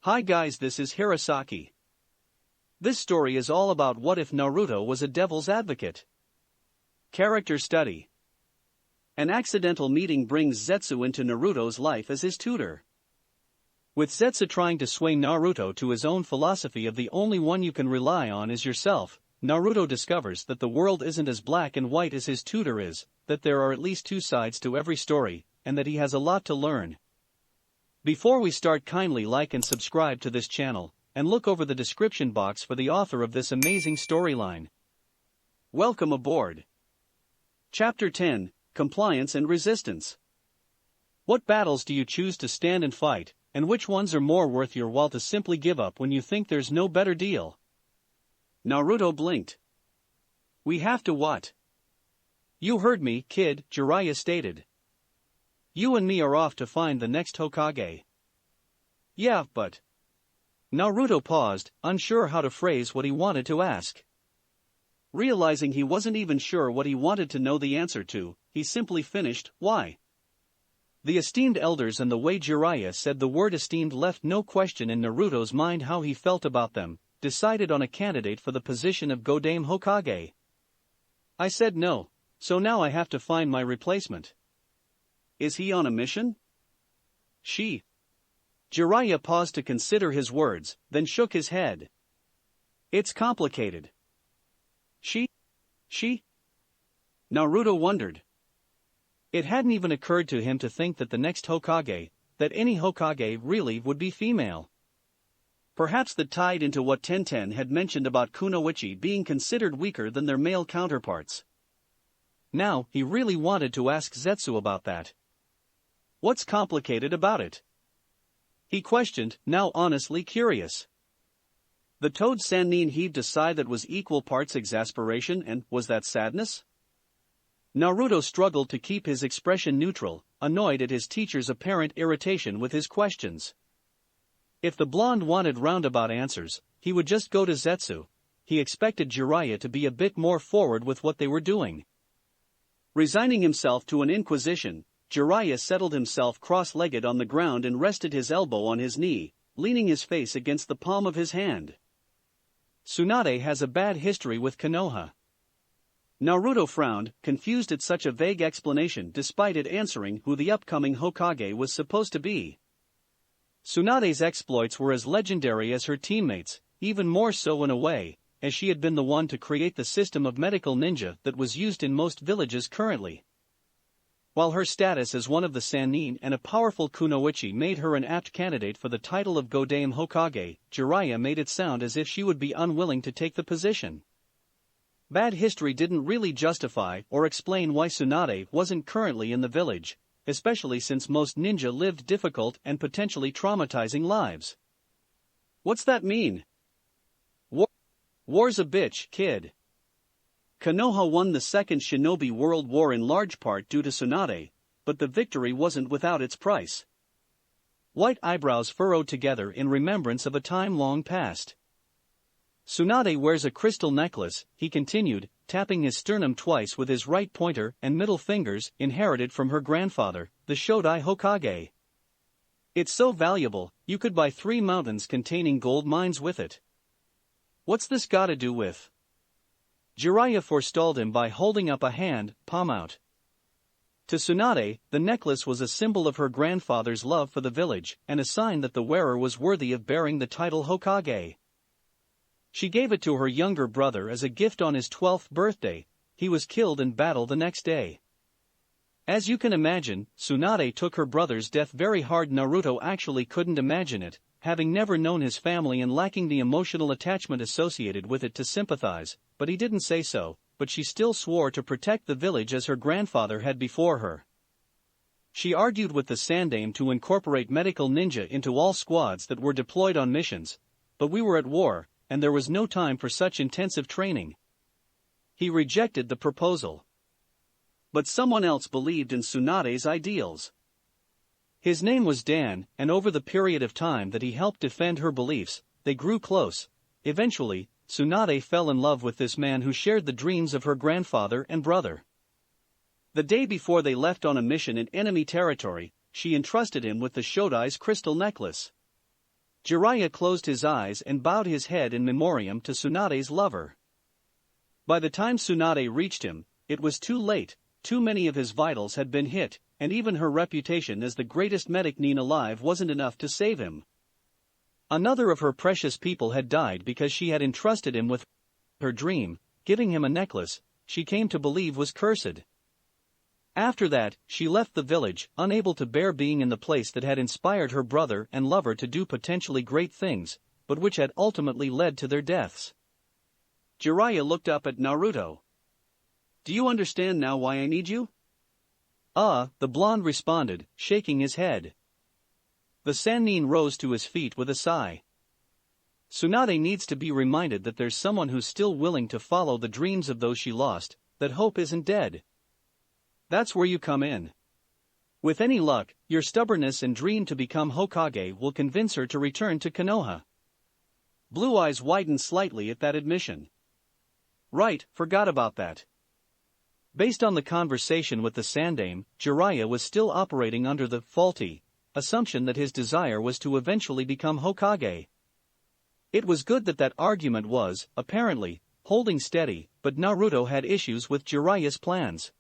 Hi guys, this is Hirosaki. This story is all about what if Naruto was a devil's advocate. Character study. An accidental meeting brings Zetsu into Naruto's life as his tutor. With Zetsu trying to sway Naruto to his own philosophy of the only one you can rely on is yourself, Naruto discovers that the world isn't as black and white as his tutor is, that there are at least two sides to every story, and that he has a lot to learn. Before we start, kindly like and subscribe to this channel, and look over the description box for the author of this amazing storyline. Welcome aboard. Chapter 10, Compliance and Resistance. What battles do you choose to stand and fight, and which ones are more worth your while to simply give up when you think there's no better deal? Naruto blinked. We have to what? You heard me, kid, Jiraiya stated. You and me are off to find the next Hokage. Yeah, but... Naruto paused, unsure how to phrase what he wanted to ask. Realizing he wasn't even sure what he wanted to know the answer to, he simply finished, why? The esteemed elders and the way Jiraiya said the word esteemed left no question in Naruto's mind how he felt about them, decided on a candidate for the position of Godame Hokage. I said no, so now I have to find my replacement. Is he on a mission? Jiraiya paused to consider his words, then shook his head. It's complicated. She? Naruto wondered. It hadn't even occurred to him to think that the next Hokage, that any Hokage really would be female. Perhaps that tied into what Tenten had mentioned about kunoichi being considered weaker than their male counterparts. Now, he really wanted to ask Zetsu about that. What's complicated about it? He questioned, now honestly curious. The Toad Sannin heaved a sigh that was equal parts exasperation and, was that sadness? Naruto struggled to keep his expression neutral, annoyed at his teacher's apparent irritation with his questions. If the blonde wanted roundabout answers, he would just go to Zetsu. He expected Jiraiya to be a bit more forward with what they were doing. Resigning himself to an inquisition, Jiraiya settled himself cross-legged on the ground and rested his elbow on his knee, leaning his face against the palm of his hand. Tsunade has a bad history with Konoha. Naruto frowned, confused at such a vague explanation despite it answering who the upcoming Hokage was supposed to be. Tsunade's exploits were as legendary as her teammates, even more so in a way, as she had been the one to create the system of medical ninja that was used in most villages currently. While her status as one of the Sannin and a powerful kunoichi made her an apt candidate for the title of Godame Hokage, Jiraiya made it sound as if she would be unwilling to take the position. Bad history didn't really justify or explain why Tsunade wasn't currently in the village, especially since most ninja lived difficult and potentially traumatizing lives. What's that mean? War's a bitch, kid. Konoha won the Second Shinobi World War in large part due to Tsunade, but the victory wasn't without its price. White eyebrows furrowed together in remembrance of a time long past. Tsunade wears a crystal necklace, he continued, tapping his sternum twice with his right pointer and middle fingers, inherited from her grandfather, the Shodai Hokage. It's so valuable, you could buy 3 mountains containing gold mines with it. What's this gotta do with? Jiraiya forestalled him by holding up a hand, palm out. To Tsunade, the necklace was a symbol of her grandfather's love for the village, and a sign that the wearer was worthy of bearing the title Hokage. She gave it to her younger brother as a gift on his 12th birthday. He was killed in battle the next day. As you can imagine, Tsunade took her brother's death very hard. Naruto actually couldn't imagine it, having never known his family and lacking the emotional attachment associated with it to sympathize, but he didn't say so, but she still swore to protect the village as her grandfather had before her. She argued with the Sandaime to incorporate medical ninja into all squads that were deployed on missions, but we were at war, and there was no time for such intensive training. He rejected the proposal. But someone else believed in Tsunade's ideals. His name was Dan, and over the period of time that he helped defend her beliefs, they grew close. Eventually, Tsunade fell in love with this man who shared the dreams of her grandfather and brother. The day before they left on a mission in enemy territory, she entrusted him with the Shodai's crystal necklace. Jiraiya closed his eyes and bowed his head in memoriam to Tsunade's lover. By the time Tsunade reached him, it was too late. Too many of his vitals had been hit, and even her reputation as the greatest medic nin alive wasn't enough to save him. Another of her precious people had died because she had entrusted him with her dream, giving him a necklace she came to believe was cursed. After that, she left the village, unable to bear being in the place that had inspired her brother and lover to do potentially great things, but which had ultimately led to their deaths. Jiraiya looked up at Naruto. "Do you understand now why I need you?" The blonde responded, shaking his head. The Sannin rose to his feet with a sigh. Tsunade needs to be reminded that there's someone who's still willing to follow the dreams of those she lost, that hope isn't dead. That's where you come in. With any luck, your stubbornness and dream to become Hokage will convince her to return to Konoha. Blue eyes widened slightly at that admission. Right, forgot about that. Based on the conversation with the Sandaime, Jiraiya was still operating under the faulty assumption that his desire was to eventually become Hokage. It was good that argument was, apparently, holding steady, but Naruto had issues with Jiraiya's plans.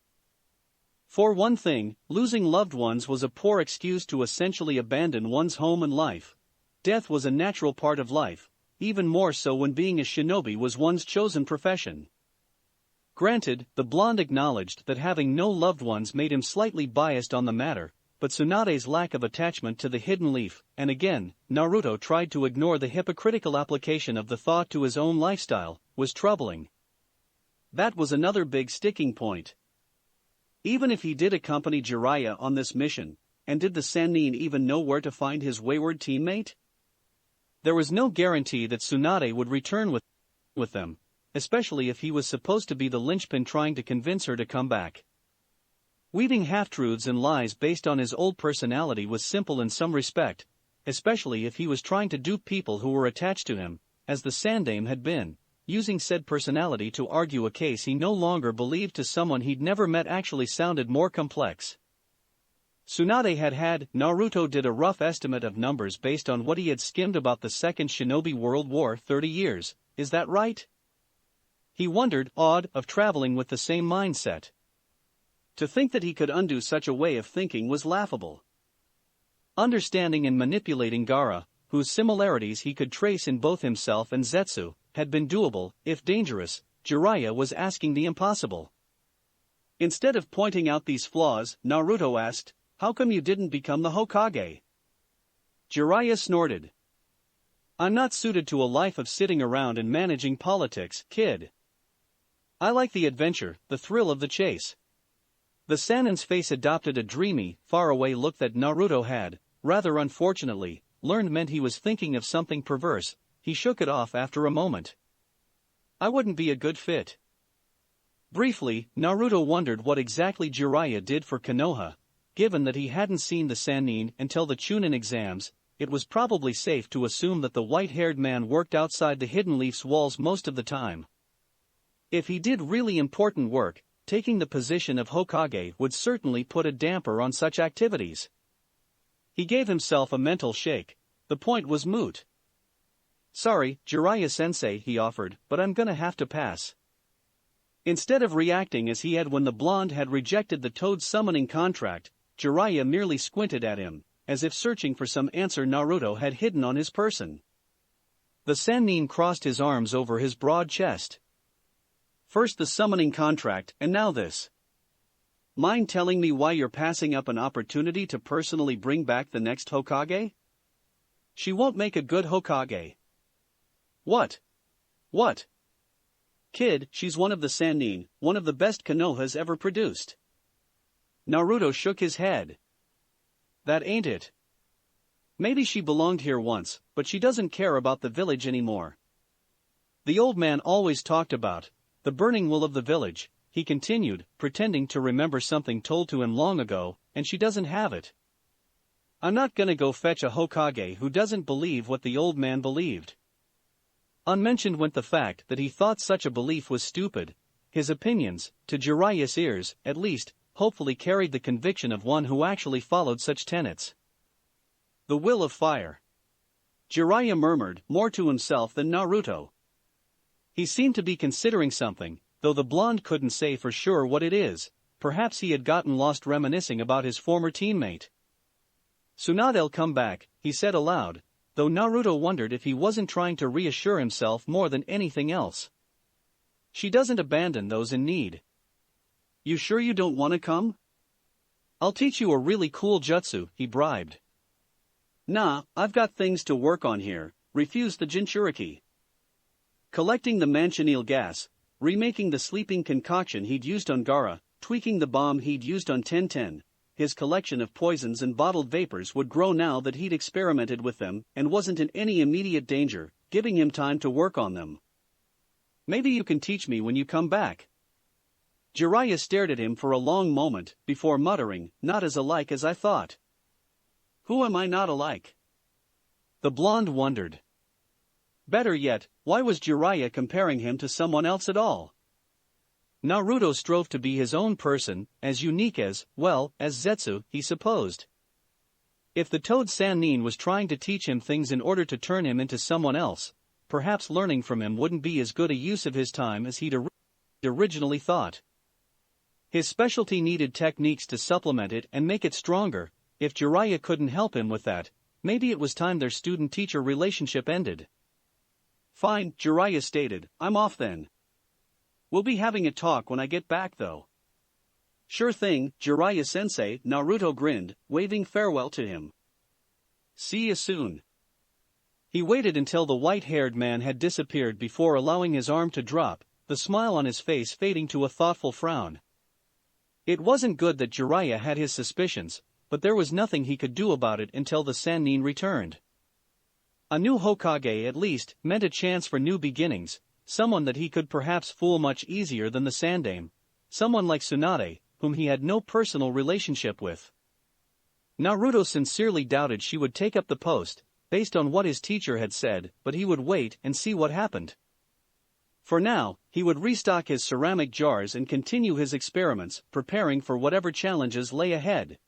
For one thing, losing loved ones was a poor excuse to essentially abandon one's home and life. Death was a natural part of life, even more so when being a shinobi was one's chosen profession. Granted, the blonde acknowledged that having no loved ones made him slightly biased on the matter, but Tsunade's lack of attachment to the hidden leaf, and again, Naruto tried to ignore the hypocritical application of the thought to his own lifestyle, was troubling. That was another big sticking point. Even if he did accompany Jiraiya on this mission, and did the Sannin even know where to find his wayward teammate? There was no guarantee that Tsunade would return with them, especially if he was supposed to be the linchpin trying to convince her to come back. Weaving half-truths and lies based on his old personality was simple in some respect, especially if he was trying to dupe people who were attached to him, as the Sandaime had been, using said personality to argue a case he no longer believed to someone he'd never met actually sounded more complex. Tsunade had Naruto did a rough estimate of numbers based on what he had skimmed about the Second Shinobi World War 30 years, is that right? He wondered, awed, of traveling with the same mindset. To think that he could undo such a way of thinking was laughable. Understanding and manipulating Gaara, whose similarities he could trace in both himself and Zetsu, had been doable, if dangerous. Jiraiya was asking the impossible. Instead of pointing out these flaws, Naruto asked, "How come you didn't become the Hokage?" Jiraiya snorted. "I'm not suited to a life of sitting around and managing politics, kid. I like the adventure, the thrill of the chase." The Sannin's face adopted a dreamy, faraway look that Naruto had, rather unfortunately, learned meant he was thinking of something perverse. He shook it off after a moment. "I wouldn't be a good fit." Briefly, Naruto wondered what exactly Jiraiya did for Konoha. Given that he hadn't seen the Sannin until the Chunin exams, it was probably safe to assume that the white-haired man worked outside the Hidden Leaf's walls most of the time. If he did really important work, taking the position of Hokage would certainly put a damper on such activities. He gave himself a mental shake. The point was moot. "Sorry, Jiraiya-sensei," he offered, "but I'm gonna have to pass." Instead of reacting as he had when the blonde had rejected the Toad summoning contract, Jiraiya merely squinted at him, as if searching for some answer Naruto had hidden on his person. The Sannin crossed his arms over his broad chest. "First the summoning contract, and now this. Mind telling me why you're passing up an opportunity to personally bring back the next Hokage? She won't make a good Hokage." What? "Kid, she's one of the Sannin, one of the best Konohas ever produced." Naruto shook his head. "That ain't it. Maybe she belonged here once, but she doesn't care about the village anymore. The old man always talked about the burning will of the village," he continued, pretending to remember something told to him long ago, "and she doesn't have it. I'm not gonna go fetch a Hokage who doesn't believe what the old man believed." Unmentioned went the fact that he thought such a belief was stupid. His opinions, to Jiraiya's ears, at least, hopefully carried the conviction of one who actually followed such tenets. The will of fire. Jiraiya murmured, more to himself than Naruto. He seemed to be considering something, though the blonde couldn't say for sure what it is. Perhaps he had gotten lost reminiscing about his former teammate. Tsunade'll come back, he said aloud, though Naruto wondered if he wasn't trying to reassure himself more than anything else. She doesn't abandon those in need. You sure you don't want to come? I'll teach you a really cool jutsu, he bribed. Nah, I've got things to work on here, refused the Jinchuriki. Collecting the manchineel gas, remaking the sleeping concoction he'd used on Gaara, tweaking the bomb he'd used on Tenten, his collection of poisons and bottled vapors would grow now that he'd experimented with them and wasn't in any immediate danger, giving him time to work on them. Maybe you can teach me when you come back. Jiraiya stared at him for a long moment, before muttering, not as alike as I thought. Who am I not alike? The blonde wondered. Better yet, why was Jiraiya comparing him to someone else at all? Naruto strove to be his own person, as unique as, well, as Zetsu, he supposed. If the Toad Sannin was trying to teach him things in order to turn him into someone else, perhaps learning from him wouldn't be as good a use of his time as he'd originally thought. His specialty needed techniques to supplement it and make it stronger. If Jiraiya couldn't help him with that, maybe it was time their student-teacher relationship ended. Fine, Jiraiya stated, I'm off then. We'll be having a talk when I get back though. Sure thing, Jiraiya-sensei, Naruto grinned, waving farewell to him. See you soon. He waited until the white-haired man had disappeared before allowing his arm to drop, the smile on his face fading to a thoughtful frown. It wasn't good that Jiraiya had his suspicions, but there was nothing he could do about it until the Sannin returned. A new Hokage at least meant a chance for new beginnings, someone that he could perhaps fool much easier than the Sandaime, someone like Tsunade, whom he had no personal relationship with. Naruto sincerely doubted she would take up the post, based on what his teacher had said, but he would wait and see what happened. For now, he would restock his ceramic jars and continue his experiments, preparing for whatever challenges lay ahead.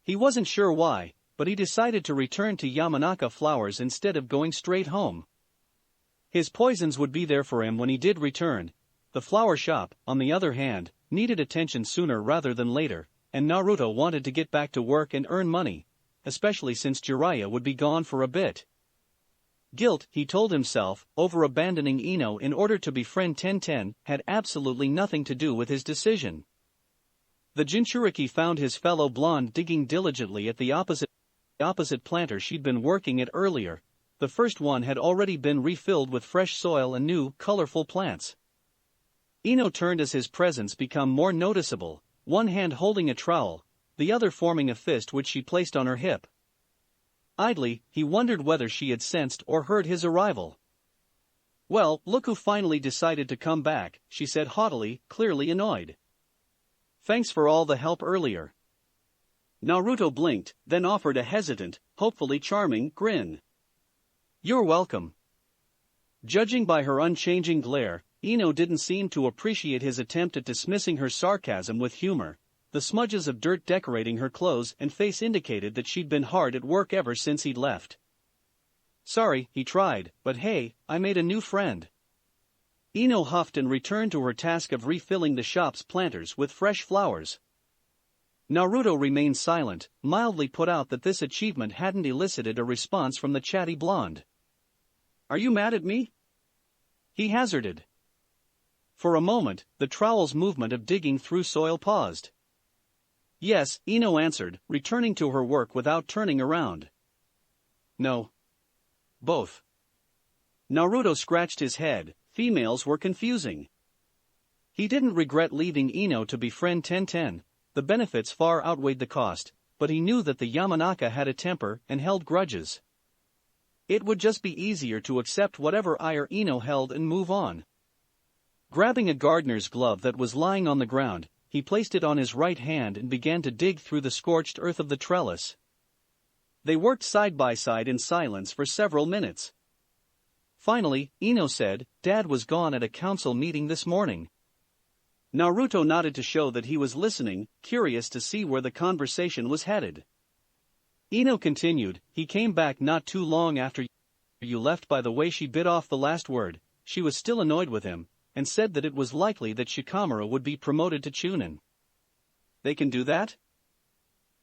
He wasn't sure why, but he decided to return to Yamanaka Flowers instead of going straight home. His poisons would be there for him when he did return. The flower shop, on the other hand, needed attention sooner rather than later, and Naruto wanted to get back to work and earn money, especially since Jiraiya would be gone for a bit. Guilt, he told himself, over abandoning Ino in order to befriend Tenten, had absolutely nothing to do with his decision. The Jinchuriki found his fellow blonde digging diligently at the opposite planter she'd been working at earlier. The first one had already been refilled with fresh soil and new, colorful plants. Ino turned as his presence became more noticeable, one hand holding a trowel, the other forming a fist which she placed on her hip. Idly, he wondered whether she had sensed or heard his arrival. Well, look who finally decided to come back, she said haughtily, clearly annoyed. Thanks for all the help earlier. Naruto blinked, then offered a hesitant, hopefully charming, grin. You're welcome. Judging by her unchanging glare, Ino didn't seem to appreciate his attempt at dismissing her sarcasm with humor. The smudges of dirt decorating her clothes and face indicated that she'd been hard at work ever since he'd left. Sorry, he tried, but hey, I made a new friend. Ino huffed and returned to her task of refilling the shop's planters with fresh flowers. Naruto remained silent, mildly put out that this achievement hadn't elicited a response from the chatty blonde. Are you mad at me? He hazarded. For a moment, the trowel's movement of digging through soil paused. Yes, Ino answered, returning to her work without turning around. No. Both. Naruto scratched his head. Females were confusing. He didn't regret leaving Ino to befriend Tenten. The benefits far outweighed the cost, but he knew that the Yamanaka had a temper and held grudges. It would just be easier to accept whatever ire Ino held and move on. Grabbing a gardener's glove that was lying on the ground, he placed it on his right hand and began to dig through the scorched earth of the trellis. They worked side by side in silence for several minutes. Finally, Ino said, Dad was gone at a council meeting this morning. Naruto nodded to show that he was listening, curious to see where the conversation was headed. Ino continued, he came back not too long after you left. By the way, she bit off the last word. She was still annoyed with him, and said that it was likely that Shikamaru would be promoted to Chunin. They can do that?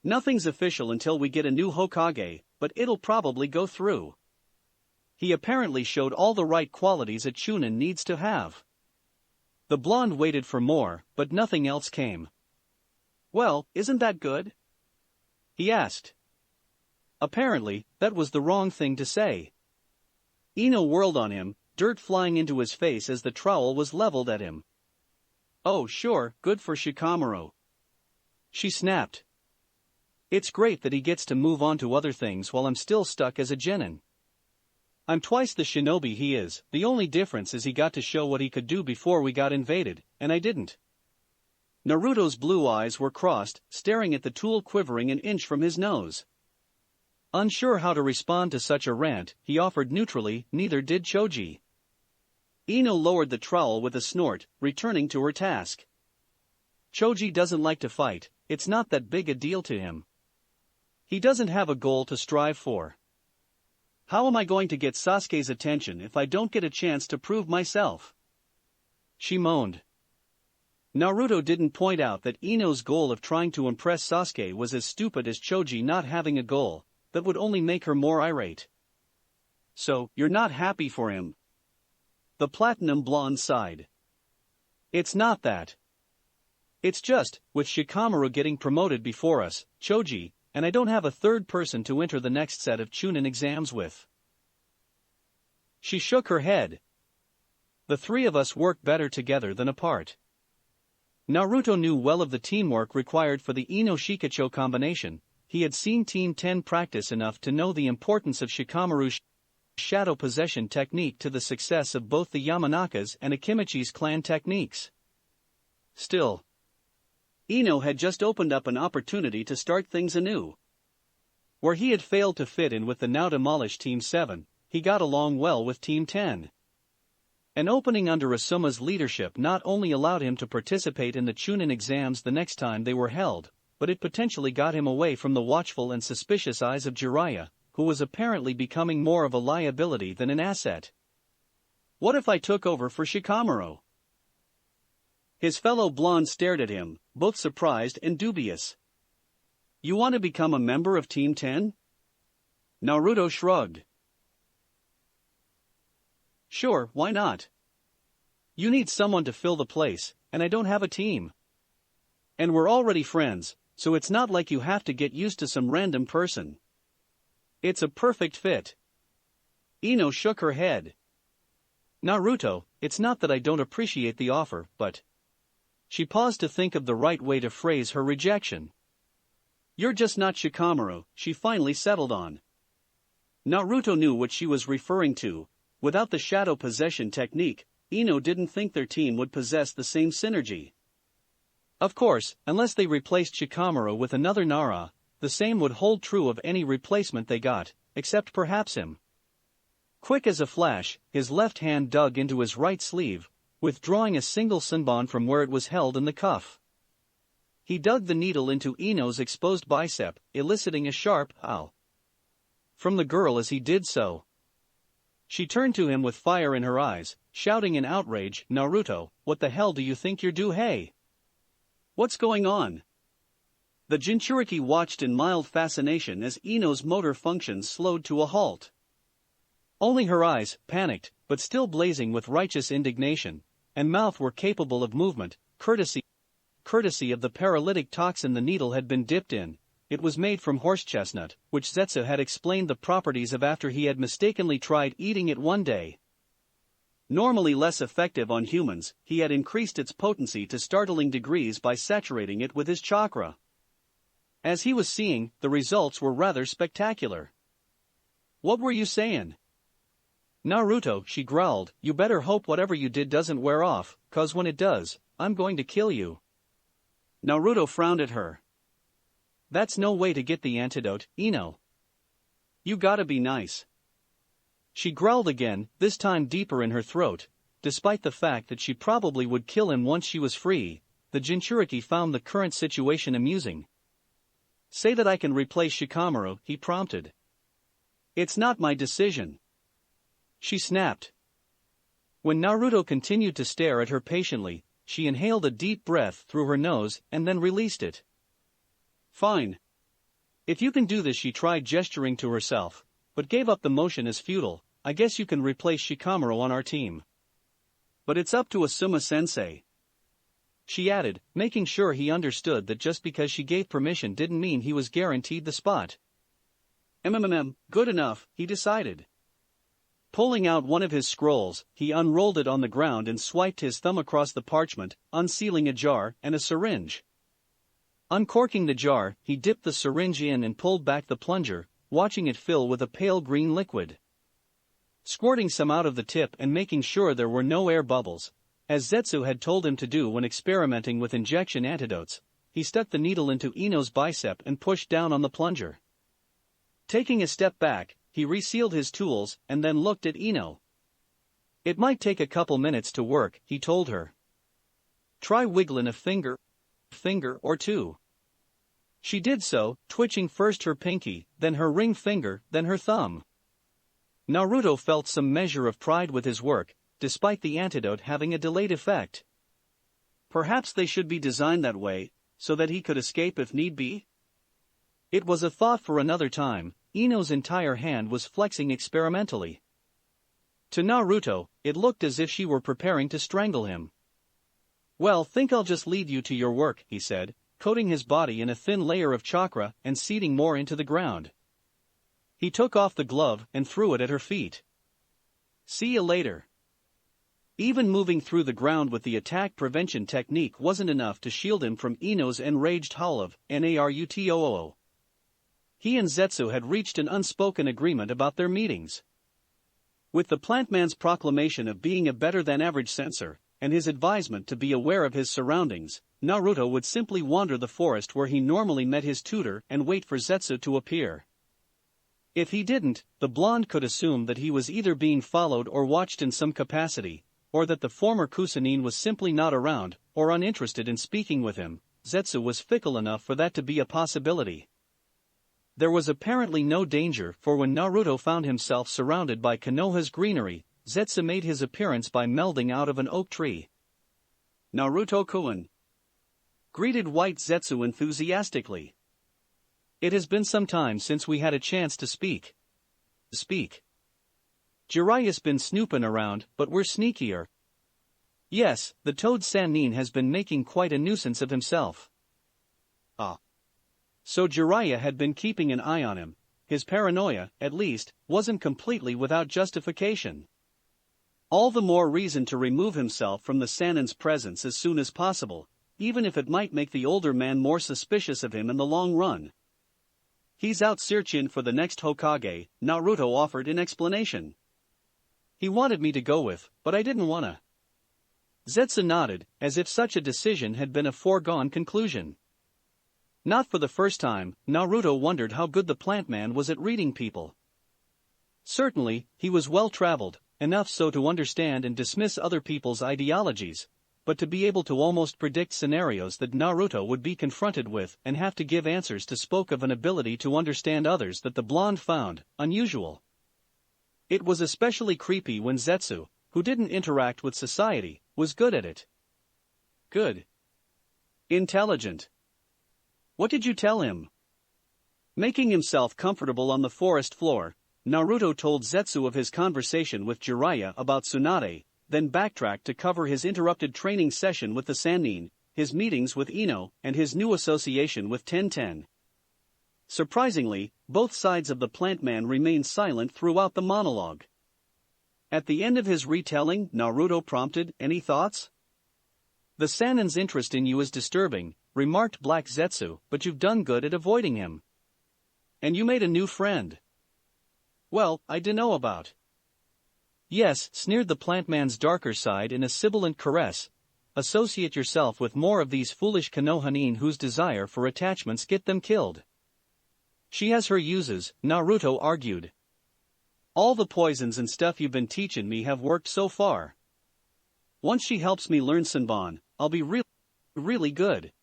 Nothing's official until we get a new Hokage, but it'll probably go through. He apparently showed all the right qualities a Chunin needs to have. The blonde waited for more, but nothing else came. Well, isn't that good? He asked. Apparently, that was the wrong thing to say. Ino whirled on him, dirt flying into his face as the trowel was leveled at him. Oh sure, good for Shikamaru. She snapped. It's great that he gets to move on to other things while I'm still stuck as a genin. I'm twice the shinobi he is, the only difference is he got to show what he could do before we got invaded, and I didn't. Naruto's blue eyes were crossed, staring at the tool quivering an inch from his nose. Unsure how to respond to such a rant, he offered neutrally, neither did Choji. Ino lowered the trowel with a snort, returning to her task. Choji doesn't like to fight, it's not that big a deal to him. He doesn't have a goal to strive for. How am I going to get Sasuke's attention if I don't get a chance to prove myself? She moaned. Naruto didn't point out that Ino's goal of trying to impress Sasuke was as stupid as Choji not having a goal, that would only make her more irate. So, you're not happy for him? The platinum blonde sighed. It's not that. It's just, with Shikamaru getting promoted before us, Choji, and I don't have a third person to enter the next set of Chunin exams with. She shook her head. The three of us work better together than apart. Naruto knew well of the teamwork required for the Ino-Shikacho combination. He had seen Team 10 practice enough to know the importance of Shikamaru's shadow possession technique to the success of both the Yamanakas and Akimichi's clan techniques. Still, Ino had just opened up an opportunity to start things anew. Where he had failed to fit in with the now demolished Team 7, he got along well with Team 10. An opening under Asuma's leadership not only allowed him to participate in the Chunin exams the next time they were held, but it potentially got him away from the watchful and suspicious eyes of Jiraiya, who was apparently becoming more of a liability than an asset. What if I took over for Shikamaru? His fellow blonde stared at him, both surprised and dubious. You want to become a member of Team 10? Naruto shrugged. Sure, why not? You need someone to fill the place, and I don't have a team. And we're already friends, so it's not like you have to get used to some random person. It's a perfect fit. Ino shook her head. Naruto, it's not that I don't appreciate the offer, but... She paused to think of the right way to phrase her rejection. You're just not Shikamaru, she finally settled on. Naruto knew what she was referring to. Without the shadow possession technique, Ino didn't think their team would possess the same synergy. Of course, unless they replaced Shikamaru with another Nara, the same would hold true of any replacement they got, except perhaps him. Quick as a flash, his left hand dug into his right sleeve, withdrawing a single senbon from where it was held in the cuff. He dug the needle into Ino's exposed bicep, eliciting a sharp "ow" from the girl as he did so. She turned to him with fire in her eyes, shouting in outrage, Naruto, what the hell do you think you're doing? Hey! What's going on? The Jinchuriki watched in mild fascination as Ino's motor functions slowed to a halt. Only her eyes, panicked, but still blazing with righteous indignation, and mouth were capable of movement, courtesy of the paralytic toxin the needle had been dipped in. It was made from horse chestnut, which Zetsu had explained the properties of after he had mistakenly tried eating it one day. Normally less effective on humans, he had increased its potency to startling degrees by saturating it with his chakra. As he was seeing, the results were rather spectacular. What were you saying? Naruto, she growled, you better hope whatever you did doesn't wear off, 'cause when it does, I'm going to kill you. Naruto frowned at her. That's no way to get the antidote, Ino. You gotta be nice. She growled again, this time deeper in her throat. Despite the fact that she probably would kill him once she was free, the Jinchuriki found the current situation amusing. Say that I can replace Shikamaru, he prompted. It's not my decision. She snapped. When Naruto continued to stare at her patiently, she inhaled a deep breath through her nose and then released it. Fine. If you can do this, she tried gesturing to herself, but gave up the motion as futile. I guess you can replace Shikamaru on our team. But it's up to Asuma-sensei. She added, making sure he understood that just because she gave permission didn't mean he was guaranteed the spot. Good enough, he decided. Pulling out one of his scrolls, he unrolled it on the ground and swiped his thumb across the parchment, unsealing a jar and a syringe. Uncorking the jar, he dipped the syringe in and pulled back the plunger, watching it fill with a pale green liquid. Squirting some out of the tip and making sure there were no air bubbles, as Zetsu had told him to do when experimenting with injection antidotes, he stuck the needle into Ino's bicep and pushed down on the plunger. Taking a step back, he resealed his tools and then looked at Ino. It might take a couple minutes to work, he told her. Try wiggling a finger or two. She did so, twitching first her pinky, then her ring finger, then her thumb. Naruto felt some measure of pride with his work, despite the antidote having a delayed effect. Perhaps they should be designed that way, so that he could escape if need be? It was a thought for another time. Ino's entire hand was flexing experimentally. To Naruto, it looked as if she were preparing to strangle him. Well, think I'll just lead you to your work, he said, coating his body in a thin layer of chakra and seeding more into the ground. He took off the glove and threw it at her feet. See you later. Even moving through the ground with the attack prevention technique wasn't enough to shield him from Ino's enraged howl of Naruto. He and Zetsu had reached an unspoken agreement about their meetings. With the Plantman's proclamation of being a better-than-average censor, and his advisement to be aware of his surroundings, Naruto would simply wander the forest where he normally met his tutor and wait for Zetsu to appear. If he didn't, the blonde could assume that he was either being followed or watched in some capacity, or that the former Kusanine was simply not around, or uninterested in speaking with him. Zetsu was fickle enough for that to be a possibility. There was apparently no danger, for when Naruto found himself surrounded by Konoha's greenery, Zetsu made his appearance by melding out of an oak tree. Naruto-kun, greeted White Zetsu enthusiastically. It has been some time since we had a chance to speak. Jiraiya's been snooping around, but we're sneakier. Yes, the Toad Sannin has been making quite a nuisance of himself. So Jiraiya had been keeping an eye on him. His paranoia, at least, wasn't completely without justification. All the more reason to remove himself from the Sannin's presence as soon as possible, even if it might make the older man more suspicious of him in the long run. He's out searching for the next Hokage, Naruto offered in explanation. He wanted me to go with, but I didn't wanna. Zetsu nodded, as if such a decision had been a foregone conclusion. Not for the first time, Naruto wondered how good the plant man was at reading people. Certainly, he was well-traveled, enough so to understand and dismiss other people's ideologies, but to be able to almost predict scenarios that Naruto would be confronted with and have to give answers to spoke of an ability to understand others that the blonde found unusual. It was especially creepy when Zetsu, who didn't interact with society, was good at it. Good. Intelligent. What did you tell him? Making himself comfortable on the forest floor, Naruto told Zetsu of his conversation with Jiraiya about Tsunade, then backtracked to cover his interrupted training session with the Sannin, his meetings with Ino, and his new association with Tenten. Surprisingly, both sides of the plant man remained silent throughout the monologue. At the end of his retelling, Naruto prompted, "Any thoughts?" "The Sannin's interest in you is disturbing," remarked Black Zetsu, "but you've done good at avoiding him. And you made a new friend." "Well, I dunno about." "Yes," sneered the plant man's darker side in a sibilant caress. "Associate yourself with more of these foolish Konohanin whose desire for attachments get them killed." "She has her uses," Naruto argued. "All the poisons and stuff you've been teaching me have worked so far. Once she helps me learn Senbon, I'll be really good."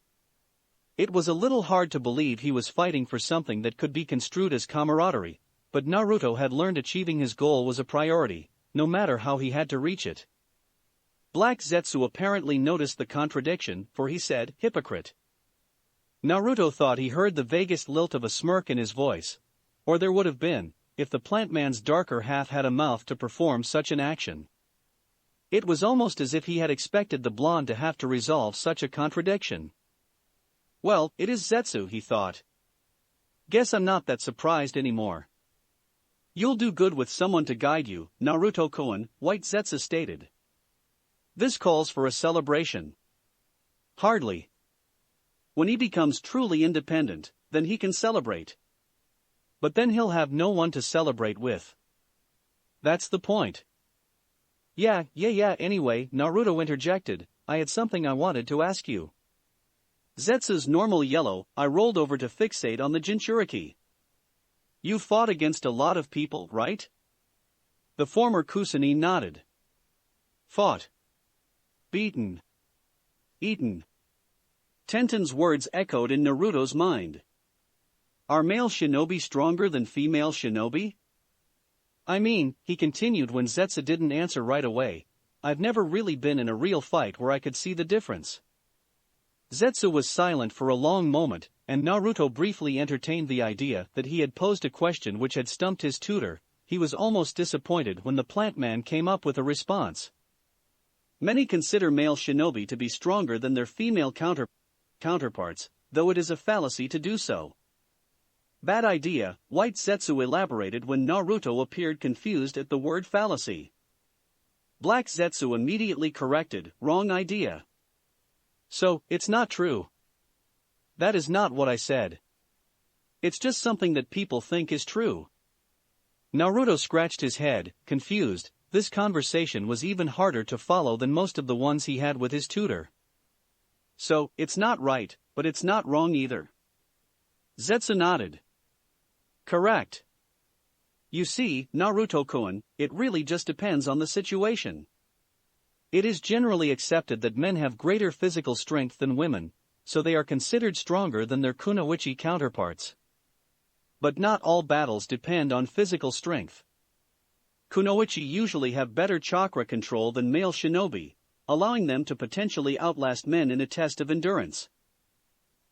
It was a little hard to believe he was fighting for something that could be construed as camaraderie, but Naruto had learned achieving his goal was a priority, no matter how he had to reach it. Black Zetsu apparently noticed the contradiction, for he said, "Hypocrite." Naruto thought he heard the vaguest lilt of a smirk in his voice. Or there would have been, if the plant man's darker half had a mouth to perform such an action. It was almost as if he had expected the blonde to have to resolve such a contradiction. Well, it is Zetsu, he thought. Guess I'm not that surprised anymore. You'll do good with someone to guide you, Naruto-kun, White Zetsu stated. This calls for a celebration. Hardly. When he becomes truly independent, then he can celebrate. But then he'll have no one to celebrate with. That's the point. Yeah, anyway, Naruto interjected, I had something I wanted to ask you. Zetsu's normal yellow, I rolled over to fixate on the Jinchuriki. You fought against a lot of people, right? The former Kusanine nodded. Fought. Beaten. Eaten. Tenten's words echoed in Naruto's mind. Are male shinobi stronger than female shinobi? I mean, he continued when Zetsu didn't answer right away, I've never really been in a real fight where I could see the difference. Zetsu was silent for a long moment, and Naruto briefly entertained the idea that he had posed a question which had stumped his tutor. He was almost disappointed when the plant man came up with a response. Many consider male shinobi to be stronger than their female counterparts, though it is a fallacy to do so. Bad idea, White Zetsu elaborated when Naruto appeared confused at the word fallacy. Black Zetsu immediately corrected, wrong idea. So, it's not true. That is not what I said. It's just something that people think is true. Naruto scratched his head, confused. This conversation was even harder to follow than most of the ones he had with his tutor. So, it's not right, but it's not wrong either. Zetsu nodded. Correct. You see, Naruto-kun, it really just depends on the situation. It is generally accepted that men have greater physical strength than women, so they are considered stronger than their kunoichi counterparts. But not all battles depend on physical strength. Kunoichi usually have better chakra control than male shinobi, allowing them to potentially outlast men in a test of endurance.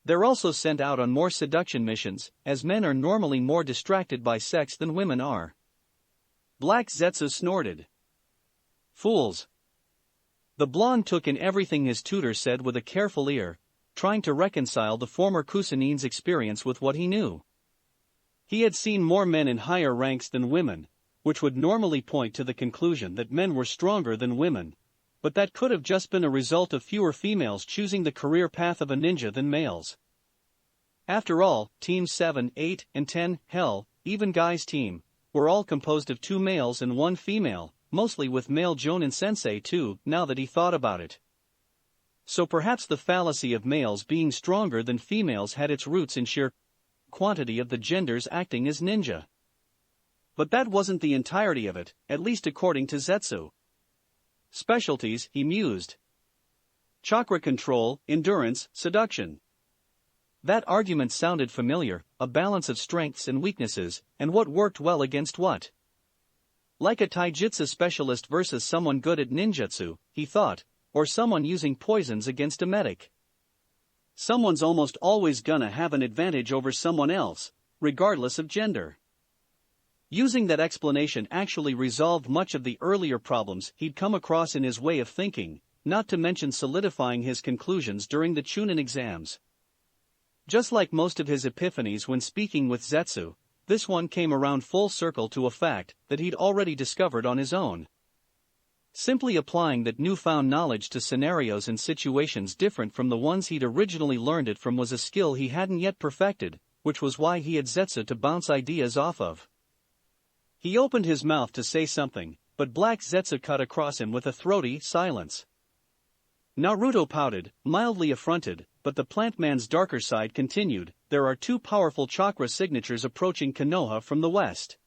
They're also sent out on more seduction missions, as men are normally more distracted by sex than women are. Black Zetsu snorted. Fools. The blonde took in everything his tutor said with a careful ear, trying to reconcile the former Kusanine's experience with what he knew. He had seen more men in higher ranks than women, which would normally point to the conclusion that men were stronger than women, but that could have just been a result of fewer females choosing the career path of a ninja than males. After all, Teams 7, 8, and 10, hell, even Guy's team, were all composed of 2 males and 1 female, mostly with male Jonin sensei too, now that he thought about it. So perhaps the fallacy of males being stronger than females had its roots in sheer quantity of the genders acting as ninja. But that wasn't the entirety of it, at least according to Zetsu. Specialties, he mused. Chakra control, endurance, seduction. That argument sounded familiar, a balance of strengths and weaknesses, and what worked well against what. Like a taijutsu specialist versus someone good at ninjutsu, he thought, or someone using poisons against a medic. Someone's almost always gonna have an advantage over someone else, regardless of gender. Using that explanation actually resolved much of the earlier problems he'd come across in his way of thinking, not to mention solidifying his conclusions during the Chunin exams. Just like most of his epiphanies when speaking with Zetsu, this one came around full circle to a fact that he'd already discovered on his own. Simply applying that newfound knowledge to scenarios and situations different from the ones he'd originally learned it from was a skill he hadn't yet perfected, which was why he had Zetsu to bounce ideas off of. He opened his mouth to say something, but Black Zetsu cut across him with a throaty silence. Naruto pouted, mildly affronted, but the plant man's darker side continued, there are 2 powerful chakra signatures approaching Konoha from the west.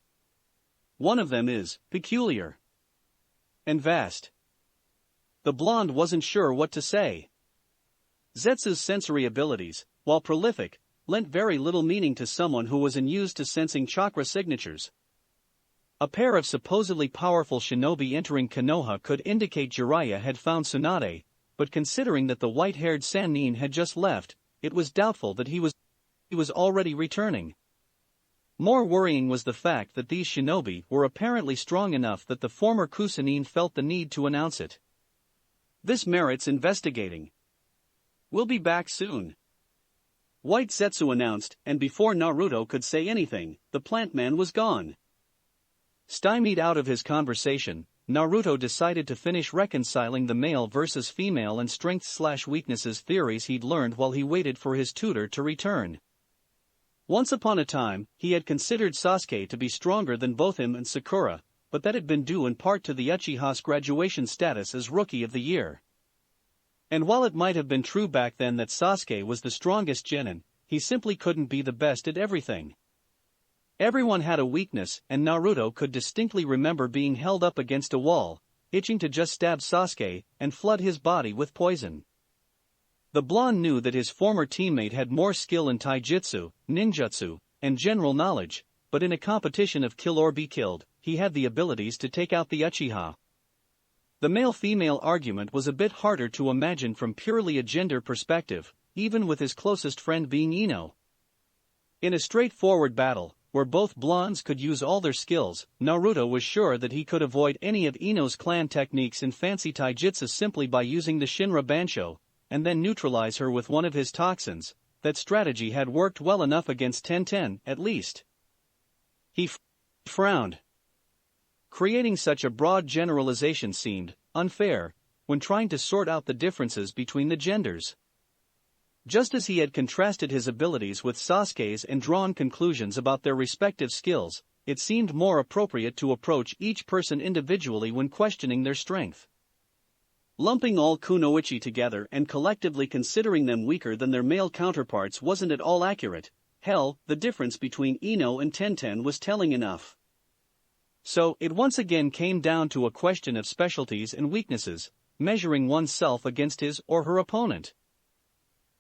One of them is peculiar and vast. The blonde wasn't sure what to say. Zetsu's sensory abilities, while prolific, lent very little meaning to someone who was unused to sensing chakra signatures. A pair of supposedly powerful shinobi entering Konoha could indicate Jiraiya had found Tsunade, but considering that the white-haired Sannin had just left, it was doubtful that he was already returning. More worrying was the fact that these shinobi were apparently strong enough that the former Kusannin felt the need to announce it. This merits investigating. We'll be back soon. White Zetsu announced, and before Naruto could say anything, the plant man was gone. Stymied out of his conversation, Naruto decided to finish reconciling the male versus female and strengths/weaknesses theories he'd learned while he waited for his tutor to return. Once upon a time, he had considered Sasuke to be stronger than both him and Sakura, but that had been due in part to the Uchiha's graduation status as Rookie of the Year. And while it might have been true back then that Sasuke was the strongest genin, he simply couldn't be the best at everything. Everyone had a weakness, and Naruto could distinctly remember being held up against a wall, itching to just stab Sasuke and flood his body with poison. The blonde knew that his former teammate had more skill in taijutsu, ninjutsu, and general knowledge, but in a competition of kill or be killed, he had the abilities to take out the Uchiha. The male-female argument was a bit harder to imagine from purely a gender perspective, even with his closest friend being Ino. In a straightforward battle, where both blondes could use all their skills, Naruto was sure that he could avoid any of Ino's clan techniques in fancy taijutsu simply by using the Shinra Bansho, and then neutralize her with one of his toxins. That strategy had worked well enough against Tenten, at least. He frowned. Creating such a broad generalization seemed unfair when trying to sort out the differences between the genders. Just as he had contrasted his abilities with Sasuke's and drawn conclusions about their respective skills, it seemed more appropriate to approach each person individually when questioning their strength. Lumping all kunoichi together and collectively considering them weaker than their male counterparts wasn't at all accurate. Hell, the difference between Ino and Tenten was telling enough. So, it once again came down to a question of specialties and weaknesses, measuring oneself against his or her opponent.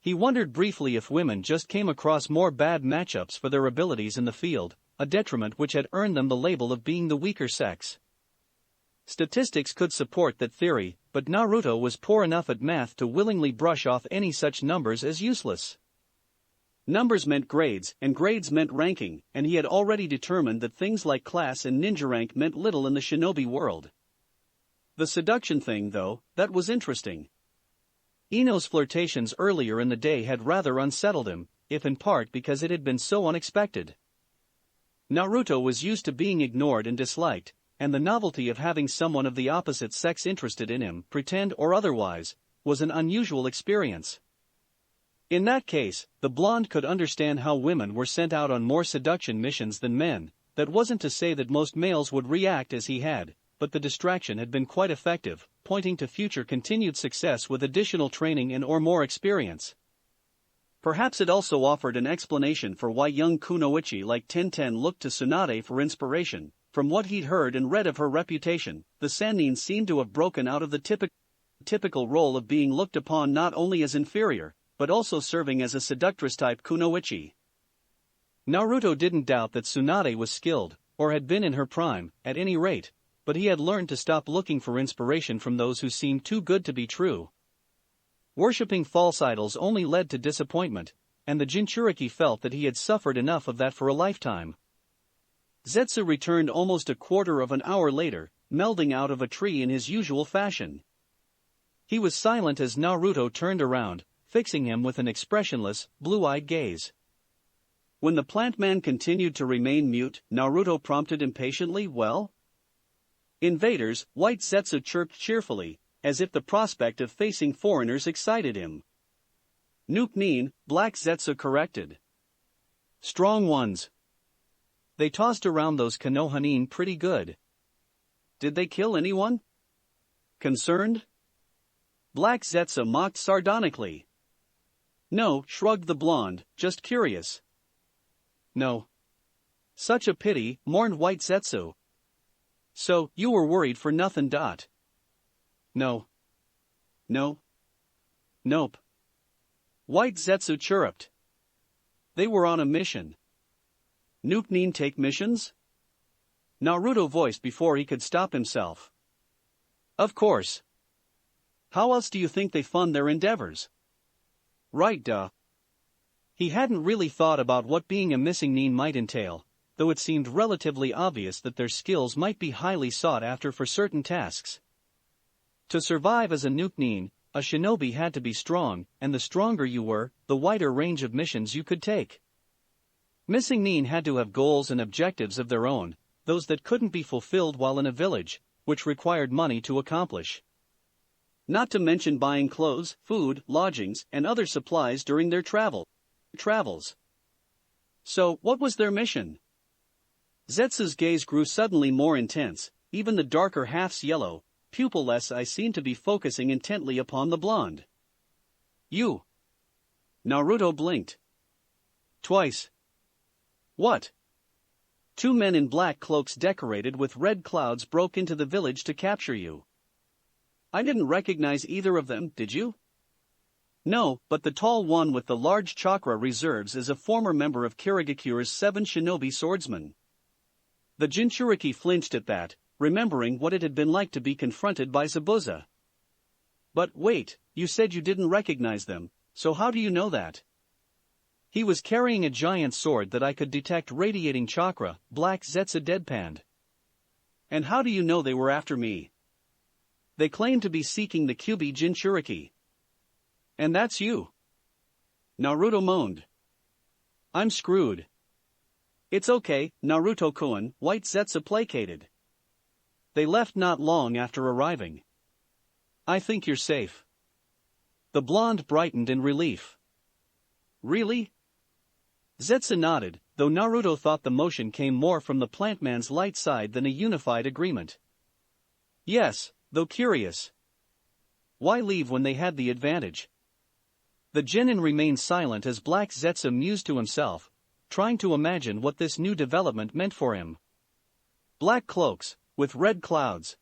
He wondered briefly if women just came across more bad matchups for their abilities in the field, a detriment which had earned them the label of being the weaker sex. Statistics could support that theory, but Naruto was poor enough at math to willingly brush off any such numbers as useless. Numbers meant grades, and grades meant ranking, and he had already determined that things like class and ninja rank meant little in the shinobi world. The seduction thing, though, that was interesting. Ino's flirtations earlier in the day had rather unsettled him, if in part because it had been so unexpected. Naruto was used to being ignored and disliked, and the novelty of having someone of the opposite sex interested in him, pretend or otherwise, was an unusual experience. In that case, the blonde could understand how women were sent out on more seduction missions than men. That wasn't to say that most males would react as he had, but the distraction had been quite effective, pointing to future continued success with additional training and or more experience. Perhaps it also offered an explanation for why young kunoichi like Tenten looked to Tsunade for inspiration. From what he'd heard and read of her reputation, the Sannin seemed to have broken out of the typical role of being looked upon not only as inferior, but also serving as a seductress-type kunoichi. Naruto didn't doubt that Tsunade was skilled, or had been in her prime, at any rate, but he had learned to stop looking for inspiration from those who seemed too good to be true. Worshipping false idols only led to disappointment, and the Jinchuriki felt that he had suffered enough of that for a lifetime. Zetsu returned almost a quarter of an hour later, melding out of a tree in his usual fashion. He was silent as Naruto turned around, fixing him with an expressionless, blue-eyed gaze. When the plant man continued to remain mute, Naruto prompted impatiently, "Well?" "Invaders," White Zetsu chirped cheerfully, as if the prospect of facing foreigners excited him. "Noop mean," Black Zetsu corrected. "Strong ones. They tossed around those Konohanin pretty good." "Did they kill anyone?" Concerned, Black Zetsu mocked sardonically. "No," shrugged the blonde, "just curious." "No." "Such a pity," mourned White Zetsu. "So, you were worried for nothing. No. No. Nope." White Zetsu chirruped. They were on a mission. Noob Nin take missions? Naruto voiced before he could stop himself. Of course. How else do you think they fund their endeavors? Right, duh. He hadn't really thought about what being a missing Nin might entail, though it seemed relatively obvious that their skills might be highly sought after for certain tasks. To survive as a Noob Nin, a shinobi had to be strong, and the stronger you were, the wider range of missions you could take. Missing Nin had to have goals and objectives of their own, those that couldn't be fulfilled while in a village, which required money to accomplish. Not to mention buying clothes, food, lodgings, and other supplies during their travels. So, what was their mission? Zetsu's gaze grew suddenly more intense, even the darker half's yellow, pupil-less eyes seemed to be focusing intently upon the blonde. You. Naruto blinked. Twice. What? Two men in black cloaks decorated with red clouds broke into the village to capture you. I didn't recognize either of them, did you? No, but the tall one with the large chakra reserves is a former member of Kirigakure's 7 shinobi swordsmen. The Jinchuriki flinched at that, remembering what it had been like to be confronted by Zabuza. But wait, you said you didn't recognize them, so how do you know that? He was carrying a giant sword that I could detect radiating chakra, Black Zetsu deadpanned. And how do you know they were after me? They claim to be seeking the Kyuubi Jinchuriki. And that's you. Naruto moaned. I'm screwed. It's okay, Naruto-kun, White Zetsu placated. They left not long after arriving. I think you're safe. The blonde brightened in relief. Really? Zetsu nodded, though Naruto thought the motion came more from the plant man's light side than a unified agreement. Yes, though curious. Why leave when they had the advantage? The genin remained silent as Black Zetsu mused to himself, trying to imagine what this new development meant for him. Black cloaks, with red clouds.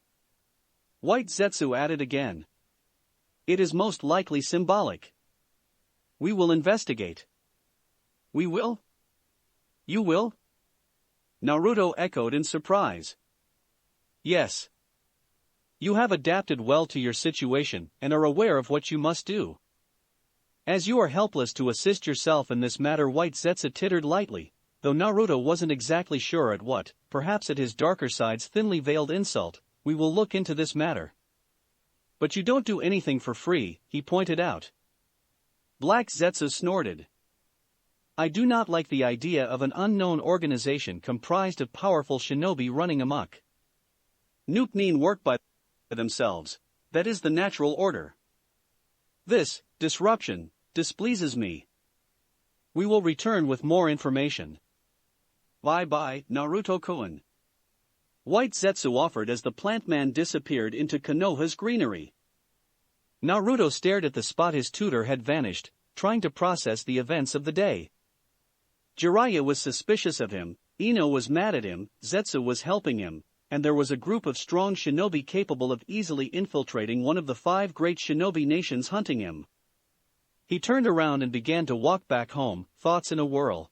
White Zetsu added again. It is most likely symbolic. We will investigate. We will? You will? Naruto echoed in surprise. Yes. You have adapted well to your situation and are aware of what you must do. As you are helpless to assist yourself in this matter, White Zetsu tittered lightly, though Naruto wasn't exactly sure at what, perhaps at his darker side's thinly veiled insult. We will look into this matter. But you don't do anything for free, he pointed out. Black Zetsu snorted. I do not like the idea of an unknown organization comprised of powerful shinobi running amok. Noob Nin work by themselves, that is the natural order. This disruption displeases me. We will return with more information. Bye-bye, Naruto-kun. White Zetsu offered as the plant man disappeared into Konoha's greenery. Naruto stared at the spot his tutor had vanished, trying to process the events of the day. Jiraiya was suspicious of him, Ino was mad at him, Zetsu was helping him, and there was a group of strong shinobi capable of easily infiltrating one of the 5 great shinobi nations hunting him. He turned around and began to walk back home, thoughts in a whirl.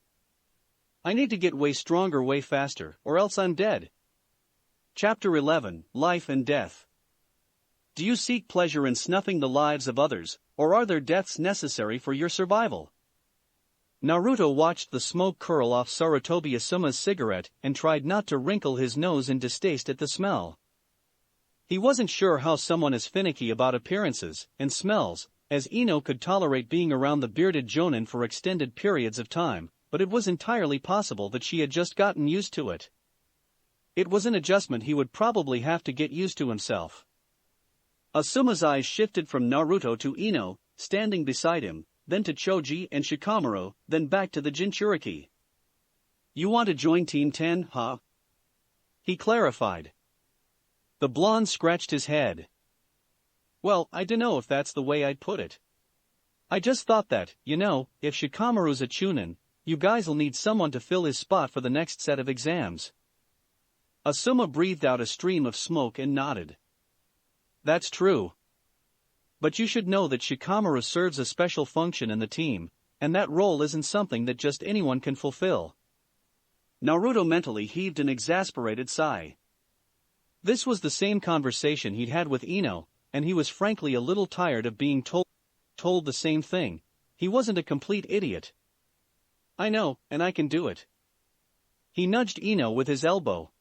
I need to get way stronger way faster, or else I'm dead. Chapter 11, Life and Death. Do you seek pleasure in snuffing the lives of others, or are their deaths necessary for your survival? Naruto watched the smoke curl off Sarutobi Asuma's cigarette and tried not to wrinkle his nose in distaste at the smell. He wasn't sure how someone as finicky about appearances and smells as Ino could tolerate being around the bearded jonin for extended periods of time, but it was entirely possible that she had just gotten used to it. It was an adjustment he would probably have to get used to himself. Asuma's eyes shifted from Naruto to Ino, standing beside him, then to Choji and Shikamaru, then back to the Jinchuriki. You want to join Team 10, huh? He clarified. The blonde scratched his head. Well, I dunno if that's the way I'd put it. I just thought that, if Shikamaru's a chunin, you guys'll need someone to fill his spot for the next set of exams. Asuma breathed out a stream of smoke and nodded. That's true. But you should know that Shikamaru serves a special function in the team, and that role isn't something that just anyone can fulfill. Naruto mentally heaved an exasperated sigh. This was the same conversation he'd had with Ino, and he was frankly a little tired of being told the same thing. He wasn't a complete idiot. I know, and I can do it. He nudged Ino with his elbow.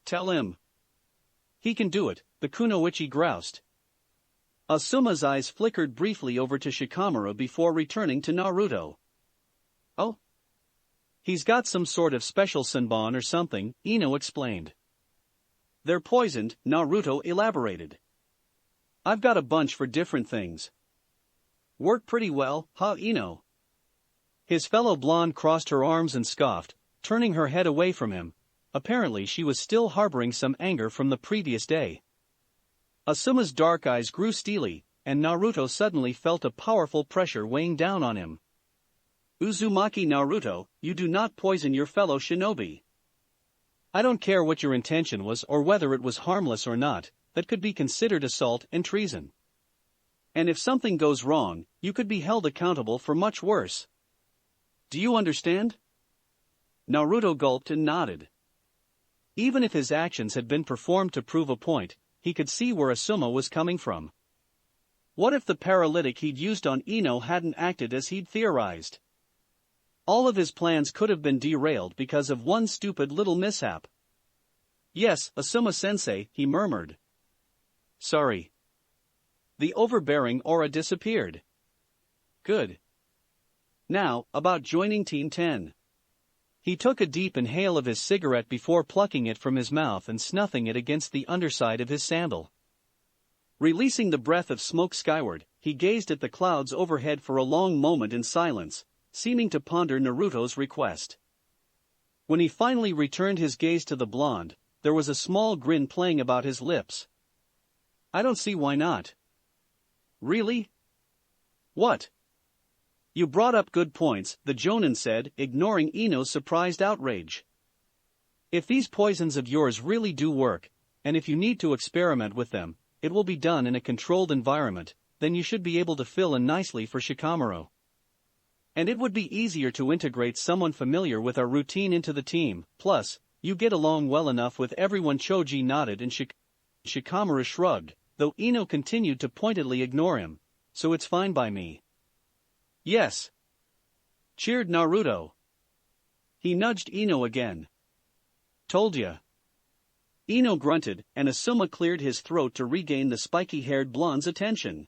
Tell him. He can do it, the kunoichi groused. Asuma's eyes flickered briefly over to Shikamaru before returning to Naruto. Oh? He's got some sort of special senbon or something, Ino explained. They're poisoned, Naruto elaborated. I've got a bunch for different things. Work pretty well, huh, Ino? His fellow blonde crossed her arms and scoffed, turning her head away from him. Apparently she was still harboring some anger from the previous day. Asuma's dark eyes grew steely, and Naruto suddenly felt a powerful pressure weighing down on him. Uzumaki Naruto, you do not poison your fellow shinobi. I don't care what your intention was or whether it was harmless or not, that could be considered assault and treason. And if something goes wrong, you could be held accountable for much worse. Do you understand? Naruto gulped and nodded. Even if his actions had been performed to prove a point, he could see where Asuma was coming from. What if the paralytic he'd used on Ino hadn't acted as he'd theorized? All of his plans could have been derailed because of one stupid little mishap. Yes, Asuma-sensei, he murmured. Sorry. The overbearing aura disappeared. Good. Now, about joining Team 10. He took a deep inhale of his cigarette before plucking it from his mouth and snuffing it against the underside of his sandal. Releasing the breath of smoke skyward, he gazed at the clouds overhead for a long moment in silence, seeming to ponder Naruto's request. When he finally returned his gaze to the blonde, there was a small grin playing about his lips. I don't see why not. Really? What? You brought up good points, the Jonin said, ignoring Ino's surprised outrage. If these poisons of yours really do work, and if you need to experiment with them, it will be done in a controlled environment, then you should be able to fill in nicely for Shikamaru. And it would be easier to integrate someone familiar with our routine into the team, plus, you get along well enough with everyone. Choji nodded and Shikamaru shrugged, though Ino continued to pointedly ignore him, so it's fine by me. Yes. Cheered Naruto. He nudged Ino again. Told ya. Ino grunted, and Asuma cleared his throat to regain the spiky-haired blonde's attention.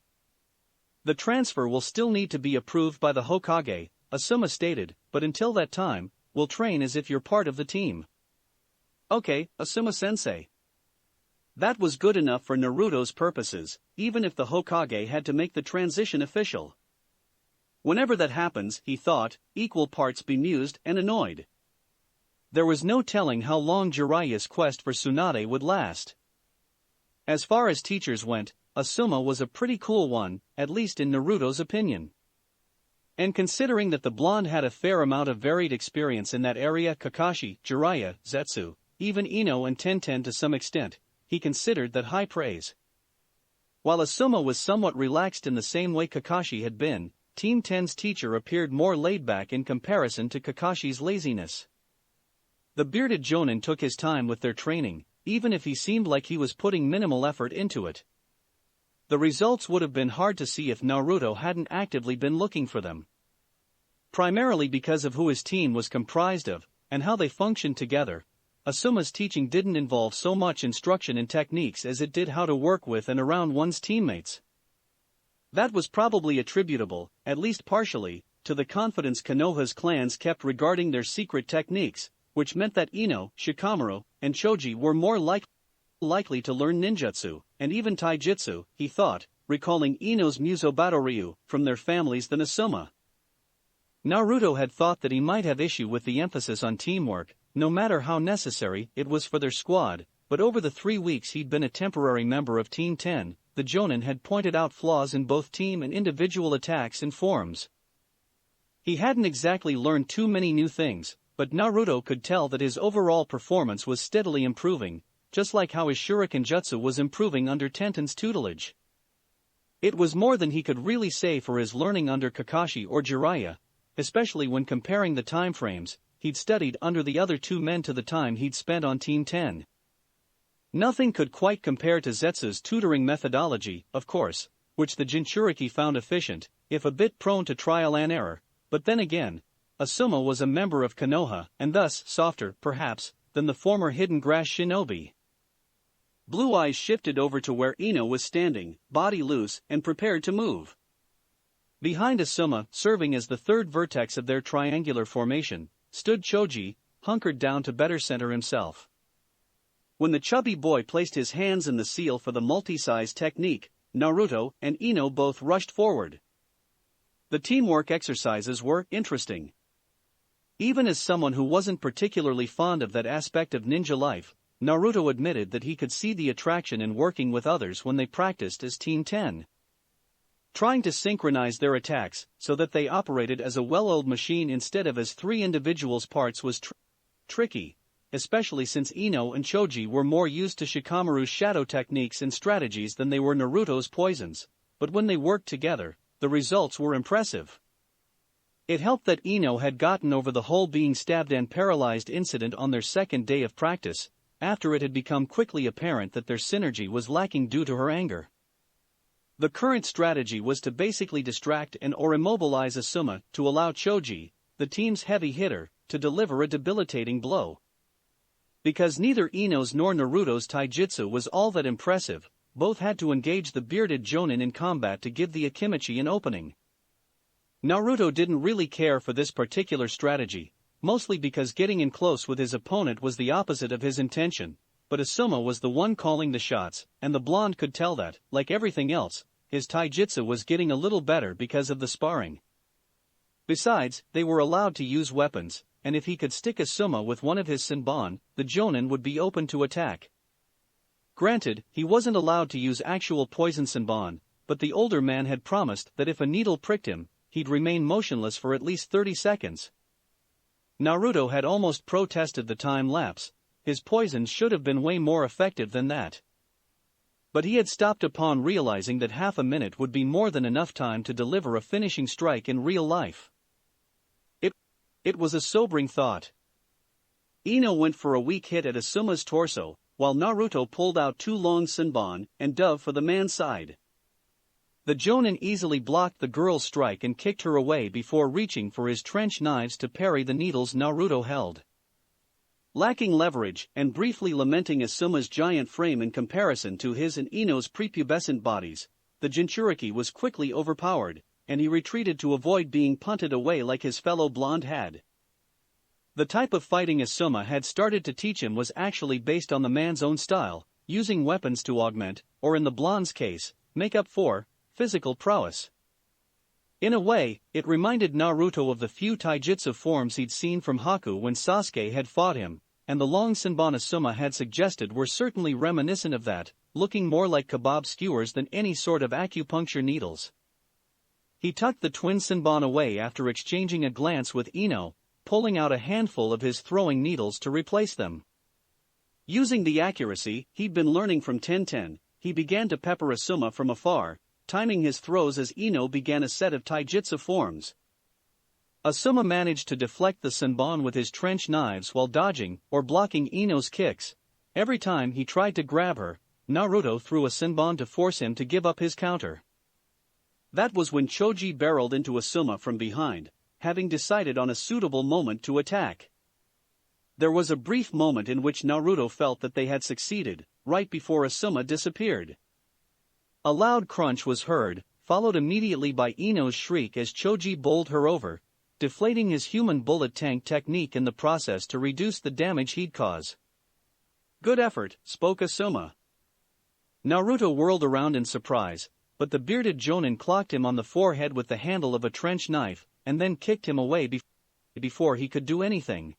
The transfer will still need to be approved by the Hokage, Asuma stated, but until that time, we'll train as if you're part of the team. Okay, Asuma-sensei. That was good enough for Naruto's purposes, even if the Hokage had to make the transition official. Whenever that happens, he thought, equal parts bemused and annoyed. There was no telling how long Jiraiya's quest for Tsunade would last. As far as teachers went, Asuma was a pretty cool one, at least in Naruto's opinion. And considering that the blonde had a fair amount of varied experience in that area, Kakashi, Jiraiya, Zetsu, even Ino and Tenten to some extent, he considered that high praise. While Asuma was somewhat relaxed in the same way Kakashi had been, Team 10's teacher appeared more laid-back in comparison to Kakashi's laziness. The bearded Jonin took his time with their training, even if he seemed like he was putting minimal effort into it. The results would have been hard to see if Naruto hadn't actively been looking for them. Primarily because of who his team was comprised of, and how they functioned together, Asuma's teaching didn't involve so much instruction in techniques as it did how to work with and around one's teammates. That was probably attributable, at least partially, to the confidence Konoha's clans kept regarding their secret techniques, which meant that Ino, Shikamaru, and Choji were more likely to learn ninjutsu, and even taijutsu, he thought, recalling Ino's Muzobato-ryu, from their families than Asuma. Naruto had thought that he might have issue with the emphasis on teamwork, no matter how necessary it was for their squad, but over the 3 weeks he'd been a temporary member of Team 10, the Jonin had pointed out flaws in both team and individual attacks and forms. He hadn't exactly learned too many new things, but Naruto could tell that his overall performance was steadily improving, just like how his shuriken jutsu was improving under Tenten's tutelage. It was more than he could really say for his learning under Kakashi or Jiraiya, especially when comparing the time frames he'd studied under the other two men to the time he'd spent on Team 10. Nothing could quite compare to Zetsu's tutoring methodology, of course, which the Jinchuriki found efficient, if a bit prone to trial and error, but then again, Asuma was a member of Konoha and thus softer, perhaps, than the former hidden grass shinobi. Blue Eyes shifted over to where Ino was standing, body loose and prepared to move. Behind Asuma, serving as the third vertex of their triangular formation, stood Choji, hunkered down to better center himself. When the chubby boy placed his hands in the seal for the multi-size technique, Naruto and Ino both rushed forward. The teamwork exercises were interesting. Even as someone who wasn't particularly fond of that aspect of ninja life, Naruto admitted that he could see the attraction in working with others when they practiced as Team 10. Trying to synchronize their attacks so that they operated as a well-oiled machine instead of as three individuals' parts was tricky, especially since Ino and Choji were more used to Shikamaru's shadow techniques and strategies than they were Naruto's poisons, but when they worked together, the results were impressive. It helped that Ino had gotten over the whole being stabbed and paralyzed incident on their second day of practice, after it had become quickly apparent that their synergy was lacking due to her anger. The current strategy was to basically distract and or immobilize Asuma to allow Choji, the team's heavy hitter, to deliver a debilitating blow. Because neither Ino's nor Naruto's taijutsu was all that impressive, both had to engage the bearded Jonin in combat to give the Akimichi an opening. Naruto didn't really care for this particular strategy, mostly because getting in close with his opponent was the opposite of his intention, but Asuma was the one calling the shots, and the blonde could tell that, like everything else, his taijutsu was getting a little better because of the sparring. Besides, they were allowed to use weapons, and if he could stick Asuma with one of his senbon, the Jonin would be open to attack. Granted, he wasn't allowed to use actual poison senbon, but the older man had promised that if a needle pricked him, he'd remain motionless for at least 30 seconds. Naruto had almost protested the time lapse. His poison should have been way more effective than that. But he had stopped upon realizing that half a minute would be more than enough time to deliver a finishing strike in real life. It was a sobering thought. Ino went for a weak hit at Asuma's torso, while Naruto pulled out two long senbon and dove for the man's side. The Jonin easily blocked the girl's strike and kicked her away before reaching for his trench knives to parry the needles Naruto held. Lacking leverage and briefly lamenting Asuma's giant frame in comparison to his and Ino's prepubescent bodies, the Jinchuriki was quickly overpowered, and he retreated to avoid being punted away like his fellow blonde had. The type of fighting Asuma had started to teach him was actually based on the man's own style, using weapons to augment, or in the blonde's case, make up for, physical prowess. In a way, it reminded Naruto of the few taijutsu forms he'd seen from Haku when Sasuke had fought him, and the long senbon Asuma had suggested were certainly reminiscent of that, looking more like kebab skewers than any sort of acupuncture needles. He tucked the twin senbon away after exchanging a glance with Ino, pulling out a handful of his throwing needles to replace them. Using the accuracy he'd been learning from Tenten, he began to pepper Asuma from afar, timing his throws as Ino began a set of taijutsu forms. Asuma managed to deflect the senbon with his trench knives while dodging or blocking Ino's kicks. Every time he tried to grab her, Naruto threw a senbon to force him to give up his counter. That was when Choji barreled into Asuma from behind, having decided on a suitable moment to attack. There was a brief moment in which Naruto felt that they had succeeded, right before Asuma disappeared. A loud crunch was heard, followed immediately by Ino's shriek as Choji bowled her over, deflating his human bullet tank technique in the process to reduce the damage he'd cause. "Good effort," spoke Asuma. Naruto whirled around in surprise, but the bearded Jonin clocked him on the forehead with the handle of a trench knife, and then kicked him away before he could do anything.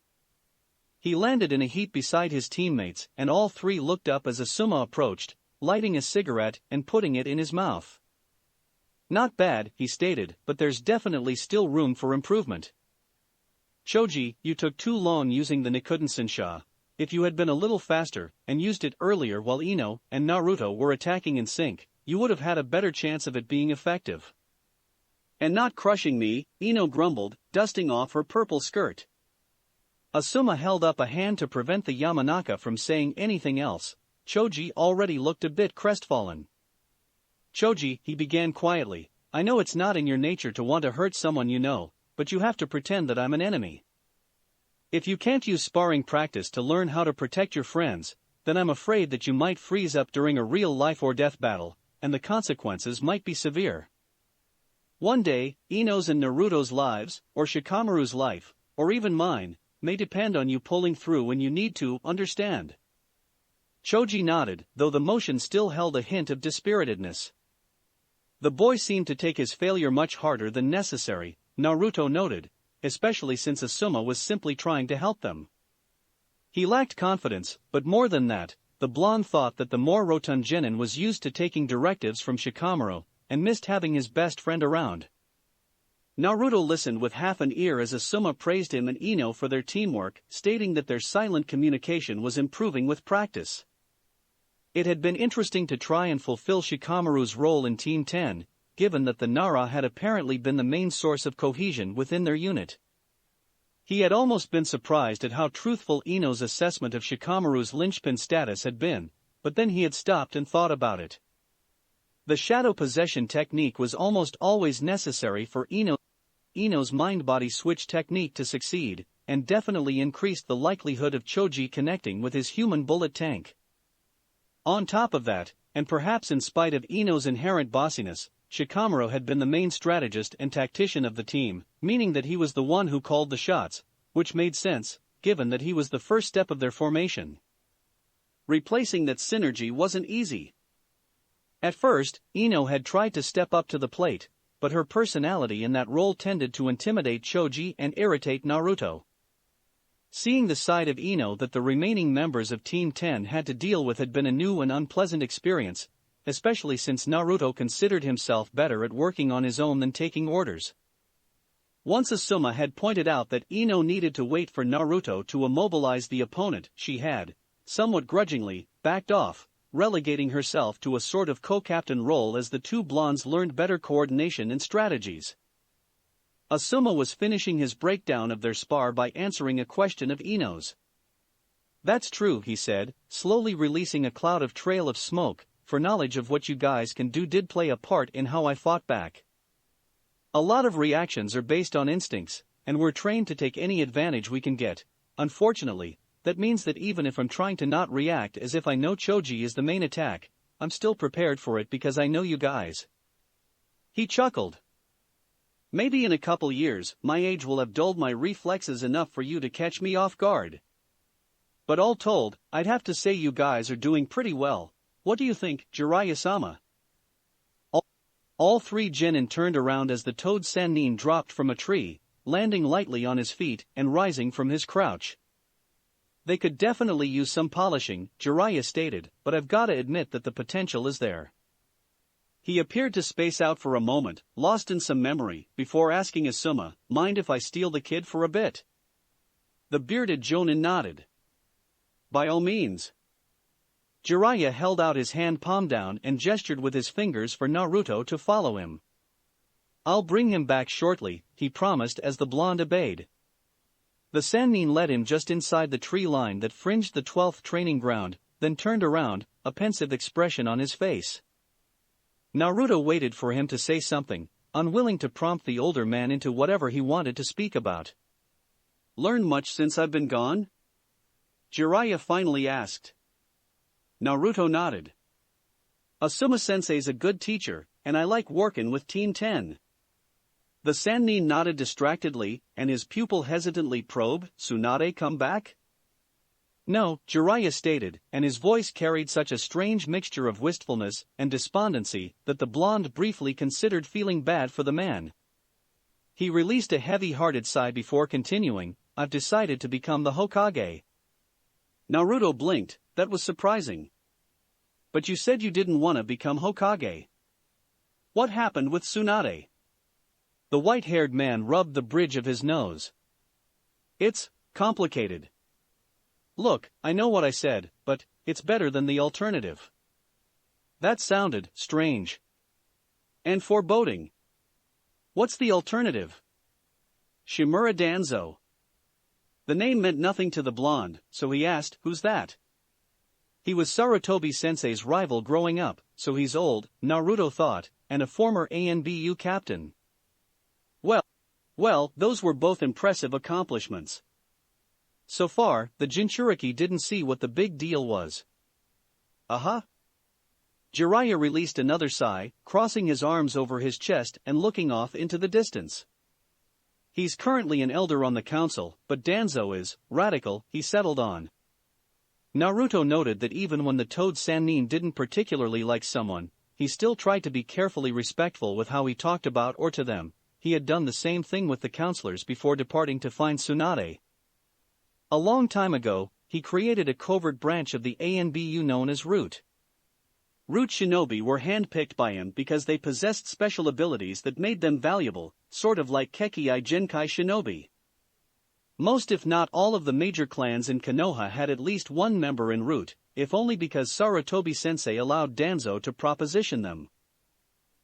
He landed in a heap beside his teammates, and all three looked up as Asuma approached, lighting a cigarette and putting it in his mouth. "Not bad," he stated, "but there's definitely still room for improvement. Choji, you took too long using the Nikuden Sensha. If you had been a little faster, and used it earlier while Ino and Naruto were attacking in sync, you would have had a better chance of it being effective. And not crushing me, Ino grumbled, dusting off her purple skirt. Asuma held up a hand to prevent the Yamanaka from saying anything else. Choji already looked a bit crestfallen. Choji, he began quietly, I know it's not in your nature to want to hurt someone you know, but you have to pretend that I'm an enemy. If you can't use sparring practice to learn how to protect your friends, then I'm afraid that you might freeze up during a real life or death battle, and the consequences might be severe. One day, Ino's and Naruto's lives, or Shikamaru's life, or even mine, may depend on you pulling through when you need to, understand? Choji nodded, though the motion still held a hint of dispiritedness. The boy seemed to take his failure much harder than necessary, Naruto noted, especially since Asuma was simply trying to help them. He lacked confidence, but more than that, the blonde thought that the more rotund genin was used to taking directives from Shikamaru, and missed having his best friend around. Naruto listened with half an ear as Asuma praised him and Ino for their teamwork, stating that their silent communication was improving with practice. It had been interesting to try and fulfill Shikamaru's role in Team 10, given that the Nara had apparently been the main source of cohesion within their unit. He had almost been surprised at how truthful Ino's assessment of Shikamaru's linchpin status had been, but then he had stopped and thought about it. The shadow possession technique was almost always necessary for Ino's mind-body switch technique to succeed, and definitely increased the likelihood of Choji connecting with his human bullet tank. On top of that, and perhaps in spite of Ino's inherent bossiness, Shikamaru had been the main strategist and tactician of the team, meaning that he was the one who called the shots, which made sense, given that he was the first step of their formation. Replacing that synergy wasn't easy. At first, Ino had tried to step up to the plate, but her personality in that role tended to intimidate Choji and irritate Naruto. Seeing the side of Ino that the remaining members of Team 10 had to deal with had been a new and unpleasant experience, especially since Naruto considered himself better at working on his own than taking orders. Once Asuma had pointed out that Ino needed to wait for Naruto to immobilize the opponent, she had, somewhat grudgingly, backed off, relegating herself to a sort of co-captain role as the two blondes learned better coordination and strategies. Asuma was finishing his breakdown of their spar by answering a question of Ino's. That's true, he said, slowly releasing a cloud of trail of smoke, for knowledge of what you guys can do did play a part in how I fought back. A lot of reactions are based on instincts, and we're trained to take any advantage we can get. Unfortunately, that means that even if I'm trying to not react as if I know Choji is the main attack, I'm still prepared for it because I know you guys. He chuckled. Maybe in a couple years, my age will have dulled my reflexes enough for you to catch me off guard. But all told, I'd have to say you guys are doing pretty well. What do you think, Jiraiya-sama? All three genin turned around as the toad Sannin dropped from a tree, landing lightly on his feet and rising from his crouch. They could definitely use some polishing, Jiraiya stated, but I've gotta admit that the potential is there. He appeared to space out for a moment, lost in some memory, before asking Asuma, mind if I steal the kid for a bit? The bearded jonin nodded. By all means. Jiraiya held out his hand palm down and gestured with his fingers for Naruto to follow him. I'll bring him back shortly, he promised as the blonde obeyed. The Sannin led him just inside the tree line that fringed the 12th training ground, then turned around, a pensive expression on his face. Naruto waited for him to say something, unwilling to prompt the older man into whatever he wanted to speak about. Learned much since I've been gone? Jiraiya finally asked. Naruto nodded. Asuma-sensei's a good teacher, and I like working with Team 10. The Sannin nodded distractedly, and his pupil hesitantly probed, Tsunade come back? No, Jiraiya stated, and his voice carried such a strange mixture of wistfulness and despondency that the blonde briefly considered feeling bad for the man. He released a heavy-hearted sigh before continuing, I've decided to become the Hokage. Naruto blinked, that was surprising. But you said you didn't want to become Hokage. What happened with Tsunade? The white-haired man rubbed the bridge of his nose. It's complicated. Look, I know what I said, but it's better than the alternative. That sounded strange and foreboding. What's the alternative? Shimura Danzo. The name meant nothing to the blonde, so he asked, "Who's that?" He was Sarutobi-sensei's rival growing up, so he's old, Naruto thought, and a former ANBU captain. Well, those were both impressive accomplishments. So far, the Jinchuriki didn't see what the big deal was. Jiraiya released another sigh, crossing his arms over his chest and looking off into the distance. He's currently an elder on the council, but Danzo is radical, he settled on. Naruto noted that even when the Toad Sannin didn't particularly like someone, he still tried to be carefully respectful with how he talked about or to them. He had done the same thing with the counselors before departing to find Tsunade. A long time ago, he created a covert branch of the ANBU known as Root. Root Shinobi were handpicked by him because they possessed special abilities that made them valuable, sort of like Kekkei Genkai Shinobi. Most if not all of the major clans in Konoha had at least one member in Root, if only because Sarutobi-sensei allowed Danzo to proposition them.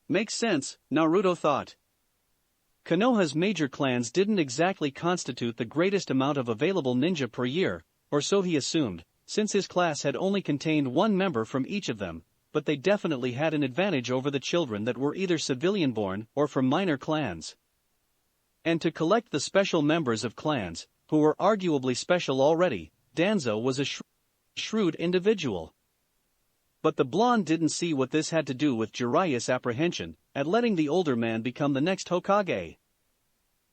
Makes sense, Naruto thought. Konoha's major clans didn't exactly constitute the greatest amount of available ninja per year, or so he assumed, since his class had only contained one member from each of them, but they definitely had an advantage over the children that were either civilian-born or from minor clans. And to collect the special members of clans, who were arguably special already, Danzo was a shrewd individual. But the blonde didn't see what this had to do with Jiraiya's apprehension at letting the older man become the next Hokage.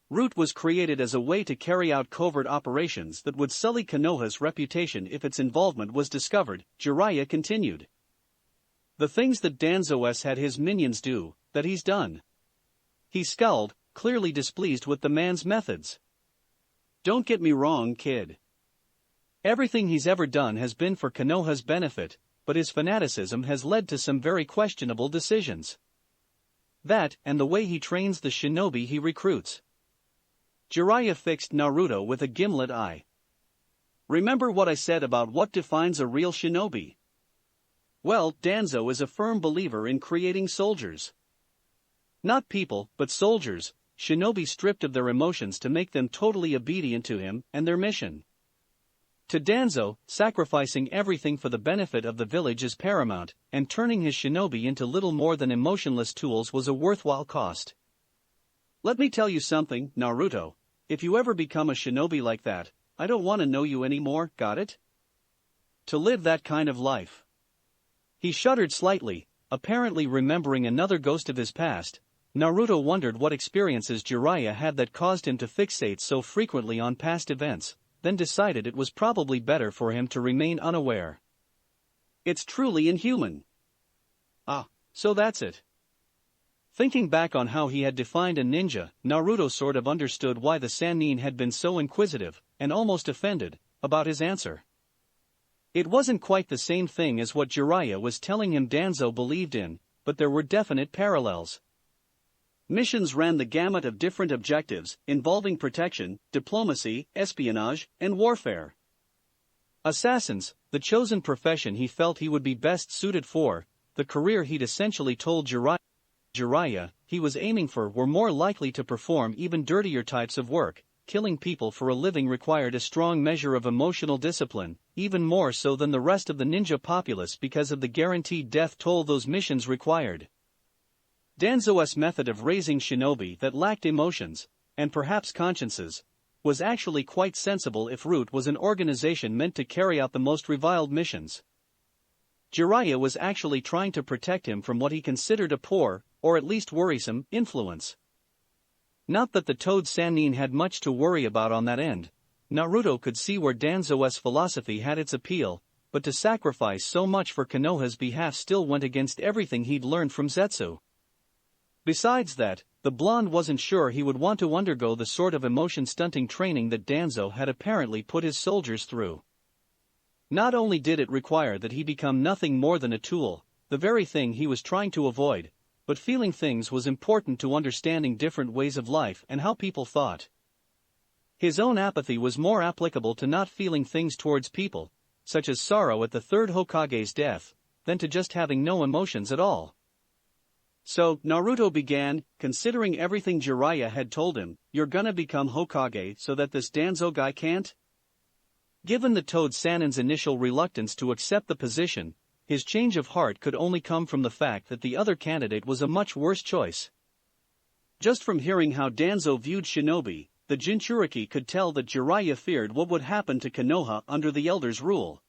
Root was created as a way to carry out covert operations that would sully Konoha's reputation if its involvement was discovered, Jiraiya continued. The things that Danzo had his minions do, that he's done. He scowled, clearly displeased with the man's methods. Don't get me wrong, kid. Everything he's ever done has been for Konoha's benefit, but his fanaticism has led to some very questionable decisions. That, and the way he trains the shinobi he recruits. Jiraiya fixed Naruto with a gimlet eye. Remember what I said about what defines a real shinobi? Well, Danzo is a firm believer in creating soldiers. Not people, but soldiers, shinobi stripped of their emotions to make them totally obedient to him and their mission. To Danzo, sacrificing everything for the benefit of the village is paramount, and turning his shinobi into little more than emotionless tools was a worthwhile cost. Let me tell you something, Naruto. If you ever become a shinobi like that, I don't want to know you anymore, got it? To live that kind of life. He shuddered slightly, apparently remembering another ghost of his past. Naruto wondered what experiences Jiraiya had that caused him to fixate so frequently on past events, then decided it was probably better for him to remain unaware. It's truly inhuman. So that's it. Thinking back on how he had defined a ninja, Naruto sort of understood why the Sannin had been so inquisitive, and almost offended, about his answer. It wasn't quite the same thing as what Jiraiya was telling him Danzo believed in, but there were definite parallels. Missions ran the gamut of different objectives, involving protection, diplomacy, espionage, and warfare. Assassins, the chosen profession he felt he would be best suited for, the career he'd essentially told Jiraiya he was aiming for, were more likely to perform even dirtier types of work. Killing people for a living required a strong measure of emotional discipline, even more so than the rest of the ninja populace because of the guaranteed death toll those missions required. Danzo's method of raising shinobi that lacked emotions, and perhaps consciences, was actually quite sensible if Root was an organization meant to carry out the most reviled missions. Jiraiya was actually trying to protect him from what he considered a poor, or at least worrisome, influence. Not that the Toad Sannin had much to worry about on that end. Naruto could see where Danzo's philosophy had its appeal, but to sacrifice so much for Konoha's behalf still went against everything he'd learned from Zetsu. Besides that, the blonde wasn't sure he would want to undergo the sort of emotion-stunting training that Danzo had apparently put his soldiers through. Not only did it require that he become nothing more than a tool, the very thing he was trying to avoid, but feeling things was important to understanding different ways of life and how people thought. His own apathy was more applicable to not feeling things towards people, such as sorrow at the third Hokage's death, than to just having no emotions at all. So, Naruto began, considering everything Jiraiya had told him, "You're gonna become Hokage so that this Danzo guy can't?" Given the Toad Sannin's initial reluctance to accept the position, his change of heart could only come from the fact that the other candidate was a much worse choice. Just from hearing how Danzo viewed Shinobi, the Jinchuriki could tell that Jiraiya feared what would happen to Konoha under the Elder's rule.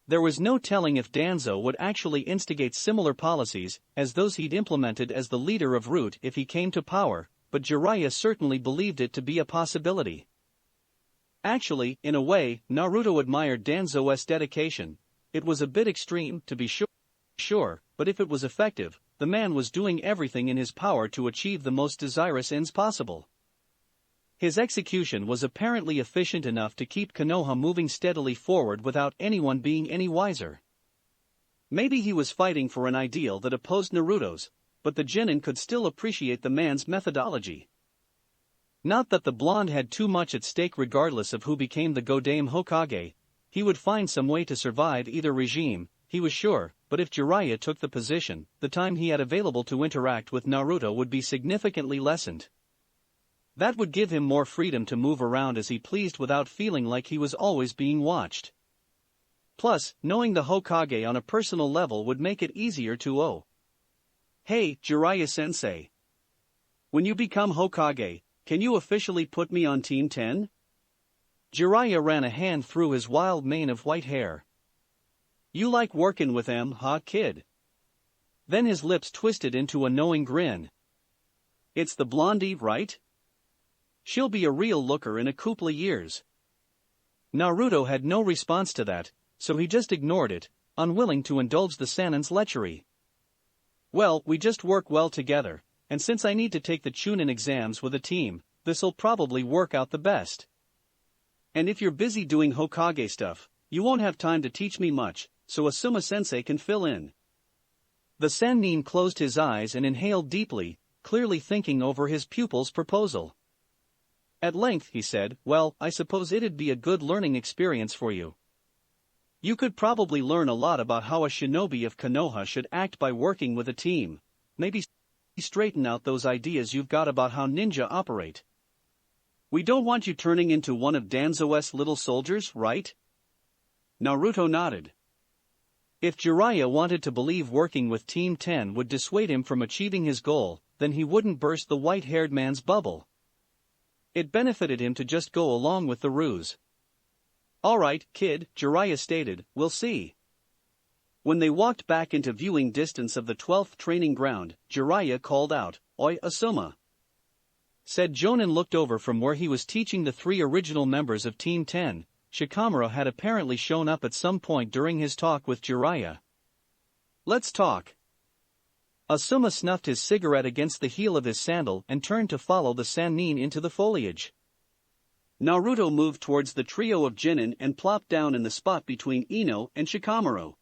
There was no telling if Danzo would actually instigate similar policies as those he'd implemented as the leader of Root if he came to power, but Jiraiya certainly believed it to be a possibility. Actually, in a way, Naruto admired Danzo's dedication. It was a bit extreme, to be sure, but if it was effective, the man was doing everything in his power to achieve the most desirous ends possible. His execution was apparently efficient enough to keep Konoha moving steadily forward without anyone being any wiser. Maybe he was fighting for an ideal that opposed Naruto's, but the Genin could still appreciate the man's methodology. Not that the blonde had too much at stake regardless of who became the Godame Hokage, he would find some way to survive either regime, he was sure, but if Jiraiya took the position, the time he had available to interact with Naruto would be significantly lessened. That would give him more freedom to move around as he pleased without feeling like he was always being watched. Plus, knowing the Hokage on a personal level would make it easier to "Hey, Jiraiya-sensei. When you become Hokage, can you officially put me on Team 10? Jiraiya ran a hand through his wild mane of white hair. "You like workin' with them, huh, kid?" Then his lips twisted into a knowing grin. "It's the blondie, right? She'll be a real looker in a couple of years." Naruto had no response to that, so he just ignored it, unwilling to indulge the Sannin's lechery. "Well, we just work well together, and since I need to take the Chunin exams with a team, this'll probably work out the best. And if you're busy doing Hokage stuff, you won't have time to teach me much, so Asuma-sensei can fill in." The Sannin closed his eyes and inhaled deeply, clearly thinking over his pupil's proposal. At length he said, "Well, I suppose it'd be a good learning experience for you. You could probably learn a lot about how a shinobi of Konoha should act by working with a team, maybe straighten out those ideas you've got about how ninja operate. We don't want you turning into one of Danzo's little soldiers, right?" Naruto nodded. If Jiraiya wanted to believe working with Team 10 would dissuade him from achieving his goal, then he wouldn't burst the white-haired man's bubble. It benefited him to just go along with the ruse. "All right, kid," Jiraiya stated, "we'll see." When they walked back into viewing distance of the 12th training ground, Jiraiya called out, "Oi, Asuma." Said Jonin looked over from where he was teaching the three original members of Team 10. Shikamaru had apparently shown up at some point during his talk with Jiraiya. "Let's talk." Asuma snuffed his cigarette against the heel of his sandal and turned to follow the Sannin into the foliage. Naruto moved towards the trio of Genin and plopped down in the spot between Ino and Shikamaru.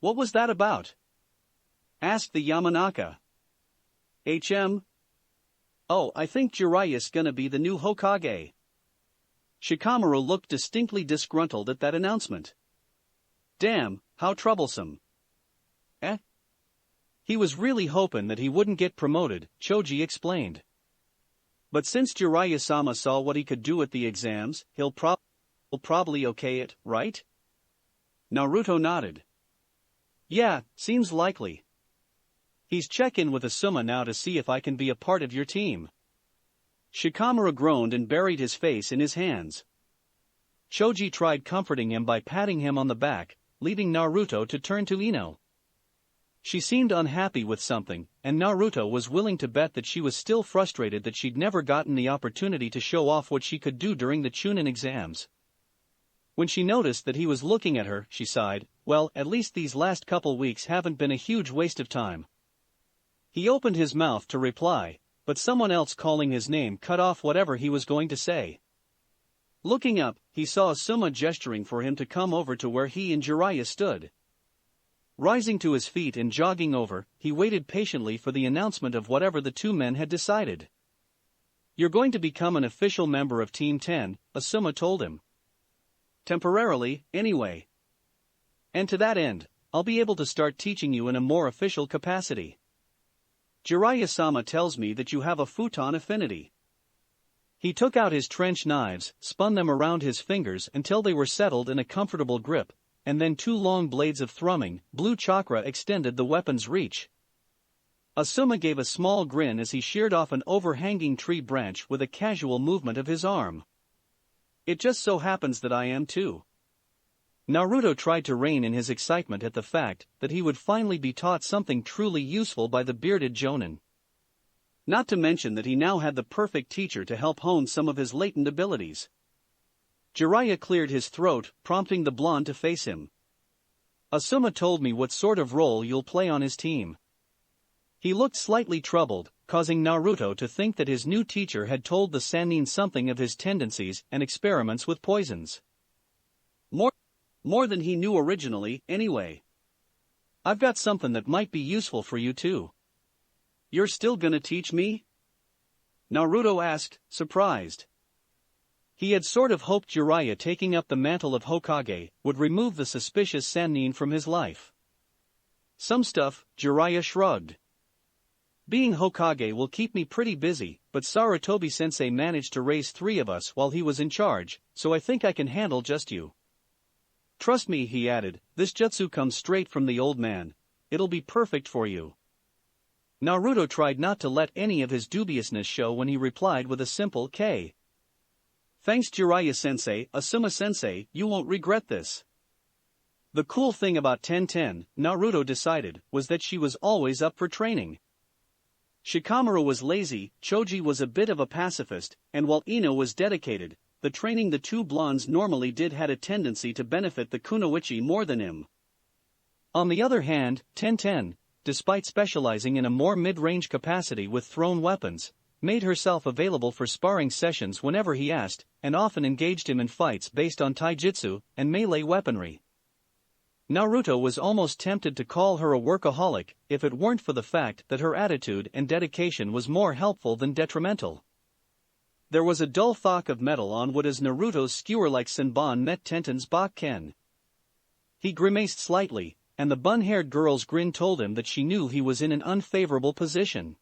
"What was that about?" asked the Yamanaka. "Oh, I think Jiraiya's gonna be the new Hokage." Shikamaru looked distinctly disgruntled at that announcement. "Damn, how troublesome." He was really hoping that he wouldn't get promoted, Choji explained. "But since Jiraiya-sama saw what he could do at the exams, he'll probably okay it, right?" Naruto nodded. "Yeah, seems likely. He's checking with Asuma now to see if I can be a part of your team." Shikamaru groaned and buried his face in his hands. Choji tried comforting him by patting him on the back, leaving Naruto to turn to Ino. She seemed unhappy with something, and Naruto was willing to bet that she was still frustrated that she'd never gotten the opportunity to show off what she could do during the Chunin exams. When she noticed that he was looking at her, she sighed, "Well, at least these last couple weeks haven't been a huge waste of time." He opened his mouth to reply, but someone else calling his name cut off whatever he was going to say. Looking up, he saw Asuma gesturing for him to come over to where he and Jiraiya stood. Rising to his feet and jogging over, he waited patiently for the announcement of whatever the two men had decided. "You're going to become an official member of Team 10, Asuma told him. "Temporarily, anyway. And to that end, I'll be able to start teaching you in a more official capacity. Jiraiya-sama tells me that you have a futon affinity. He took out his trench knives, spun them around his fingers until they were settled in a comfortable grip, and then two long blades of thrumming, blue chakra extended the weapon's reach. Asuma gave a small grin as he sheared off an overhanging tree branch with a casual movement of his arm. It just so happens that I am too. Naruto tried to rein in his excitement at the fact that he would finally be taught something truly useful by the bearded jonin. Not to mention that he now had the perfect teacher to help hone some of his latent abilities. Jiraiya cleared his throat, prompting the blonde to face him. Asuma told me what sort of role you'll play on his team. He looked slightly troubled, causing Naruto to think that his new teacher had told the Sannin something of his tendencies and experiments with poisons. More than he knew originally, anyway. I've got something that might be useful for you too. You're still gonna teach me? Naruto asked, surprised. He had sort of hoped Jiraiya taking up the mantle of Hokage would remove the suspicious Sannin from his life. Some stuff, Jiraiya shrugged. Being Hokage will keep me pretty busy, but Sarutobi-sensei managed to raise 3 of us while he was in charge, so I think I can handle just you. Trust me, he added, this jutsu comes straight from the old man. It'll be perfect for you. Naruto tried not to let any of his dubiousness show when he replied with a simple K. Thanks Jiraiya-sensei, Asuma-sensei, you won't regret this. The cool thing about Tenten, Naruto decided, was that she was always up for training. Shikamaru was lazy, Choji was a bit of a pacifist, and while Ino was dedicated, the training the two blondes normally did had a tendency to benefit the kunoichi more than him. On the other hand, Tenten, despite specializing in a more mid-range capacity with thrown weapons, made herself available for sparring sessions whenever he asked, and often engaged him in fights based on taijutsu and melee weaponry. Naruto was almost tempted to call her a workaholic if it weren't for the fact that her attitude and dedication was more helpful than detrimental. There was a dull thok of metal on what is Naruto's skewer-like senbon met Tenten's bakken. He grimaced slightly, and the bun-haired girl's grin told him that she knew he was in an unfavorable position.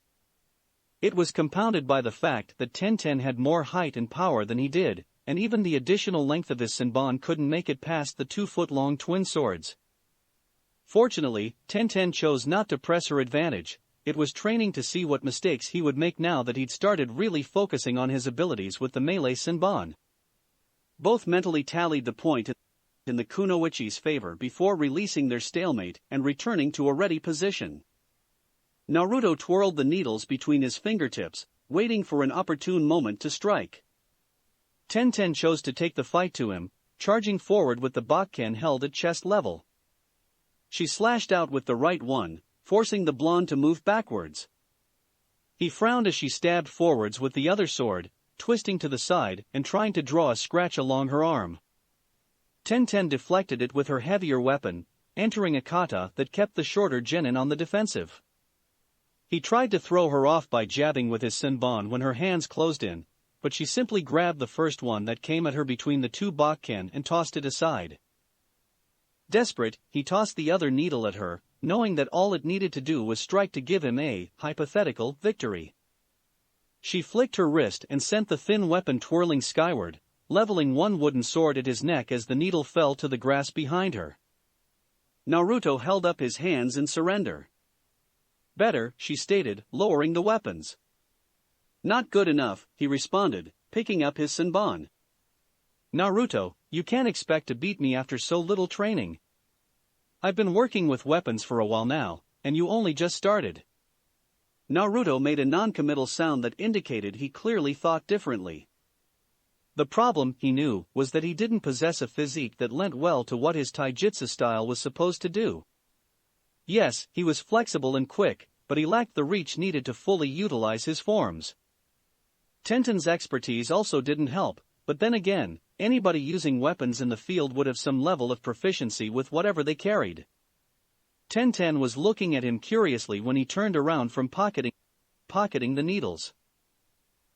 It was compounded by the fact that Tenten had more height and power than he did, and even the additional length of his senbon couldn't make it past the 2-foot-long twin swords. Fortunately, Tenten chose not to press her advantage. It was training to see what mistakes he would make now that he'd started really focusing on his abilities with the melee senbon. Both mentally tallied the point in the kunoichi's favor before releasing their stalemate and returning to a ready position. Naruto twirled the needles between his fingertips, waiting for an opportune moment to strike. Tenten chose to take the fight to him, charging forward with the bakken held at chest level. She slashed out with the right one, forcing the blonde to move backwards. He frowned as she stabbed forwards with the other sword, twisting to the side and trying to draw a scratch along her arm. Tenten deflected it with her heavier weapon, entering a kata that kept the shorter genin on the defensive. He tried to throw her off by jabbing with his senbon when her hands closed in, but she simply grabbed the first one that came at her between the two bakken and tossed it aside. Desperate, he tossed the other needle at her, knowing that all it needed to do was strike to give him a hypothetical victory. She flicked her wrist and sent the thin weapon twirling skyward, leveling one wooden sword at his neck as the needle fell to the grass behind her. Naruto held up his hands in surrender. Better, she stated, lowering the weapons. Not good enough, he responded, picking up his senbon. Naruto, you can't expect to beat me after so little training. I've been working with weapons for a while now, and you only just started. Naruto made a non-committal sound that indicated he clearly thought differently. The problem, he knew, was that he didn't possess a physique that lent well to what his taijutsu style was supposed to do. Yes, he was flexible and quick, but he lacked the reach needed to fully utilize his forms. Tenten's expertise also didn't help, but then again, anybody using weapons in the field would have some level of proficiency with whatever they carried. Tenten was looking at him curiously when he turned around from pocketing the needles.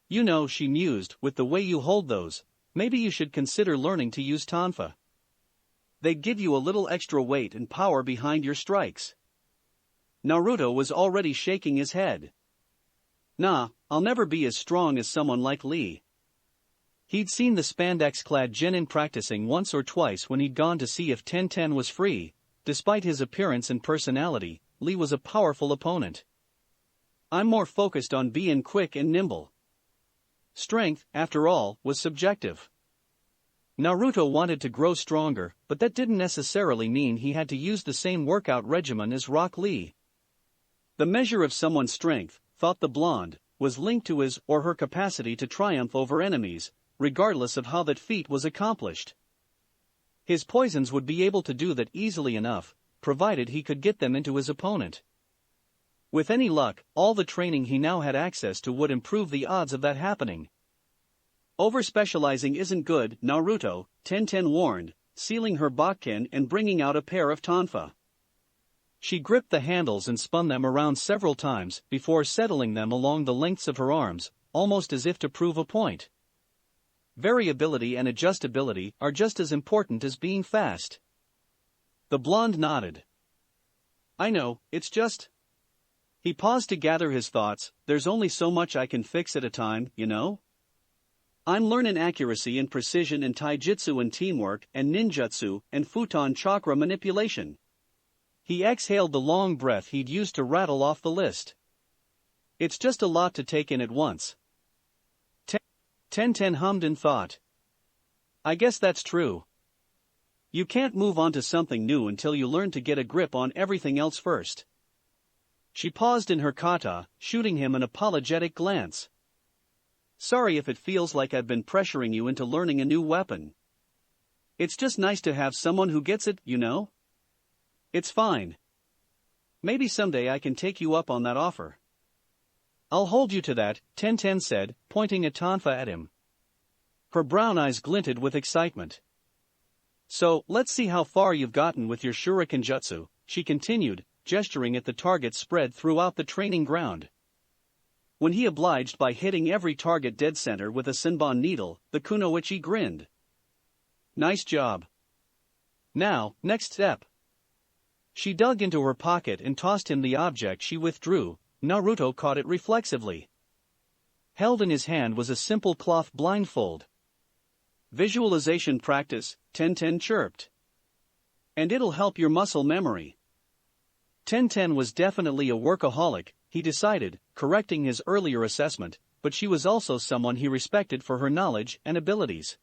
You know, she mused, with the way you hold those, maybe you should consider learning to use tonfa. They give you a little extra weight and power behind your strikes. Naruto was already shaking his head. Nah, I'll never be as strong as someone like Lee. He'd seen the spandex-clad genin practicing once or twice when he'd gone to see if Tenten was free. Despite his appearance and personality, Lee was a powerful opponent. I'm more focused on being quick and nimble. Strength, after all, was subjective. Naruto wanted to grow stronger, but that didn't necessarily mean he had to use the same workout regimen as Rock Lee. The measure of someone's strength, thought the blonde, was linked to his or her capacity to triumph over enemies, regardless of how that feat was accomplished. His poisons would be able to do that easily enough, provided he could get them into his opponent. With any luck, all the training he now had access to would improve the odds of that happening. Over-specializing isn't good, Naruto, Tenten warned, sealing her Bakken and bringing out a pair of tonfa. She gripped the handles and spun them around several times before settling them along the lengths of her arms, almost as if to prove a point. Variability and adjustability are just as important as being fast. The blonde nodded. I know, it's just... He paused to gather his thoughts. There's only so much I can fix at a time, you know? I'm learning accuracy and precision in taijutsu and teamwork and ninjutsu and futon chakra manipulation. He exhaled the long breath he'd used to rattle off the list. It's just a lot to take in at once. Tenten hummed in thought. I guess that's true. You can't move on to something new until you learn to get a grip on everything else first. She paused in her kata, shooting him an apologetic glance. Sorry if it feels like I've been pressuring you into learning a new weapon. It's just nice to have someone who gets it, you know? It's fine. Maybe someday I can take you up on that offer. I'll hold you to that, Tenten said, pointing a tonfa at him. Her brown eyes glinted with excitement. So, let's see how far you've gotten with your shuriken jutsu, she continued, gesturing at the targets spread throughout the training ground. When he obliged by hitting every target dead center with a senbon needle, the kunoichi grinned. Nice job. Now, next step. She dug into her pocket and tossed him the object she withdrew. Naruto caught it reflexively. Held in his hand was a simple cloth blindfold. Visualization practice, Tenten chirped. And it'll help your muscle memory. Tenten was definitely a workaholic, he decided, correcting his earlier assessment, but she was also someone he respected for her knowledge and abilities.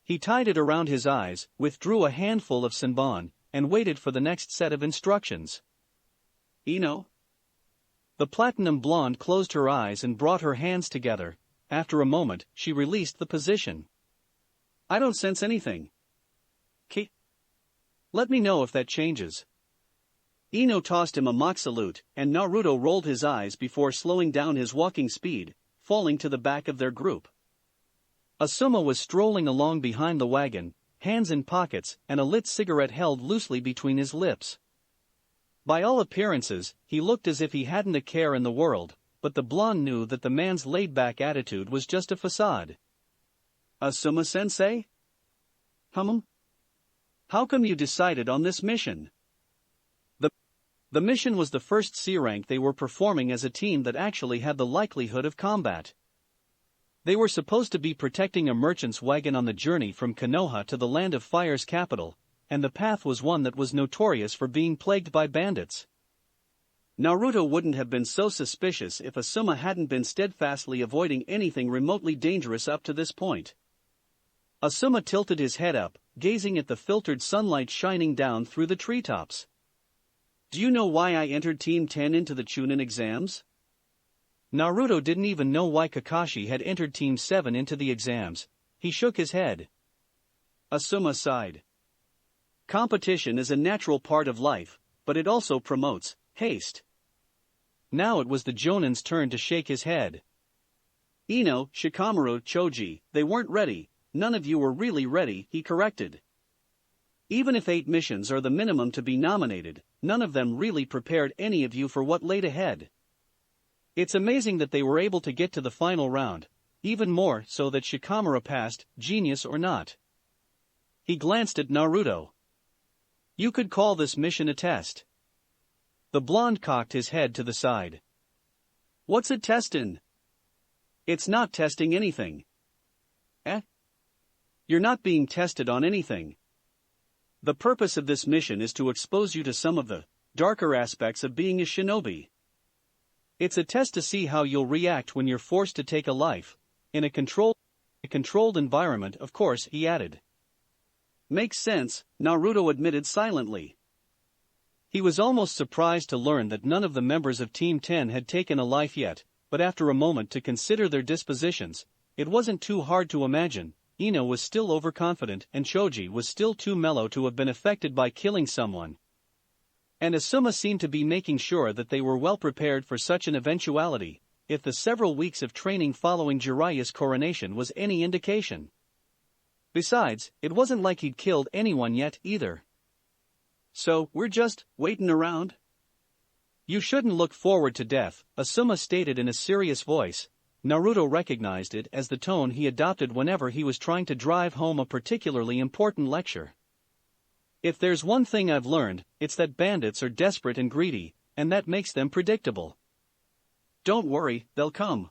He tied it around his eyes, withdrew a handful of senbon, and waited for the next set of instructions. Ino? The platinum blonde closed her eyes and brought her hands together. After a moment, she released the position. I don't sense anything. Let me know if that changes. Ino tossed him a mock salute, and Naruto rolled his eyes before slowing down his walking speed, falling to the back of their group. Asuma was strolling along behind the wagon, hands in pockets and a lit cigarette held loosely between his lips. By all appearances, he looked as if he hadn't a care in the world, but the blonde knew that the man's laid-back attitude was just a facade. Asuma-sensei? How come you decided on this mission? The mission was the first C rank they were performing as a team that actually had the likelihood of combat. They were supposed to be protecting a merchant's wagon on the journey from Konoha to the Land of Fire's capital, and the path was one that was notorious for being plagued by bandits. Naruto wouldn't have been so suspicious if Asuma hadn't been steadfastly avoiding anything remotely dangerous up to this point. Asuma tilted his head up, gazing at the filtered sunlight shining down through the treetops. Do you know why I entered Team 10 into the Chunin exams? Naruto didn't even know why Kakashi had entered Team 7 into the exams. He shook his head. Asuma sighed. Competition is a natural part of life, but it also promotes haste. Now it was the Jonin's turn to shake his head. Ino, Shikamaru, Choji, they weren't ready. None of you were really ready, he corrected. Even if 8 missions are the minimum to be nominated, none of them really prepared any of you for what laid ahead. It's amazing that they were able to get to the final round, even more so that Shikamaru passed, genius or not. He glanced at Naruto. You could call this mission a test. The blonde cocked his head to the side. What's it testin'? It's not testing anything. Eh? You're not being tested on anything. The purpose of this mission is to expose you to some of the darker aspects of being a shinobi. It's a test to see how you'll react when you're forced to take a life, in a controlled environment, of course, he added. Makes sense, Naruto admitted silently. He was almost surprised to learn that none of the members of Team 10 had taken a life yet, but after a moment to consider their dispositions, it wasn't too hard to imagine. Ino was still overconfident and Choji was still too mellow to have been affected by killing someone. And Asuma seemed to be making sure that they were well prepared for such an eventuality, if the several weeks of training following Jiraiya's coronation was any indication. Besides, it wasn't like he'd killed anyone yet either. So, we're just waiting around? You shouldn't look forward to death, Asuma stated in a serious voice. Naruto recognized it as the tone he adopted whenever he was trying to drive home a particularly important lecture. If there's one thing I've learned, it's that bandits are desperate and greedy, and that makes them predictable. Don't worry, they'll come.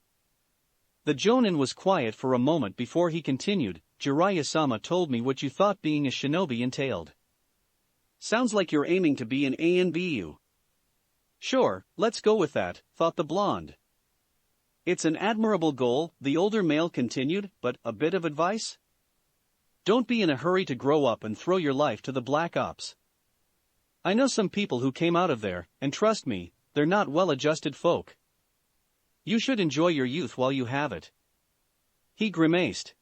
The Jonin was quiet for a moment before he continued. Jiraiya-sama told me what you thought being a shinobi entailed. Sounds like you're aiming to be an ANBU. Sure, let's go with that, thought the blonde. It's an admirable goal, the older male continued, but a bit of advice? Don't be in a hurry to grow up and throw your life to the black ops. I know some people who came out of there, and trust me, they're not well-adjusted folk. You should enjoy your youth while you have it. He grimaced.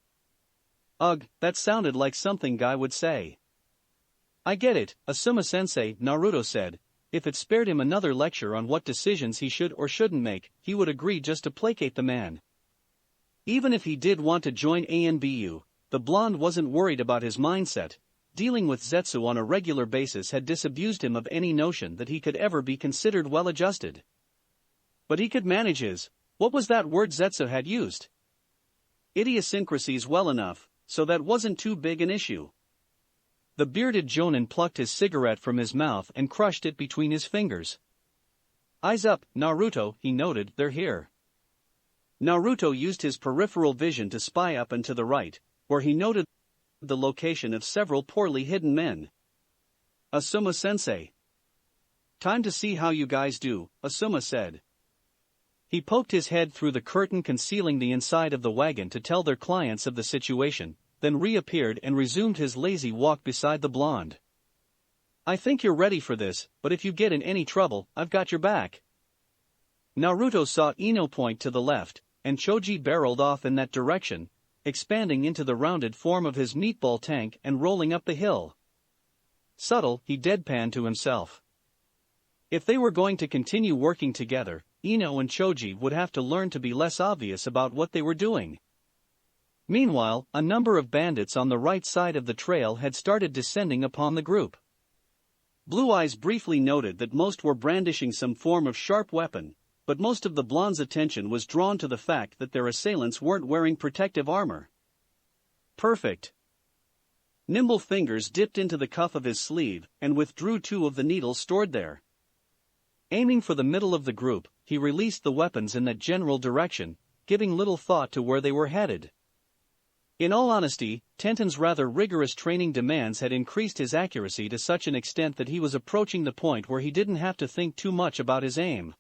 Ugh, that sounded like something Guy would say. I get it, Asuma-sensei, Naruto said. If it spared him another lecture on what decisions he should or shouldn't make, he would agree just to placate the man. Even if he did want to join ANBU, the blonde wasn't worried about his mindset. Dealing with Zetsu on a regular basis had disabused him of any notion that he could ever be considered well-adjusted. But he could manage his, what was that word Zetsu had used? Idiosyncrasies well enough, so that wasn't too big an issue. The bearded Jonin plucked his cigarette from his mouth and crushed it between his fingers. Eyes up, Naruto, he noted, they're here. Naruto used his peripheral vision to spy up and to the right, where he noted the location of several poorly hidden men. Asuma-sensei. Time to see how you guys do, Asuma said. He poked his head through the curtain concealing the inside of the wagon to tell their clients of the situation, then reappeared and resumed his lazy walk beside the blonde. I think you're ready for this, but if you get in any trouble, I've got your back. Naruto saw Ino point to the left, and Choji barreled off in that direction, expanding into the rounded form of his meatball tank and rolling up the hill. Subtle, he deadpanned to himself. If they were going to continue working together, Ino and Choji would have to learn to be less obvious about what they were doing. Meanwhile, a number of bandits on the right side of the trail had started descending upon the group. Blue Eyes briefly noted that most were brandishing some form of sharp weapon, but most of the blonde's attention was drawn to the fact that their assailants weren't wearing protective armor. Perfect. Nimble fingers dipped into the cuff of his sleeve and withdrew two of the needles stored there. Aiming for the middle of the group, he released the weapons in that general direction, giving little thought to where they were headed. In all honesty, Tenten's rather rigorous training demands had increased his accuracy to such an extent that he was approaching the point where he didn't have to think too much about his aim.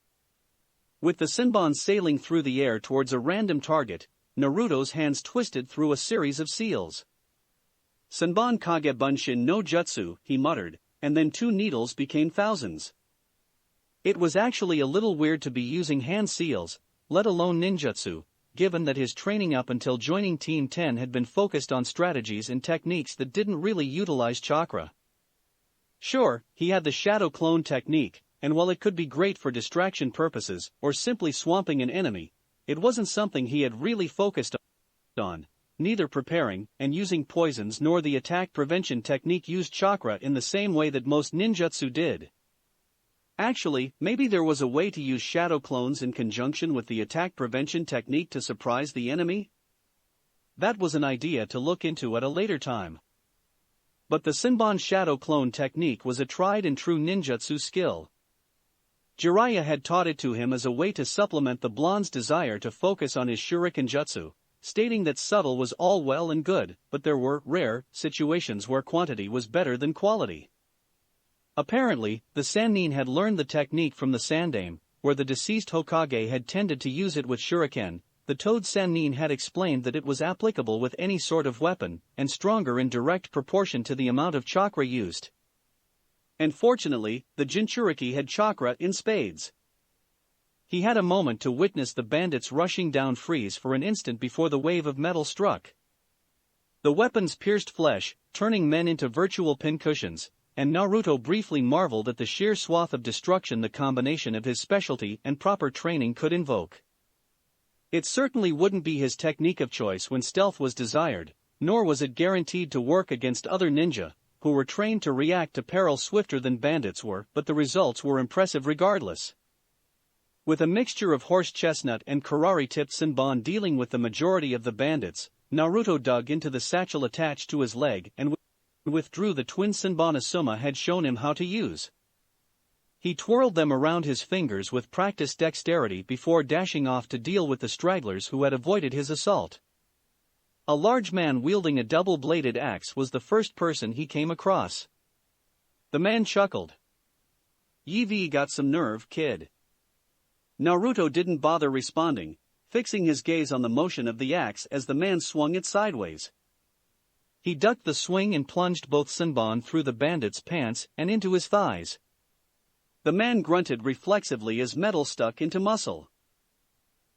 With the Senbon sailing through the air towards a random target, Naruto's hands twisted through a series of seals. Senbon Kage Bunshin no Jutsu, he muttered, and then two needles became thousands. It was actually a little weird to be using hand seals, let alone ninjutsu, given that his training up until joining Team 10 had been focused on strategies and techniques that didn't really utilize chakra. Sure, he had the shadow clone technique, and while it could be great for distraction purposes or simply swamping an enemy, it wasn't something he had really focused on. Neither preparing and using poisons nor the attack prevention technique used chakra in the same way that most ninjutsu did. Actually, maybe there was a way to use shadow clones in conjunction with the attack prevention technique to surprise the enemy? That was an idea to look into at a later time. But the Senbon shadow clone technique was a tried-and-true ninjutsu skill. Jiraiya had taught it to him as a way to supplement the blonde's desire to focus on his shuriken jutsu, stating that subtle was all well and good, but there were rare situations where quantity was better than quality. Apparently, the Sannin had learned the technique from the Sandaime, where the deceased Hokage had tended to use it with shuriken. The Toad Sannin had explained that it was applicable with any sort of weapon, and stronger in direct proportion to the amount of chakra used. And fortunately, the Jinchuriki had chakra in spades. He had a moment to witness the bandits rushing down freeze for an instant before the wave of metal struck. The weapons pierced flesh, turning men into virtual pincushions, and Naruto briefly marveled at the sheer swath of destruction the combination of his specialty and proper training could invoke. It certainly wouldn't be his technique of choice when stealth was desired, nor was it guaranteed to work against other ninja, who were trained to react to peril swifter than bandits were, but the results were impressive regardless. With a mixture of horse chestnut and Karari-tipped Senbon dealing with the majority of the bandits, Naruto dug into the satchel attached to his leg and withdrew the twin Senbon Asuma had shown him how to use. He twirled them around his fingers with practiced dexterity before dashing off to deal with the stragglers who had avoided his assault. A large man wielding a double-bladed axe was the first person he came across. The man chuckled. "You've got some nerve, kid." Naruto didn't bother responding, fixing his gaze on the motion of the axe as the man swung it sideways. He ducked the swing and plunged both Senbon through the bandit's pants and into his thighs. The man grunted reflexively as metal stuck into muscle.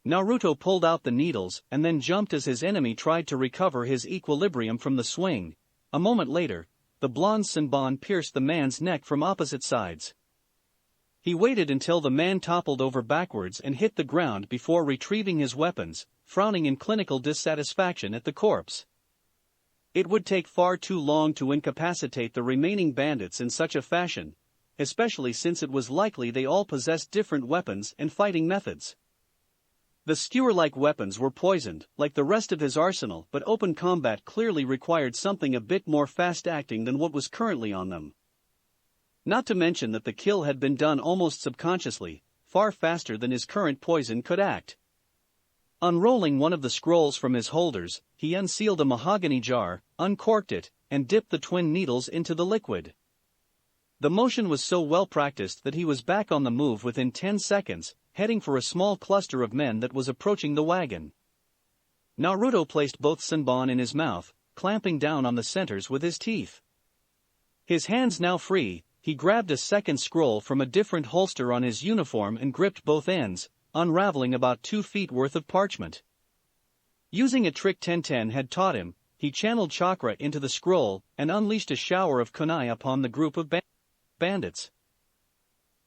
Naruto pulled out the needles and then jumped as his enemy tried to recover his equilibrium from the swing. A moment later, the blonde Senbon pierced the man's neck from opposite sides. He waited until the man toppled over backwards and hit the ground before retrieving his weapons, frowning in clinical dissatisfaction at the corpse. It would take far too long to incapacitate the remaining bandits in such a fashion, especially since it was likely they all possessed different weapons and fighting methods. The skewer-like weapons were poisoned, like the rest of his arsenal, but open combat clearly required something a bit more fast-acting than what was currently on them. Not to mention that the kill had been done almost subconsciously, far faster than his current poison could act. Unrolling one of the scrolls from his holders, he unsealed a mahogany jar, uncorked it, and dipped the twin needles into the liquid. The motion was so well practiced that he was back on the move within 10 seconds, heading for a small cluster of men that was approaching the wagon. Naruto placed both Senbon in his mouth, clamping down on the centers with his teeth. His hands now free, he grabbed a second scroll from a different holster on his uniform and gripped both ends, unraveling about 2 feet worth of parchment. Using a trick Tenten had taught him, he channeled chakra into the scroll and unleashed a shower of kunai upon the group of bandits.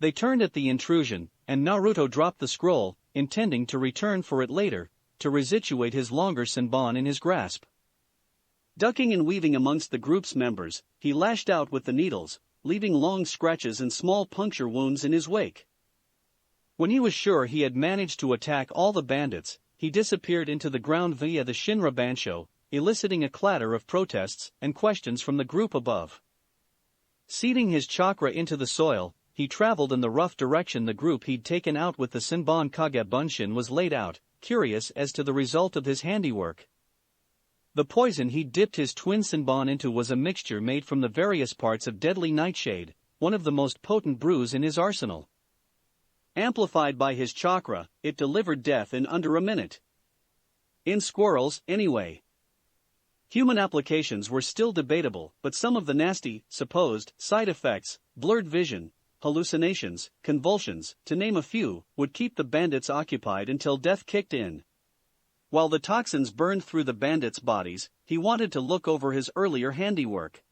They turned at the intrusion, and Naruto dropped the scroll, intending to return for it later, to resituate his longer Senbon in his grasp. Ducking and weaving amongst the group's members, he lashed out with the needles, leaving long scratches and small puncture wounds in his wake. When he was sure he had managed to attack all the bandits, he disappeared into the ground via the Shinra Bansho, eliciting a clatter of protests and questions from the group above. Seeding his chakra into the soil, he traveled in the rough direction the group he'd taken out with the Senbon Kage Bunshin was laid out, curious as to the result of his handiwork. The poison he'd dipped his twin Senbon into was a mixture made from the various parts of deadly nightshade, one of the most potent brews in his arsenal. Amplified by his chakra, it delivered death in under a minute. In squirrels, anyway. Human applications were still debatable, but some of the nasty, supposed, side effects, blurred vision, hallucinations, convulsions, to name a few, would keep the bandits occupied until death kicked in. While the toxins burned through the bandits' bodies, he wanted to look over his earlier handiwork.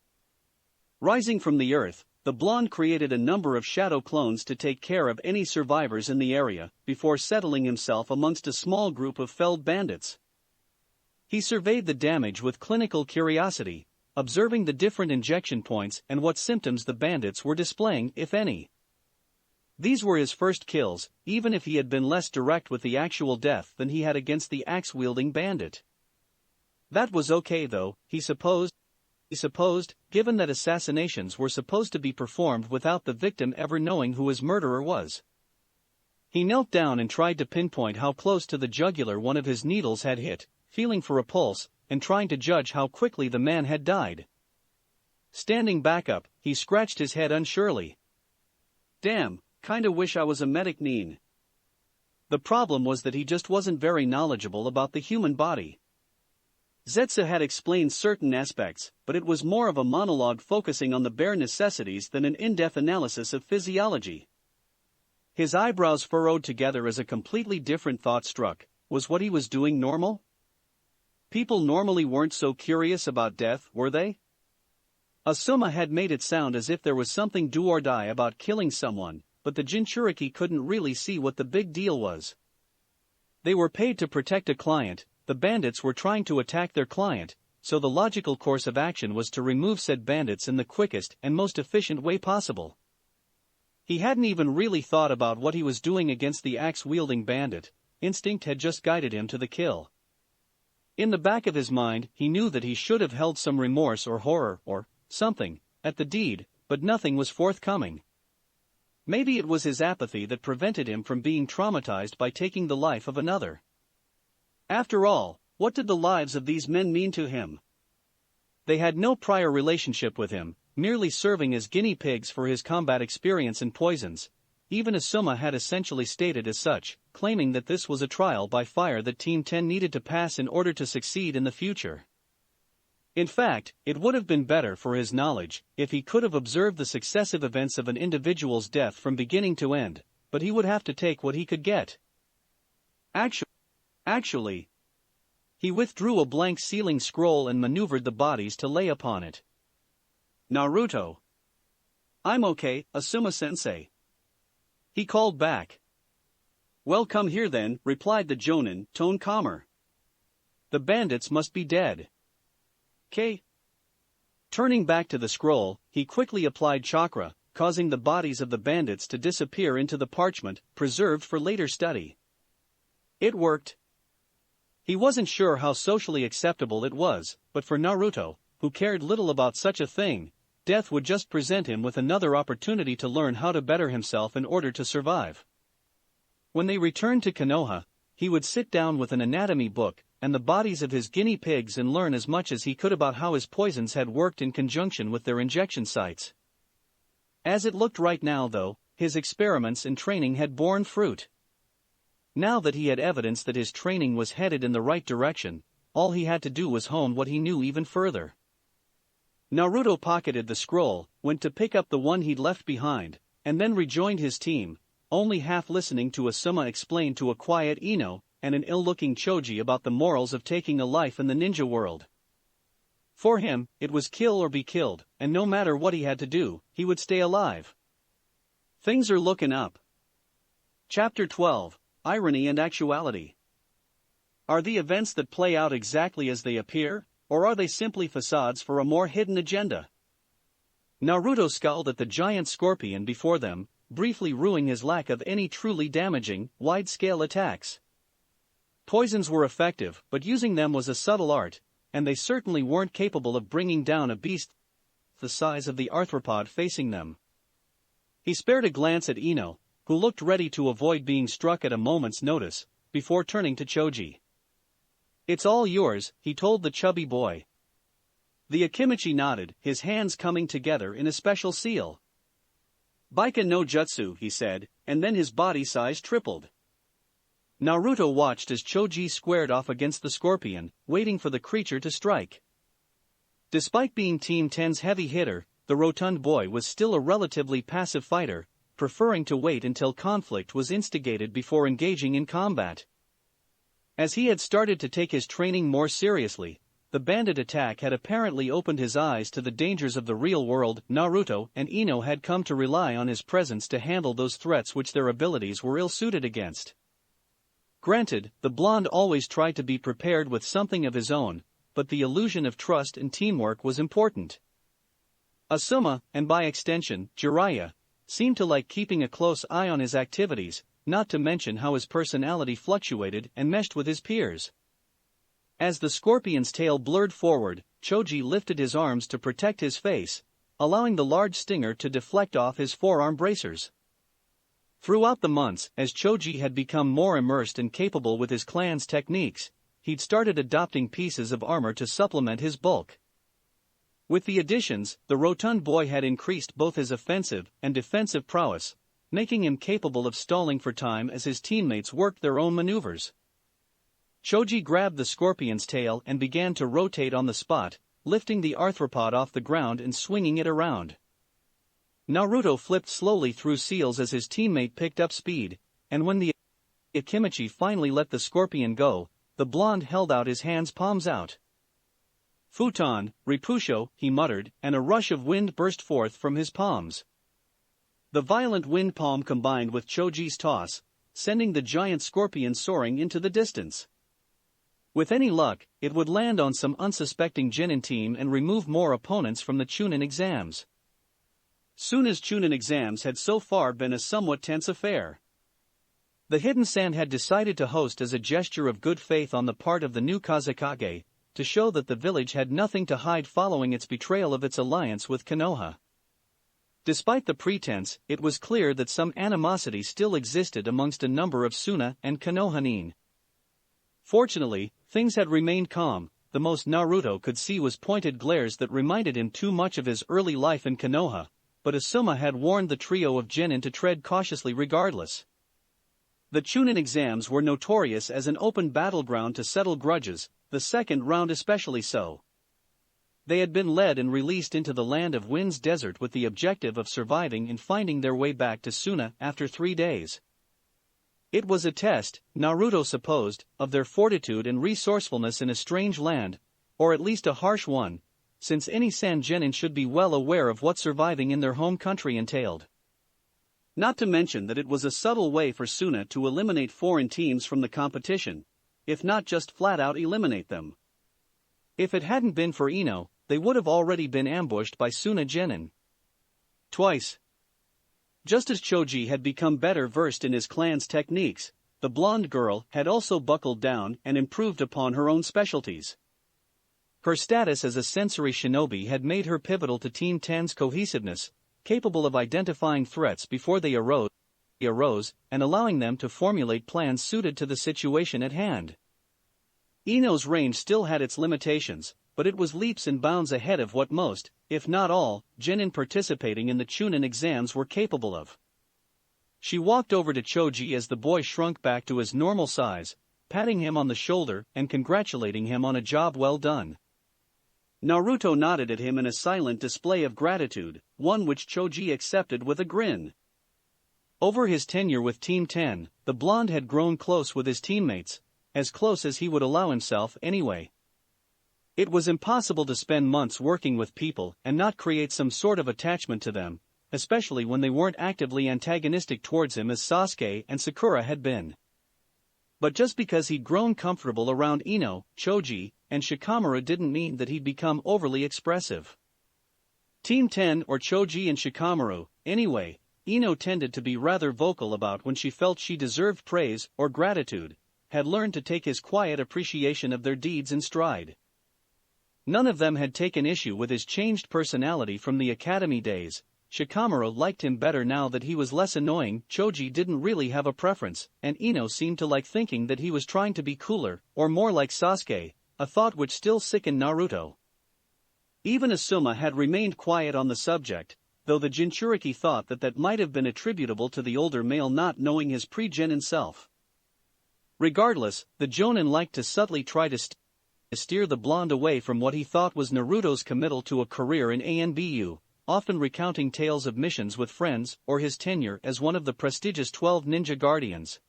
Rising from the earth, the blonde created a number of shadow clones to take care of any survivors in the area, before settling himself amongst a small group of felled bandits. He surveyed the damage with clinical curiosity, observing the different injection points and what symptoms the bandits were displaying, if any. These were his first kills, even if he had been less direct with the actual death than he had against the axe-wielding bandit. That was okay though, he supposed. he supposed, given that assassinations were supposed to be performed without the victim ever knowing who his murderer was. He knelt down and tried to pinpoint how close to the jugular one of his needles had hit, feeling for a pulse, and trying to judge how quickly the man had died. Standing back up, he scratched his head unsurely. Damn, kinda wish I was a medic neen. The problem was that he just wasn't very knowledgeable about the human body. Zetsu had explained certain aspects, but it was more of a monologue focusing on the bare necessities than an in-depth analysis of physiology. His eyebrows furrowed together as a completely different thought struck. Was what he was doing normal? People normally weren't so curious about death, were they? Asuma had made it sound as if there was something do or die about killing someone, but the Jinchuriki couldn't really see what the big deal was. They were paid to protect a client, the bandits were trying to attack their client, so the logical course of action was to remove said bandits in the quickest and most efficient way possible. He hadn't even really thought about what he was doing against the axe-wielding bandit, instinct had just guided him to the kill. In the back of his mind, he knew that he should have held some remorse or horror, or something, at the deed, but nothing was forthcoming. Maybe it was his apathy that prevented him from being traumatized by taking the life of another. After all, what did the lives of these men mean to him? They had no prior relationship with him, merely serving as guinea pigs for his combat experience in poisons. Even Asuma had essentially stated as such, claiming that this was a trial by fire that Team 10 needed to pass in order to succeed in the future. In fact, it would have been better for his knowledge if he could have observed the successive events of an individual's death from beginning to end, but he would have to take what he could get. Actually, he withdrew a blank sealing scroll and maneuvered the bodies to lay upon it. Naruto. I'm okay, Asuma-sensei. He called back. Well, come here then, replied the Jonin, tone calmer. The bandits must be dead. K. Turning back to the scroll, he quickly applied chakra, causing the bodies of the bandits to disappear into the parchment, preserved for later study. It worked. He wasn't sure how socially acceptable it was, but for Naruto, who cared little about such a thing, death would just present him with another opportunity to learn how to better himself in order to survive. When they returned to Konoha, he would sit down with an anatomy book and the bodies of his guinea pigs and learn as much as he could about how his poisons had worked in conjunction with their injection sites. As it looked right now though, his experiments and training had borne fruit. Now that he had evidence that his training was headed in the right direction, all he had to do was hone what he knew even further. Naruto pocketed the scroll, went to pick up the one he'd left behind, and then rejoined his team, only half listening to Asuma explain to a quiet Ino and an ill-looking Choji about the morals of taking a life in the ninja world. For him, it was kill or be killed, and no matter what he had to do, he would stay alive. Things are looking up. Chapter 12, Irony and Actuality. Are the events that play out exactly as they appear, or are they simply facades for a more hidden agenda? Naruto scowled at the giant scorpion before them, briefly ruing his lack of any truly damaging, wide-scale attacks. Poisons were effective, but using them was a subtle art, and they certainly weren't capable of bringing down a beast the size of the arthropod facing them. He spared a glance at Ino, who looked ready to avoid being struck at a moment's notice, before turning to Choji. It's all yours, he told the chubby boy. The Akimichi nodded, his hands coming together in a special seal. Baika no jutsu, he said, and then his body size tripled. Naruto watched as Choji squared off against the scorpion, waiting for the creature to strike. Despite being Team 10's heavy hitter, the rotund boy was still a relatively passive fighter, preferring to wait until conflict was instigated before engaging in combat. As he had started to take his training more seriously, the bandit attack had apparently opened his eyes to the dangers of the real world. Naruto and Ino had come to rely on his presence to handle those threats which their abilities were ill-suited against. Granted, the blonde always tried to be prepared with something of his own, but the illusion of trust and teamwork was important. Asuma, and by extension, Jiraiya, seemed to like keeping a close eye on his activities, not to mention how his personality fluctuated and meshed with his peers. As the scorpion's tail blurred forward, Choji lifted his arms to protect his face, allowing the large stinger to deflect off his forearm bracers. Throughout the months, as Choji had become more immersed and capable with his clan's techniques, he'd started adopting pieces of armor to supplement his bulk. With the additions, the rotund boy had increased both his offensive and defensive prowess, making him capable of stalling for time as his teammates worked their own maneuvers. Choji grabbed the scorpion's tail and began to rotate on the spot, lifting the arthropod off the ground and swinging it around. Naruto flipped slowly through seals as his teammate picked up speed, and when the Akimichi finally let the scorpion go, the blonde held out his hands palms out. "Futon, Repusho," he muttered, and a rush of wind burst forth from his palms. The violent wind palm combined with Choji's toss, sending the giant scorpion soaring into the distance. With any luck, it would land on some unsuspecting Genin team and remove more opponents from the Chunin exams. Suna's Chunin exams had so far been a somewhat tense affair. The Hidden Sand had decided to host as a gesture of good faith on the part of the new Kazekage, to show that the village had nothing to hide following its betrayal of its alliance with Konoha. Despite the pretense, it was clear that some animosity still existed amongst a number of Suna and Konohanin. Fortunately, things had remained calm. The most Naruto could see was pointed glares that reminded him too much of his early life in Konoha, but Asuma had warned the trio of genin to tread cautiously regardless. The Chunin exams were notorious as an open battleground to settle grudges, the second round especially so. They had been led and released into the land of Wind's Desert with the objective of surviving and finding their way back to Suna after 3 days. It was a test, Naruto supposed, of their fortitude and resourcefulness in a strange land, or at least a harsh one, since any Sand Genin should be well aware of what surviving in their home country entailed. Not to mention that it was a subtle way for Suna to eliminate foreign teams from the competition, if not just flat out eliminate them. If it hadn't been for Ino, they would have already been ambushed by Suna Genin. Twice. Just as Choji had become better versed in his clan's techniques, the blonde girl had also buckled down and improved upon her own specialties. Her status as a sensory shinobi had made her pivotal to Team 10's cohesiveness, capable of identifying threats before they arose, and allowing them to formulate plans suited to the situation at hand. Ino's range still had its limitations, but it was leaps and bounds ahead of what most, if not all, genin participating in the Chunin exams were capable of. She walked over to Choji as the boy shrunk back to his normal size, patting him on the shoulder and congratulating him on a job well done. Naruto nodded at him in a silent display of gratitude, one which Choji accepted with a grin. Over his tenure with Team 10, the blonde had grown close with his teammates, as close as he would allow himself anyway. It was impossible to spend months working with people and not create some sort of attachment to them, especially when they weren't actively antagonistic towards him as Sasuke and Sakura had been. But just because he'd grown comfortable around Ino, Choji, and Shikamaru didn't mean that he'd become overly expressive. Team 10 or Choji and Shikamaru, anyway, Ino tended to be rather vocal about when she felt she deserved praise or gratitude, had learned to take his quiet appreciation of their deeds in stride. None of them had taken issue with his changed personality from the academy days. Shikamaru liked him better now that he was less annoying. Choji didn't really have a preference, and Ino seemed to like thinking that he was trying to be cooler, or more like Sasuke, a thought which still sickened Naruto. Even Asuma had remained quiet on the subject, though the Jinchuriki thought that might have been attributable to the older male not knowing his pre-genin self. Regardless, the Jonin liked to subtly try to steer the blonde away from what he thought was Naruto's committal to a career in ANBU, often recounting tales of missions with friends or his tenure as one of the prestigious 12 ninja guardians.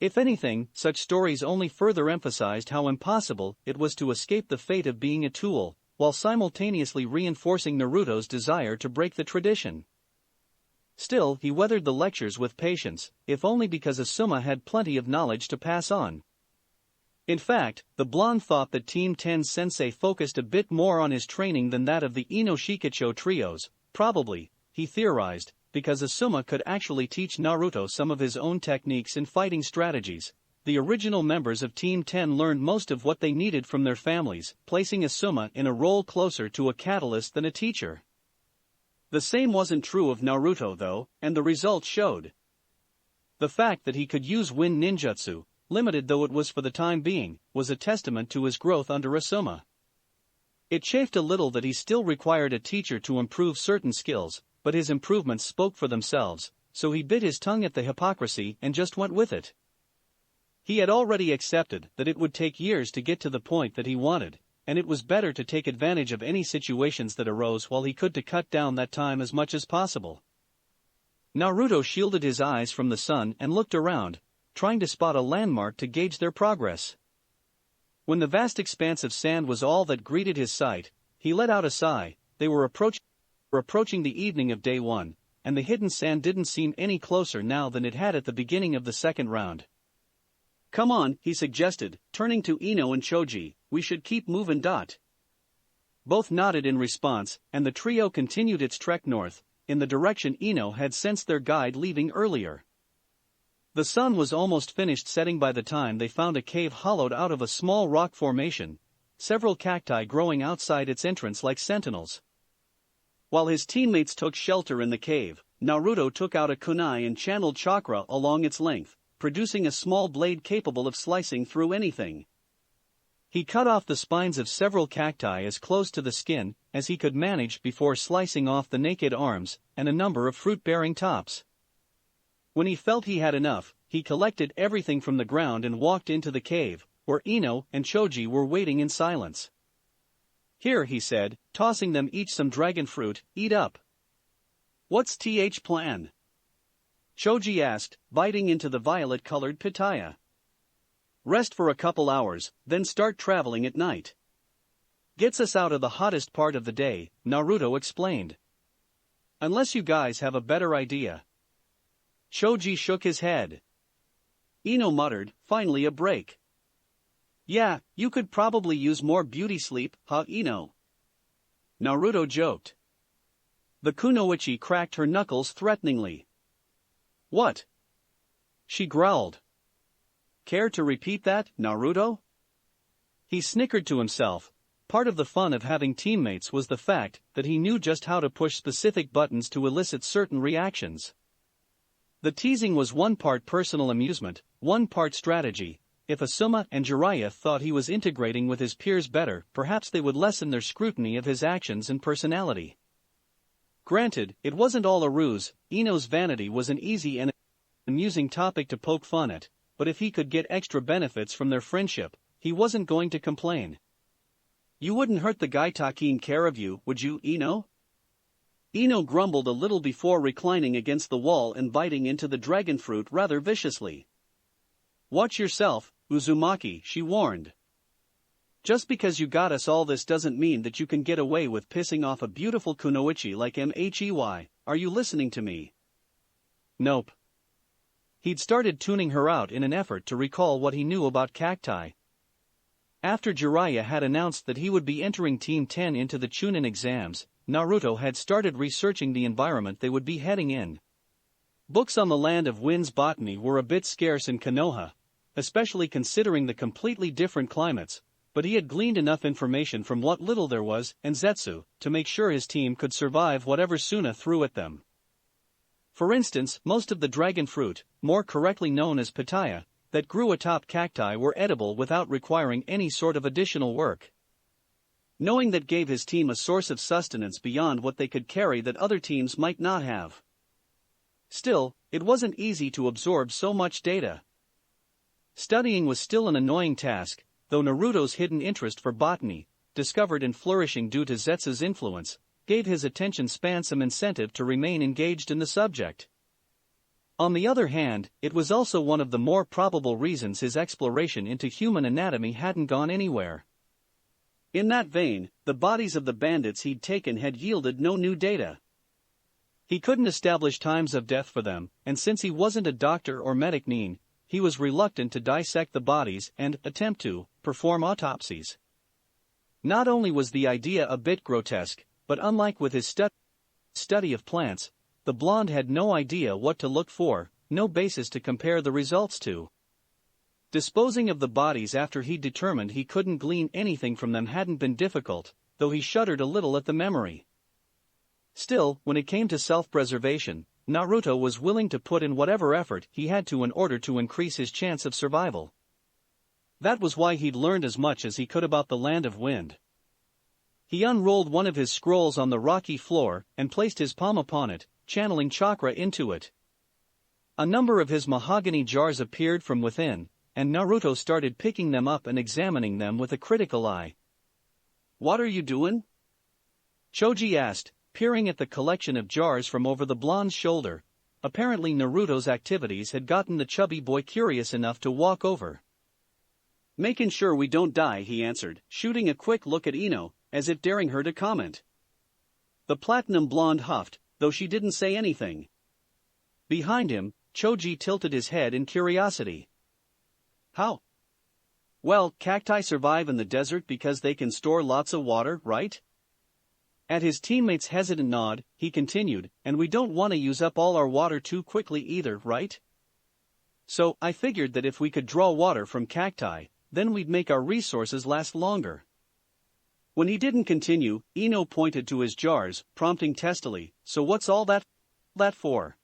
If anything, such stories only further emphasized how impossible it was to escape the fate of being a tool, while simultaneously reinforcing Naruto's desire to break the tradition. Still, he weathered the lectures with patience, if only because Asuma had plenty of knowledge to pass on. In fact, the blonde thought that Team 10's sensei focused a bit more on his training than that of the Ino Shikicho trios, probably, he theorized, because Asuma could actually teach Naruto some of his own techniques and fighting strategies, the original members of Team 10 learned most of what they needed from their families, placing Asuma in a role closer to a catalyst than a teacher. The same wasn't true of Naruto though, and the results showed. The fact that he could use wind ninjutsu, limited though it was for the time being, was a testament to his growth under Asuma. It chafed a little that he still required a teacher to improve certain skills, but his improvements spoke for themselves, so he bit his tongue at the hypocrisy and just went with it. He had already accepted that it would take years to get to the point that he wanted, and it was better to take advantage of any situations that arose while he could to cut down that time as much as possible. Naruto shielded his eyes from the sun and looked around, trying to spot a landmark to gauge their progress. When the vast expanse of sand was all that greeted his sight, he let out a sigh. They were approaching the evening of day 1, and the hidden sand didn't seem any closer now than it had at the beginning of the second round. "Come on," he suggested, turning to Ino and Choji, "we should keep moving." Both nodded in response, and the trio continued its trek north, in the direction Ino had sensed their guide leaving earlier. The sun was almost finished setting by the time they found a cave hollowed out of a small rock formation, several cacti growing outside its entrance like sentinels. While his teammates took shelter in the cave, Naruto took out a kunai and channeled chakra along its length, producing a small blade capable of slicing through anything. He cut off the spines of several cacti as close to the skin as he could manage before slicing off the naked arms and a number of fruit-bearing tops. When he felt he had enough, he collected everything from the ground and walked into the cave, where Ino and Choji were waiting in silence. "Here," he said, tossing them each some dragon fruit, "eat up." "What's th plan?" Choji asked, biting into the violet-colored pitaya. "Rest for a couple hours, then start traveling at night. Gets us out of the hottest part of the day," Naruto explained. "Unless you guys have a better idea." Choji shook his head. Ino muttered, "Finally a break." "Yeah, you could probably use more beauty sleep, huh, Ino?" Naruto joked. The kunoichi cracked her knuckles threateningly. "What?" she growled. "Care to repeat that, Naruto?" He snickered to himself. Part of the fun of having teammates was the fact that he knew just how to push specific buttons to elicit certain reactions. The teasing was one part personal amusement, one part strategy. If Asuma and Jiraiya thought he was integrating with his peers better, perhaps they would lessen their scrutiny of his actions and personality. Granted, it wasn't all a ruse. Ino's vanity was an easy and amusing topic to poke fun at, but if he could get extra benefits from their friendship, he wasn't going to complain. "You wouldn't hurt the guy taking care of you, would you, Ino?" Ino grumbled a little before reclining against the wall and biting into the dragon fruit rather viciously. "Watch yourself, Uzumaki," she warned. "Just because you got us all this doesn't mean that you can get away with pissing off a beautiful kunoichi like Mhey. Are you listening to me?" Nope. He'd started tuning her out in an effort to recall what he knew about cacti. After Jiraiya had announced that he would be entering Team 10 into the Chunin exams, Naruto had started researching the environment they would be heading in. Books on the land of winds botany were a bit scarce in Konoha, especially considering the completely different climates, but he had gleaned enough information from what little there was and Zetsu to make sure his team could survive whatever Suna threw at them. For instance, most of the dragon fruit, more correctly known as pitaya, that grew atop cacti were edible without requiring any sort of additional work. Knowing that gave his team a source of sustenance beyond what they could carry that other teams might not have. Still, it wasn't easy to absorb so much data. Studying was still an annoying task, though Naruto's hidden interest for botany, discovered and flourishing due to Zetsu's influence, gave his attention span some incentive to remain engaged in the subject. On the other hand, it was also one of the more probable reasons his exploration into human anatomy hadn't gone anywhere. In that vein, the bodies of the bandits he'd taken had yielded no new data. He couldn't establish times of death for them, and since he wasn't a doctor or medic, he was reluctant to dissect the bodies and attempt to perform autopsies. Not only was the idea a bit grotesque, but unlike with his study of plants, the blonde had no idea what to look for, no basis to compare the results to. Disposing of the bodies after he'd determined he couldn't glean anything from them hadn't been difficult, though he shuddered a little at the memory. Still, when it came to self-preservation, Naruto was willing to put in whatever effort he had to in order to increase his chance of survival. That was why he'd learned as much as he could about the Land of Wind. He unrolled one of his scrolls on the rocky floor and placed his palm upon it, channeling chakra into it. A number of his mahogany jars appeared from within, and Naruto started picking them up and examining them with a critical eye. "What are you doing?" Choji asked, peering at the collection of jars from over the blonde's shoulder. Apparently Naruto's activities had gotten the chubby boy curious enough to walk over. "Making sure we don't die," he answered, shooting a quick look at Ino, as if daring her to comment. The platinum blonde huffed, though she didn't say anything. Behind him, Choji tilted his head in curiosity. "How?" "Well, cacti survive in the desert because they can store lots of water, right?" At his teammate's hesitant nod, he continued, "And we don't want to use up all our water too quickly either, right? So, I figured that if we could draw water from cacti, then we'd make our resources last longer." When he didn't continue, Ino pointed to his jars, prompting testily, "So what's all that for?"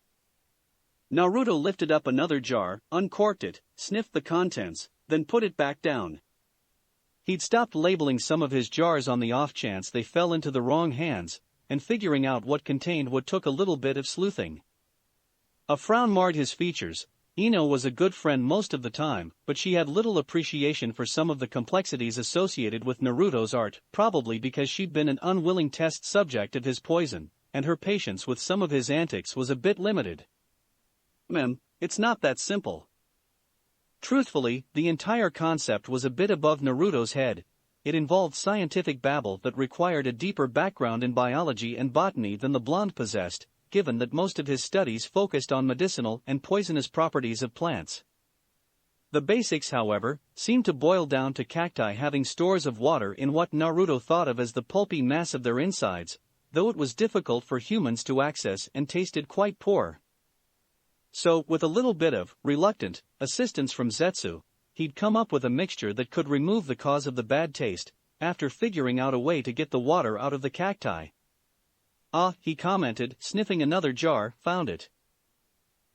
Naruto lifted up another jar, uncorked it, sniffed the contents, then put it back down. He'd stopped labeling some of his jars on the off chance they fell into the wrong hands, and figuring out what contained what took a little bit of sleuthing. A frown marred his features. Ino was a good friend most of the time, but she had little appreciation for some of the complexities associated with Naruto's art, probably because she'd been an unwilling test subject of his poison, and her patience with some of his antics was a bit limited. It's not that simple." Truthfully, the entire concept was a bit above Naruto's head. It involved scientific babble that required a deeper background in biology and botany than the blonde possessed, given that most of his studies focused on medicinal and poisonous properties of plants. The basics, however, seemed to boil down to cacti having stores of water in what Naruto thought of as the pulpy mass of their insides, though it was difficult for humans to access and tasted quite poor. So, with a little bit of, reluctant, assistance from Zetsu, he'd come up with a mixture that could remove the cause of the bad taste, after figuring out a way to get the water out of the cacti. "Ah," he commented, sniffing another jar, "found it."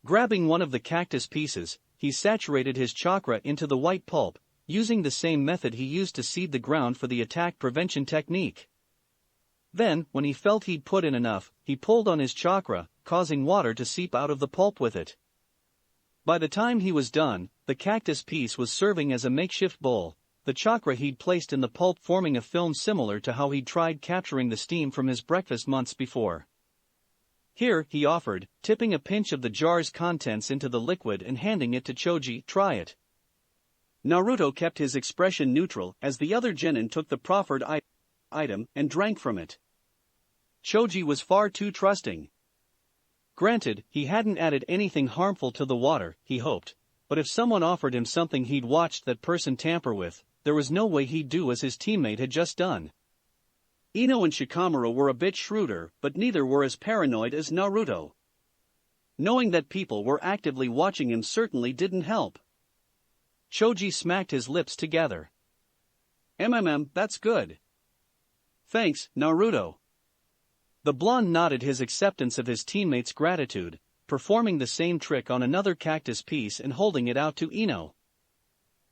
Grabbing one of the cactus pieces, he saturated his chakra into the white pulp, using the same method he used to seed the ground for the attack prevention technique. Then, when he felt he'd put in enough, he pulled on his chakra, causing water to seep out of the pulp with it. By the time he was done, the cactus piece was serving as a makeshift bowl, the chakra he'd placed in the pulp forming a film similar to how he'd tried capturing the steam from his breakfast months before. "Here," he offered, tipping a pinch of the jar's contents into the liquid and handing it to Choji, "try it." Naruto kept his expression neutral as the other genin took the proffered item and drank from it. Choji was far too trusting. Granted, he hadn't added anything harmful to the water, he hoped, but if someone offered him something he'd watched that person tamper with, there was no way he'd do as his teammate had just done. Ino and Shikamaru were a bit shrewder, but neither were as paranoid as Naruto. Knowing that people were actively watching him certainly didn't help. Choji smacked his lips together. That's good. Thanks, Naruto." The blonde nodded his acceptance of his teammate's gratitude, performing the same trick on another cactus piece and holding it out to Ino.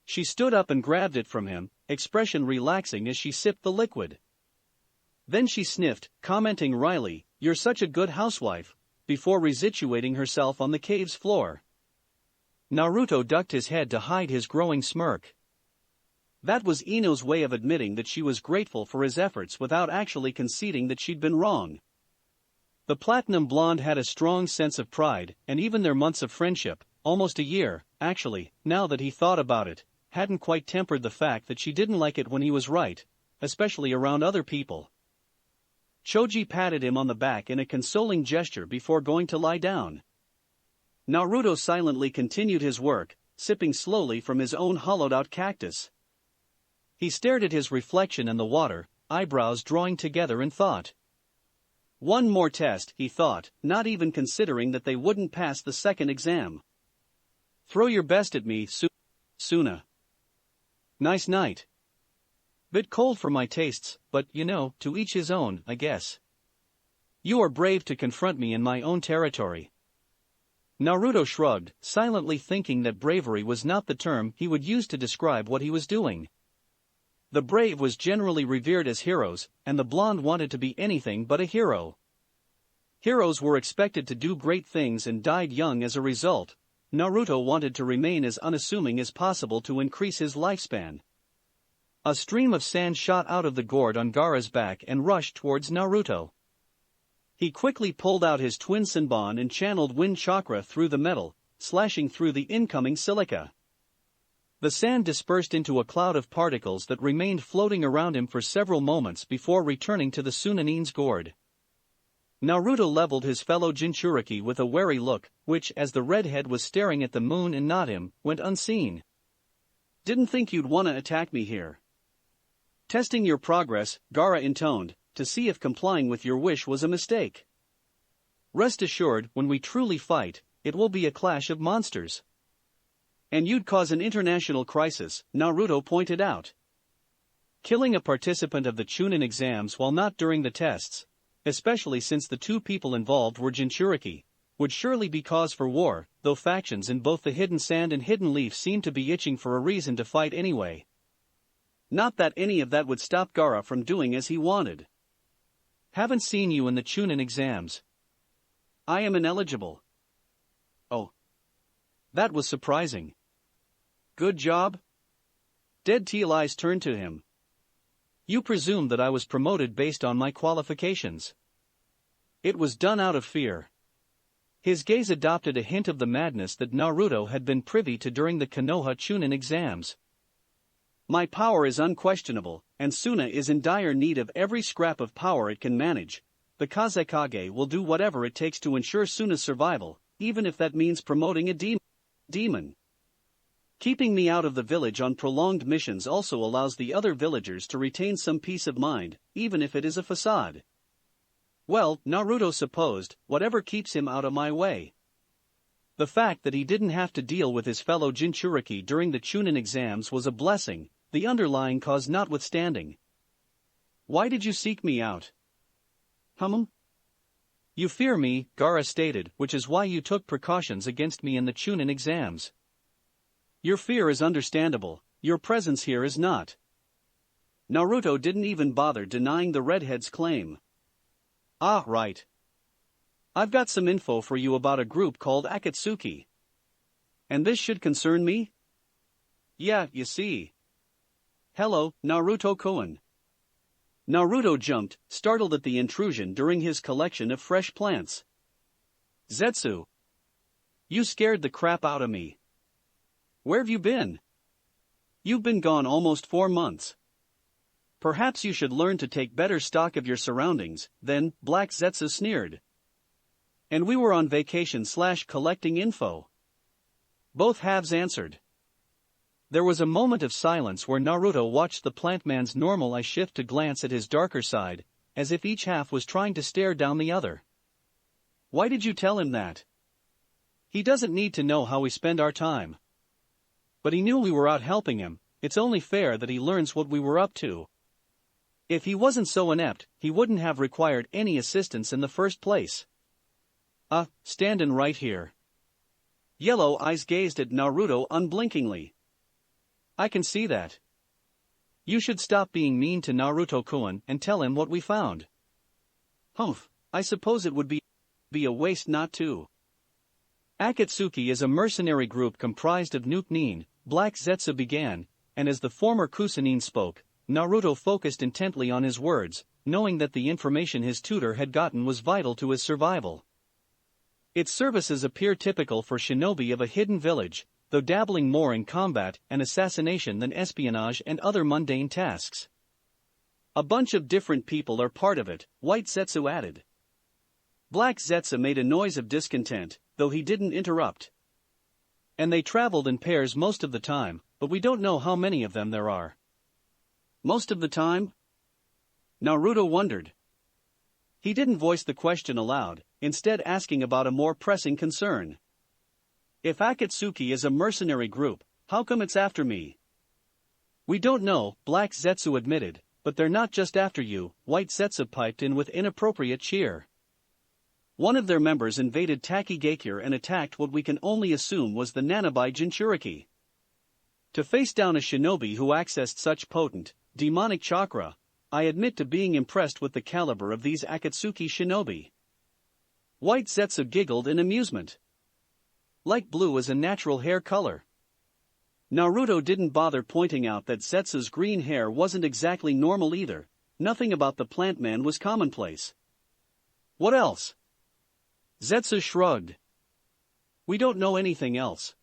She stood up and grabbed it from him, expression relaxing as she sipped the liquid. Then she sniffed, commenting wryly, "You're such a good housewife," before resituating herself on the cave's floor. Naruto ducked his head to hide his growing smirk. That was Ino's way of admitting that she was grateful for his efforts without actually conceding that she'd been wrong. The platinum blonde had a strong sense of pride, and even their months of friendship, almost a year, actually, now that he thought about it, hadn't quite tempered the fact that she didn't like it when he was right, especially around other people. Choji patted him on the back in a consoling gesture before going to lie down. Naruto silently continued his work, sipping slowly from his own hollowed-out cactus. He stared at his reflection in the water, eyebrows drawing together in thought. One more test, he thought, not even considering that they wouldn't pass the second exam. "Throw your best at me, Suna. Nice night. Bit cold for my tastes, but, to each his own, I guess. You are brave to confront me in my own territory. Naruto shrugged, silently thinking that bravery was not the term he would use to describe what he was doing. The brave was generally revered as heroes, and the blonde wanted to be anything but a hero. Heroes were expected to do great things and died young as a result. Naruto wanted to remain as unassuming as possible to increase his lifespan. A stream of sand shot out of the gourd on Gaara's back and rushed towards Naruto. He quickly pulled out his twin Senbon and channeled wind chakra through the metal, slashing through the incoming silica. The sand dispersed into a cloud of particles that remained floating around him for several moments before returning to the Sunanin's gourd. Naruto leveled his fellow Jinchuriki with a wary look, which, as the redhead was staring at the moon and not him, went unseen. Didn't think you'd wanna attack me here. Testing your progress, Gaara intoned, to see if complying with your wish was a mistake. Rest assured, when we truly fight, it will be a clash of monsters. And you'd cause an international crisis, Naruto pointed out. Killing a participant of the Chunin exams while not during the tests, especially since the two people involved were Jinchuriki, would surely be cause for war, though factions in both the Hidden Sand and Hidden Leaf seemed to be itching for a reason to fight anyway. Not that any of that would stop Gaara from doing as he wanted. Haven't seen you in the Chunin exams. I am ineligible. Oh. That was surprising. Good job? Dead Teal Eyes turned to him. You presumed that I was promoted based on my qualifications. It was done out of fear. His gaze adopted a hint of the madness that Naruto had been privy to during the Konoha Chunin exams. My power is unquestionable, and Suna is in dire need of every scrap of power it can manage. The Kazekage will do whatever it takes to ensure Suna's survival, even if that means promoting a demon. Keeping me out of the village on prolonged missions also allows the other villagers to retain some peace of mind, even if it is a facade. Well, Naruto supposed, whatever keeps him out of my way. The fact that he didn't have to deal with his fellow Jinchuriki during the Chunin exams was a blessing, the underlying cause notwithstanding. Why did you seek me out? You fear me, Gaara stated, which is why you took precautions against me in the Chunin exams. Your fear is understandable, your presence here is not. Naruto didn't even bother denying the redhead's claim. Ah, right. I've got some info for you about a group called Akatsuki. And this should concern me? Yeah, you see. Hello, Naruto-kun. Naruto jumped, startled at the intrusion during his collection of fresh plants. Zetsu. You scared the crap out of me. Where've you been? You've been gone almost 4 months. Perhaps you should learn to take better stock of your surroundings, then, Black Zetsu sneered. And we were on vacation/collecting info. Both halves answered. There was a moment of silence where Naruto watched the plant man's normal eye shift to glance at his darker side, as if each half was trying to stare down the other. Why did you tell him that? He doesn't need to know how we spend our time. But he knew we were out helping him, it's only fair that he learns what we were up to. If he wasn't so inept, he wouldn't have required any assistance in the first place. Standin' right here. Yellow Eyes gazed at Naruto unblinkingly. I can see that. You should stop being mean to Naruto-kun and tell him what we found. Humph, I suppose it would be a waste not to. Akatsuki is a mercenary group comprised of Nuke-nin, Black Zetsu began, and as the former Kusanin spoke, Naruto focused intently on his words, knowing that the information his tutor had gotten was vital to his survival. Its services appear typical for shinobi of a hidden village, though dabbling more in combat and assassination than espionage and other mundane tasks. A bunch of different people are part of it, White Zetsu added. Black Zetsu made a noise of discontent, though he didn't interrupt. And they traveled in pairs most of the time, but we don't know how many of them there are. Most of the time? Naruto wondered. He didn't voice the question aloud, instead asking about a more pressing concern. If Akatsuki is a mercenary group, How come it's after me? We don't know, Black Zetsu admitted, but they're not just after you, White Zetsu piped in with inappropriate cheer. One of their members invaded Takigakure and attacked what we can only assume was the Nanabi Jinchuriki. To face down a shinobi who accessed such potent, demonic chakra, I admit to being impressed with the caliber of these Akatsuki shinobi. White Zetsu giggled in amusement. Light blue is a natural hair color. Naruto didn't bother pointing out that Zetsu's green hair wasn't exactly normal either. Nothing about the plant man was commonplace. What else? Zetsu shrugged. We don't know anything else.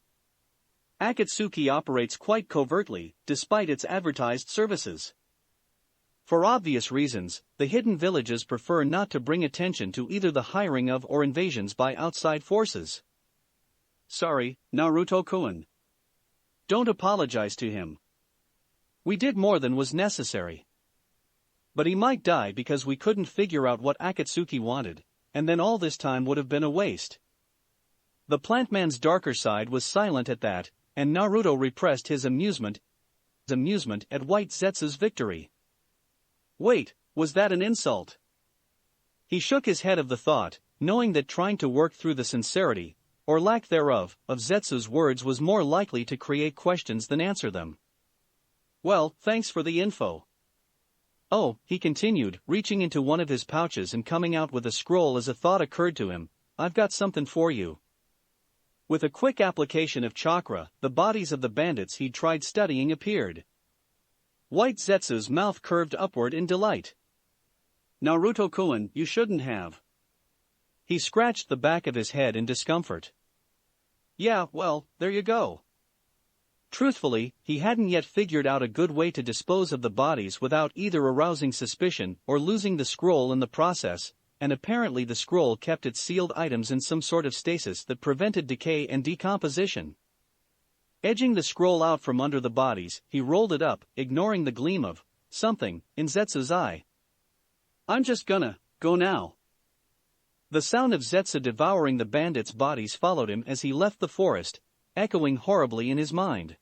Akatsuki operates quite covertly, despite its advertised services. For obvious reasons, the hidden villages prefer not to bring attention to either the hiring of or invasions by outside forces. Sorry, Naruto-kun. Don't apologize to him. We did more than was necessary. But he might die because we couldn't figure out what Akatsuki wanted, and then all this time would have been a waste. The plant man's darker side was silent at that, and Naruto repressed his amusement at White Zetsu's victory. Wait, was that an insult? He shook his head of the thought, knowing that trying to work through the sincerity, or lack thereof, of Zetsu's words was more likely to create questions than answer them. Well, thanks for the info. Oh, he continued, reaching into one of his pouches and coming out with a scroll as a thought occurred to him, I've got something for you. With a quick application of chakra, the bodies of the bandits he'd tried studying appeared. White Zetsu's mouth curved upward in delight. Naruto-kun, you shouldn't have. He scratched the back of his head in discomfort. Yeah, well, there you go. Truthfully, he hadn't yet figured out a good way to dispose of the bodies without either arousing suspicion or losing the scroll in the process, and apparently the scroll kept its sealed items in some sort of stasis that prevented decay and decomposition. Edging the scroll out from under the bodies, he rolled it up, ignoring the gleam of something in Zetsu's eye. I'm just gonna go now. The sound of Zetsu devouring the bandits' bodies followed him as he left the forest, echoing horribly in his mind.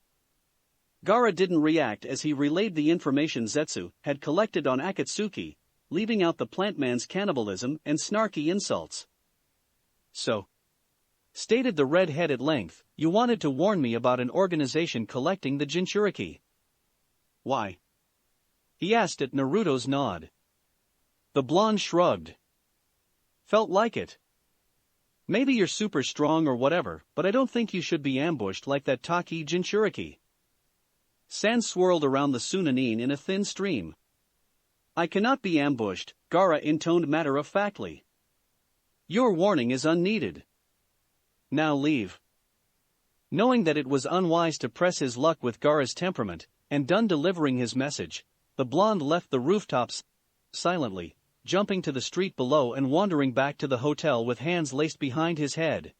Gaara didn't react as he relayed the information Zetsu had collected on Akatsuki, leaving out the plant man's cannibalism and snarky insults. So, stated the redhead at length, you wanted to warn me about an organization collecting the Jinchuriki. Why? He asked at Naruto's nod. The blonde shrugged. Felt like it. Maybe you're super strong or whatever, but I don't think you should be ambushed like that Taki Jinchuriki. Sand swirled around the Sunanin in a thin stream. I cannot be ambushed, Gaara intoned matter-of-factly. Your warning is unneeded. Now leave. Knowing that it was unwise to press his luck with Gaara's temperament, and done delivering his message, the blonde left the rooftops silently, jumping to the street below and wandering back to the hotel with hands laced behind his head.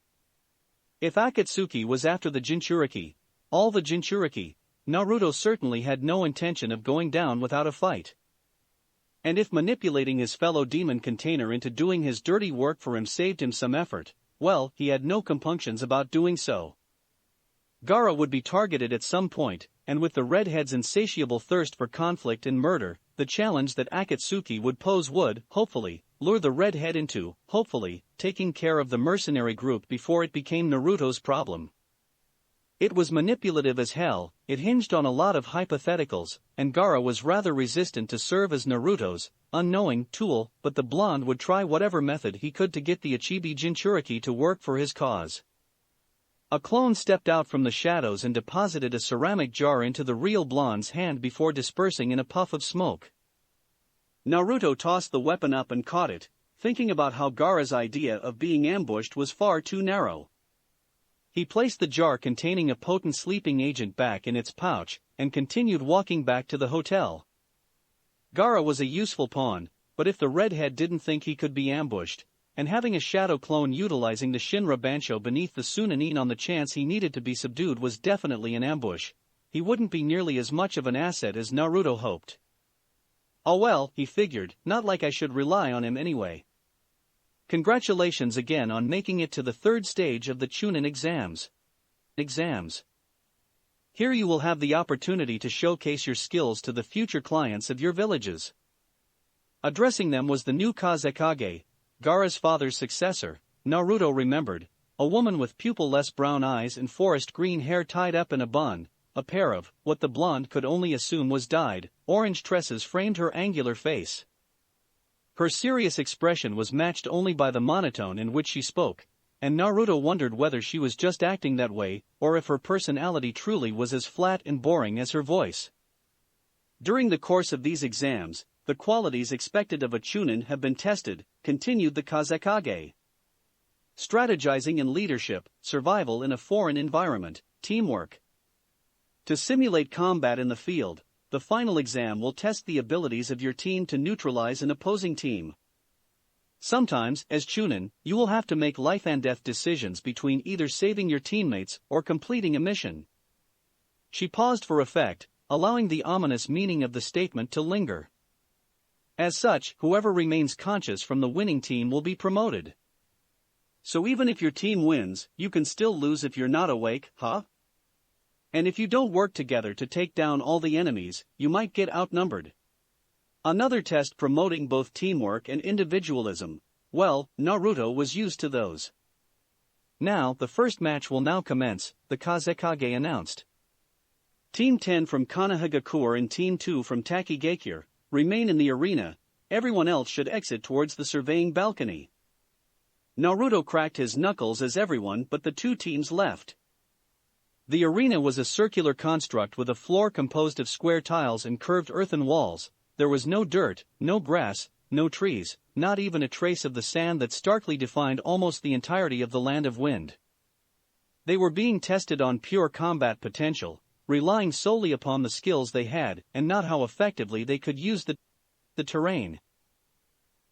If Akatsuki was after the Jinchuriki, all the Jinchuriki, Naruto certainly had no intention of going down without a fight. And if manipulating his fellow demon container into doing his dirty work for him saved him some effort, well, he had no compunctions about doing so. Gaara would be targeted at some point, and with the redhead's insatiable thirst for conflict and murder, the challenge that Akatsuki would pose would, hopefully, lure the redhead into, hopefully, taking care of the mercenary group before it became Naruto's problem. It was manipulative as hell, it hinged on a lot of hypotheticals, and Gaara was rather resistant to serve as Naruto's unknowing tool, but the blonde would try whatever method he could to get the Ichibi Jinchuriki to work for his cause. A clone stepped out from the shadows and deposited a ceramic jar into the real blonde's hand before dispersing in a puff of smoke. Naruto tossed the weapon up and caught it, thinking about how Gaara's idea of being ambushed was far too narrow. He placed the jar containing a potent sleeping agent back in its pouch, and continued walking back to the hotel. Gaara was a useful pawn, but if the redhead didn't think he could be ambushed, and having a shadow clone utilizing the Shinra Bansho beneath the Sunanin on the chance he needed to be subdued was definitely an ambush, he wouldn't be nearly as much of an asset as Naruto hoped. Oh well, he figured, not like I should rely on him anyway. Congratulations again on making it to the third stage of the Chunin exams. Here you will have the opportunity to showcase your skills to the future clients of your villages. Addressing them was the new Kazekage, Gaara's father's successor. Naruto remembered, a woman with pupil-less brown eyes and forest green hair tied up in a bun, a pair of, what the blonde could only assume was dyed, orange tresses framed her angular face. Her serious expression was matched only by the monotone in which she spoke, and Naruto wondered whether she was just acting that way, or if her personality truly was as flat and boring as her voice. During the course of these exams, the qualities expected of a chunin have been tested, continued the Kazekage. Strategizing and leadership, survival in a foreign environment, teamwork. To simulate combat in the field, the final exam will test the abilities of your team to neutralize an opposing team. Sometimes, as chunin, you will have to make life and death decisions between either saving your teammates or completing a mission. She paused for effect, allowing the ominous meaning of the statement to linger. As such, whoever remains conscious from the winning team will be promoted. So even if your team wins, you can still lose if you're not awake, huh? And if you don't work together to take down all the enemies, you might get outnumbered. Another test promoting both teamwork and individualism. Well, Naruto was used to those. Now, the first match will now commence, the Kazekage announced. Team 10 from Konohagakure and Team 2 from Takigakure remain in the arena. Everyone else should exit towards the surveying balcony. Naruto cracked his knuckles as everyone but the two teams left. The arena was a circular construct with a floor composed of square tiles and curved earthen walls. There was no dirt, no grass, no trees, not even a trace of the sand that starkly defined almost the entirety of the Land of Wind. They were being tested on pure combat potential, relying solely upon the skills they had and not how effectively they could use the terrain.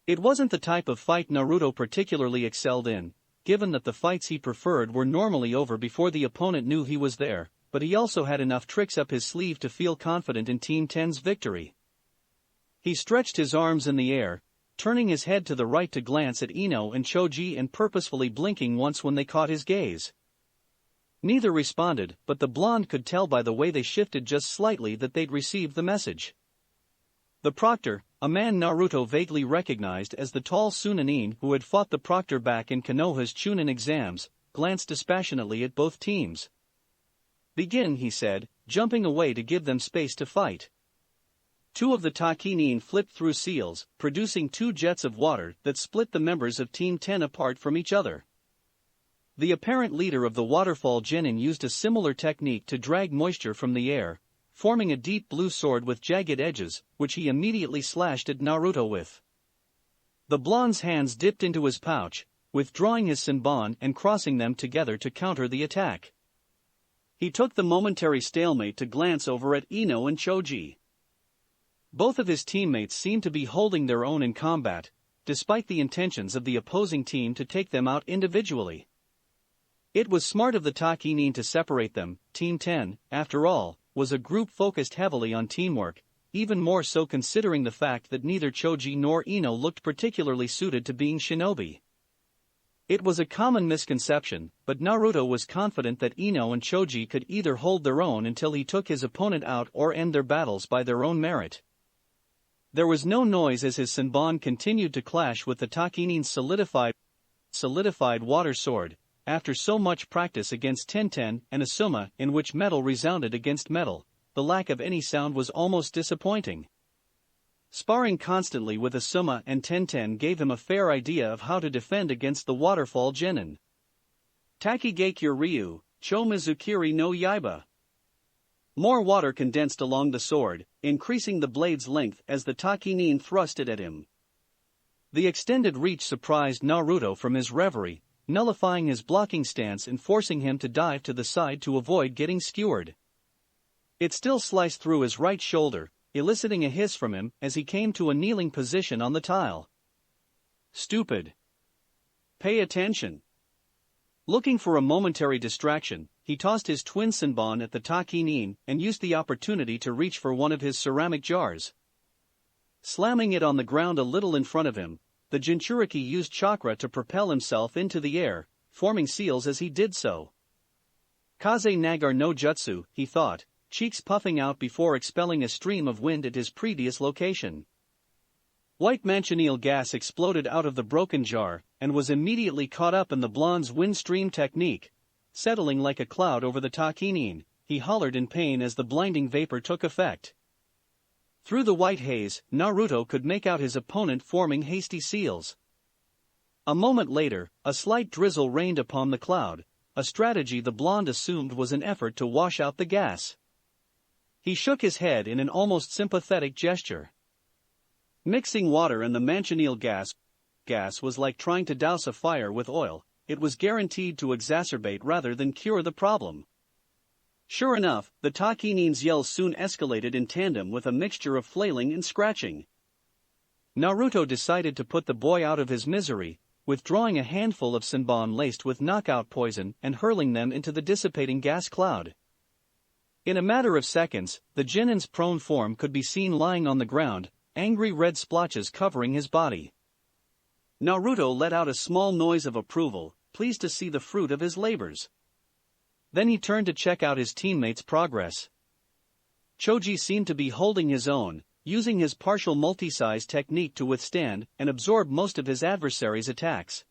It wasn't the type of fight Naruto particularly excelled in, given that the fights he preferred were normally over before the opponent knew he was there, but he also had enough tricks up his sleeve to feel confident in Team 10's victory. He stretched his arms in the air, turning his head to the right to glance at Ino and Choji and purposefully blinking once when they caught his gaze. Neither responded, but the blonde could tell by the way they shifted just slightly that they'd received the message. The proctor, a man Naruto vaguely recognized as the tall Sunanin who had fought the proctor back in Konoha's Chunin exams, glanced dispassionately at both teams. "Begin," he said, jumping away to give them space to fight. Two of the Takinin flipped through seals, producing two jets of water that split the members of Team 10 apart from each other. The apparent leader of the waterfall genin used a similar technique to drag moisture from the air, forming a deep blue sword with jagged edges, which he immediately slashed at Naruto with. The blonde's hands dipped into his pouch, withdrawing his senbon and crossing them together to counter the attack. He took the momentary stalemate to glance over at Ino and Choji. Both of his teammates seemed to be holding their own in combat, despite the intentions of the opposing team to take them out individually. It was smart of the Takinin to separate them. Team 10, after all, was a group focused heavily on teamwork, even more so considering the fact that neither Choji nor Ino looked particularly suited to being shinobi. It was a common misconception, but Naruto was confident that Ino and Choji could either hold their own until he took his opponent out or end their battles by their own merit. There was no noise as his senbon continued to clash with the Takinin's solidified water sword. After so much practice against Tenten and Asuma in which metal resounded against metal, the lack of any sound was almost disappointing. Sparring constantly with Asuma and Tenten gave him a fair idea of how to defend against the waterfall genin. Takigakure Ryu, Cho Mizukiri no Yaiba. More water condensed along the sword, increasing the blade's length as the Takinin thrust it at him. The extended reach surprised Naruto from his reverie, nullifying his blocking stance and forcing him to dive to the side to avoid getting skewered. It still sliced through his right shoulder, eliciting a hiss from him as he came to a kneeling position on the tile. Stupid. Pay attention. Looking for a momentary distraction, he tossed his twin senbon at the Takinin and used the opportunity to reach for one of his ceramic jars. Slamming it on the ground a little in front of him, the Jinchuriki used chakra to propel himself into the air, forming seals as he did so. Kaze Nagar no Jutsu, he thought, cheeks puffing out before expelling a stream of wind at his previous location. White manchineel gas exploded out of the broken jar, and was immediately caught up in the blonde's wind stream technique. Settling like a cloud over the Takinin, he hollered in pain as the blinding vapor took effect. Through the white haze, Naruto could make out his opponent forming hasty seals. A moment later, a slight drizzle rained upon the cloud, a strategy the blonde assumed was an effort to wash out the gas. He shook his head in an almost sympathetic gesture. Mixing water and the manchineel gas was like trying to douse a fire with oil. It was guaranteed to exacerbate rather than cure the problem. Sure enough, the Takinin's yells soon escalated in tandem with a mixture of flailing and scratching. Naruto decided to put the boy out of his misery, withdrawing a handful of senbon laced with knockout poison and hurling them into the dissipating gas cloud. In a matter of seconds, the Genin's prone form could be seen lying on the ground, angry red splotches covering his body. Naruto let out a small noise of approval, pleased to see the fruit of his labors. Then he turned to check out his teammates' progress. Choji seemed to be holding his own, using his partial multi-size technique to withstand and absorb most of his adversary's attacks.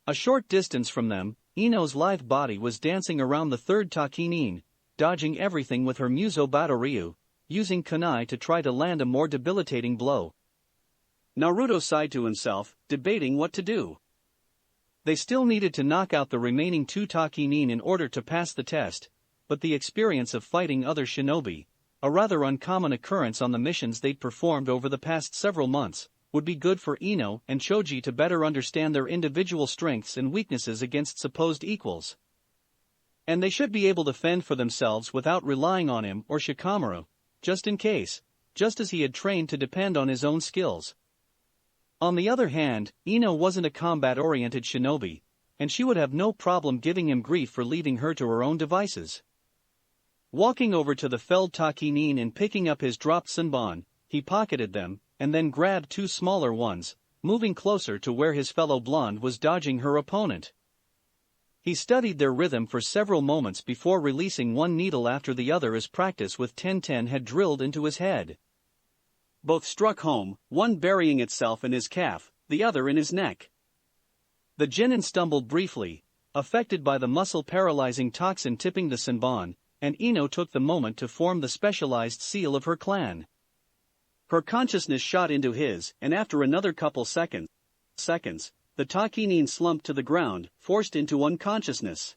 A short distance from them, Ino's lithe body was dancing around the third Takinin, dodging everything with her Muso Batoryu, using kunai to try to land a more debilitating blow. Naruto sighed to himself, debating what to do. They still needed to knock out the remaining two Takinin in order to pass the test, but the experience of fighting other shinobi, a rather uncommon occurrence on the missions they'd performed over the past several months, would be good for Ino and Choji to better understand their individual strengths and weaknesses against supposed equals. And they should be able to fend for themselves without relying on him or Shikamaru, just in case, just as he had trained to depend on his own skills. On the other hand, Ino wasn't a combat-oriented shinobi, and she would have no problem giving him grief for leaving her to her own devices. Walking over to the felled Takinin and picking up his dropped senbon, he pocketed them, and then grabbed two smaller ones, moving closer to where his fellow blonde was dodging her opponent. He studied their rhythm for several moments before releasing one needle after the other as practice with Tenten had drilled into his head. Both struck home, one burying itself in his calf, the other in his neck. The genin stumbled briefly, affected by the muscle-paralyzing toxin tipping the senbon, and Ino took the moment to form the specialized seal of her clan. Her consciousness shot into his, and after another couple seconds, the Takinin slumped to the ground, forced into unconsciousness.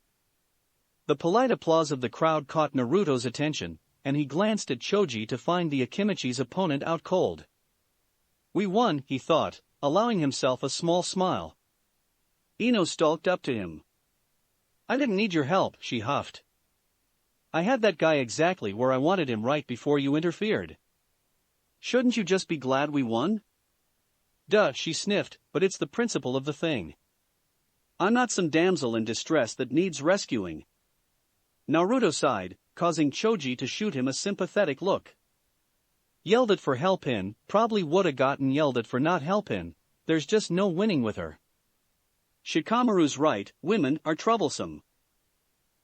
The polite applause of the crowd caught Naruto's attention, and he glanced at Choji to find the Akimichi's opponent out cold. We won, he thought, allowing himself a small smile. Ino stalked up to him. I didn't need your help, she huffed. I had that guy exactly where I wanted him right before you interfered. Shouldn't you just be glad we won? Duh, she sniffed, but it's the principle of the thing. I'm not some damsel in distress that needs rescuing. Naruto sighed, causing Choji to shoot him a sympathetic look. Yelled it for helpin', probably woulda gotten yelled at for not helpin', there's just no winning with her. Shikamaru's right, women are troublesome.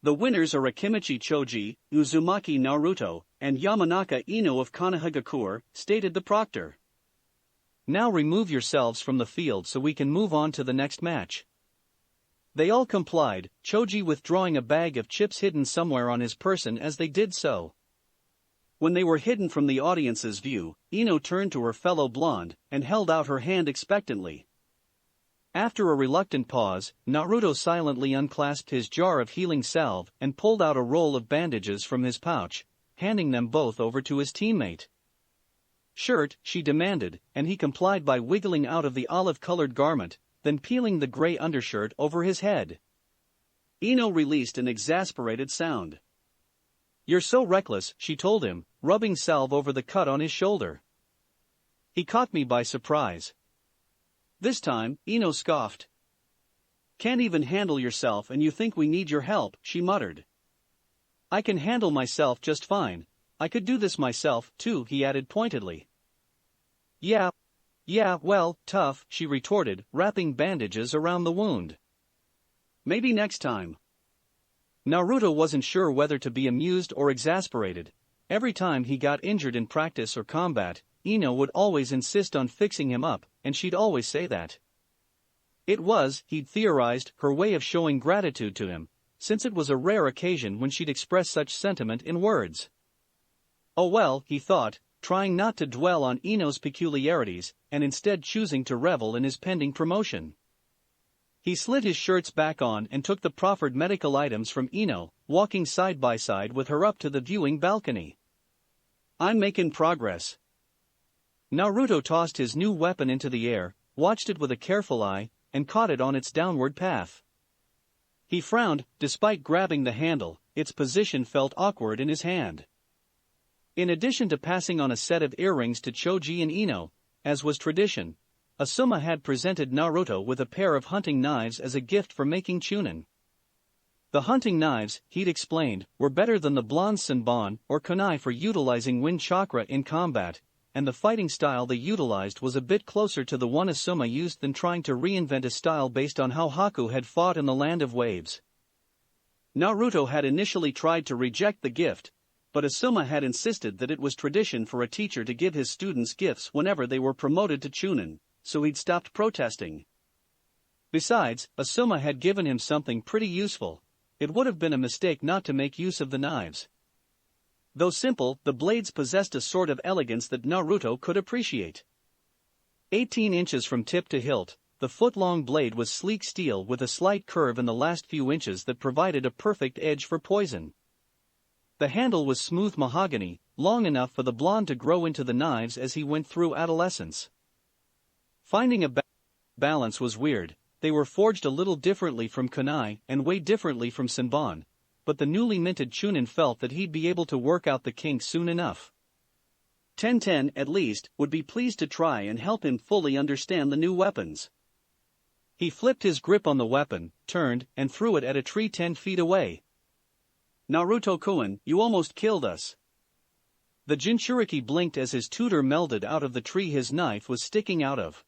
The winners are Akimichi Choji, Uzumaki Naruto, and Yamanaka Ino of Konohagakure, stated the proctor. Now remove yourselves from the field so we can move on to the next match. They all complied, Choji withdrawing a bag of chips hidden somewhere on his person as they did so. When they were hidden from the audience's view, Ino turned to her fellow blonde and held out her hand expectantly. After a reluctant pause, Naruto silently unclasped his jar of healing salve and pulled out a roll of bandages from his pouch, handing them both over to his teammate. Shirt, she demanded, and he complied by wiggling out of the olive-colored garment, then peeling the gray undershirt over his head. Ino released an exasperated sound. You're so reckless, she told him, rubbing salve over the cut on his shoulder. He caught me by surprise. This time, Ino scoffed. Can't even handle yourself and you think we need your help, she muttered. I can handle myself just fine. I could do this myself, too, he added pointedly. Yeah, well, tough, she retorted, wrapping bandages around the wound. Maybe next time. Naruto wasn't sure whether to be amused or exasperated. Every time he got injured in practice or combat, Ino would always insist on fixing him up, and she'd always say that it was, he'd theorized, her way of showing gratitude to him, since it was a rare occasion when she'd express such sentiment in words. Oh well, he thought, trying not to dwell on Ino's peculiarities, and instead choosing to revel in his pending promotion. He slid his shirts back on and took the proffered medical items from Ino, walking side by side with her up to the viewing balcony. I'm making progress. Naruto tossed his new weapon into the air, watched it with a careful eye, and caught it on its downward path. He frowned. Despite grabbing the handle, its position felt awkward in his hand. In addition to passing on a set of earrings to Choji and Ino, as was tradition, Asuma had presented Naruto with a pair of hunting knives as a gift for making Chunin. The hunting knives, he'd explained, were better than the blonde Senbon or kunai for utilizing wind chakra in combat, and the fighting style they utilized was a bit closer to the one Asuma used than trying to reinvent a style based on how Haku had fought in the Land of Waves. Naruto had initially tried to reject the gift, but Asuma had insisted that it was tradition for a teacher to give his students gifts whenever they were promoted to Chunin, so he'd stopped protesting. Besides, Asuma had given him something pretty useful. It would have been a mistake not to make use of the knives. Though simple, the blades possessed a sort of elegance that Naruto could appreciate. 18 inches from tip to hilt, the foot-long blade was sleek steel with a slight curve in the last few inches that provided a perfect edge for poison. The handle was smooth mahogany, long enough for the blonde to grow into the knives as he went through adolescence. Finding a balance was weird. They were forged a little differently from kunai and way differently from Senbon, but the newly minted Chunin felt that he'd be able to work out the kinks soon enough. Tenten, at least, would be pleased to try and help him fully understand the new weapons. He flipped his grip on the weapon, turned, and threw it at a tree 10 feet away. Naruto-kun, you almost killed us. The Jinchuriki blinked as his tutor melded out of the tree his knife was sticking out of.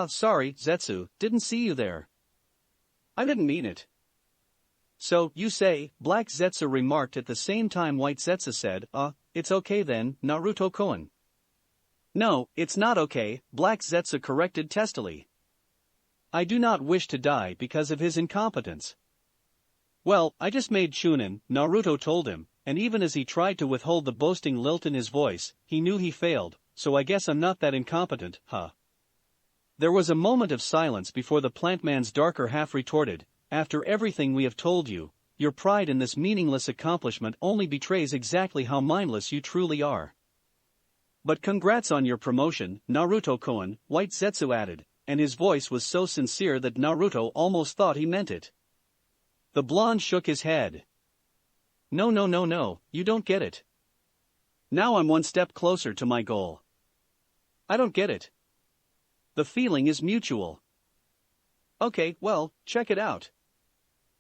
Sorry, Zetsu, didn't see you there. I didn't mean it. So, you say, Black Zetsu remarked at the same time White Zetsu said, it's okay then, Naruto-kun. No, it's not okay, Black Zetsu corrected testily. I do not wish to die because of his incompetence. Well, I just made Chunin, Naruto told him, and even as he tried to withhold the boasting lilt in his voice, he knew he failed, so I guess I'm not that incompetent, huh? There was a moment of silence before the plant man's darker half retorted, after everything we have told you, your pride in this meaningless accomplishment only betrays exactly how mindless you truly are. But congrats on your promotion, Naruto-kun, White Zetsu added, and his voice was so sincere that Naruto almost thought he meant it. The blonde shook his head. No, you don't get it. Now I'm one step closer to my goal. I don't get it. The feeling is mutual. Okay, well, check it out.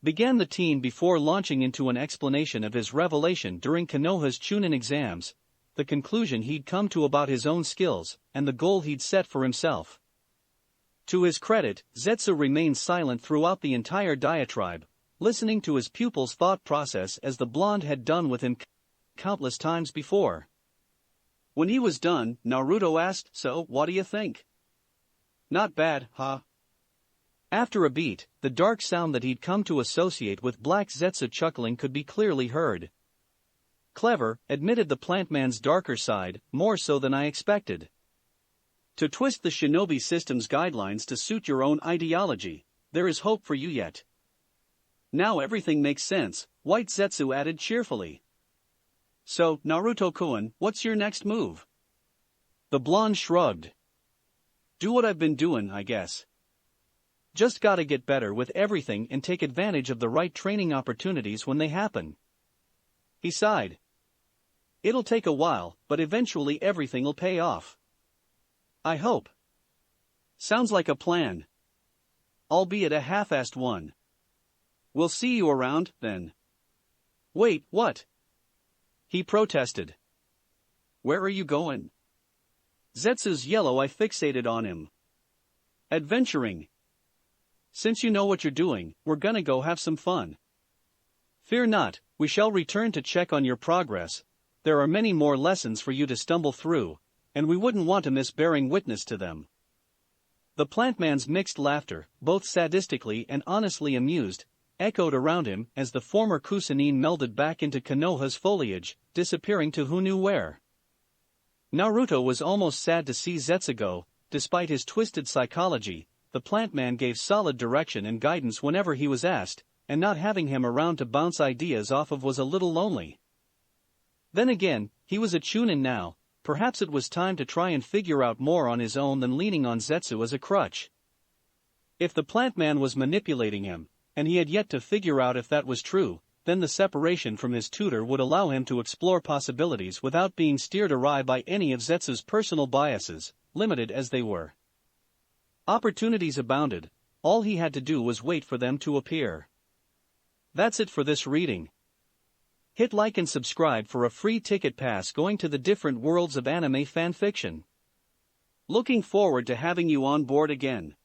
Began the teen before launching into an explanation of his revelation during Konoha's Chunin exams, the conclusion he'd come to about his own skills, and the goal he'd set for himself. To his credit, Zetsu remained silent throughout the entire diatribe, listening to his pupil's thought process as the blonde had done with him countless times before. When he was done, Naruto asked, "So, what do you think?" "Not bad, huh?" After a beat, the dark sound that he'd come to associate with Black Zetsu chuckling could be clearly heard. "Clever," admitted the plant man's darker side, "more so than I expected. To twist the Shinobi system's guidelines to suit your own ideology, there is hope for you yet." "Now everything makes sense," White Zetsu added cheerfully. "So, Naruto-kun, what's your next move?" The blonde shrugged. "Do what I've been doing, I guess. Just gotta get better with everything and take advantage of the right training opportunities when they happen." He sighed. "It'll take a while, but eventually everything'll pay off. I hope." "Sounds like a plan. Albeit a half-assed one. We'll see you around, then." "Wait, what?" he protested. "Where are you going?" Zetsu's yellow eye fixated on him. "Adventuring. Since you know what you're doing, we're gonna go have some fun." Fear not, we shall return to check on your progress. There are many more lessons for you to stumble through, and we wouldn't want to miss bearing witness to them." The plant man's mixed laughter, both sadistically and honestly amused, echoed around him as the former Kusanine melded back into Konoha's foliage, disappearing to who knew where. Naruto was almost sad to see Zetsu go. Despite his twisted psychology, the plant man gave solid direction and guidance whenever he was asked, and not having him around to bounce ideas off of was a little lonely. Then again, he was a chunin now. Perhaps it was time to try and figure out more on his own than leaning on Zetsu as a crutch. If the plant man was manipulating him, and he had yet to figure out if that was true, then the separation from his tutor would allow him to explore possibilities without being steered awry by any of Zetsu's personal biases, limited as they were. Opportunities abounded, all he had to do was wait for them to appear. That's it for this reading. Hit like and subscribe for a free ticket pass going to the different worlds of anime fanfiction. Looking forward to having you on board again.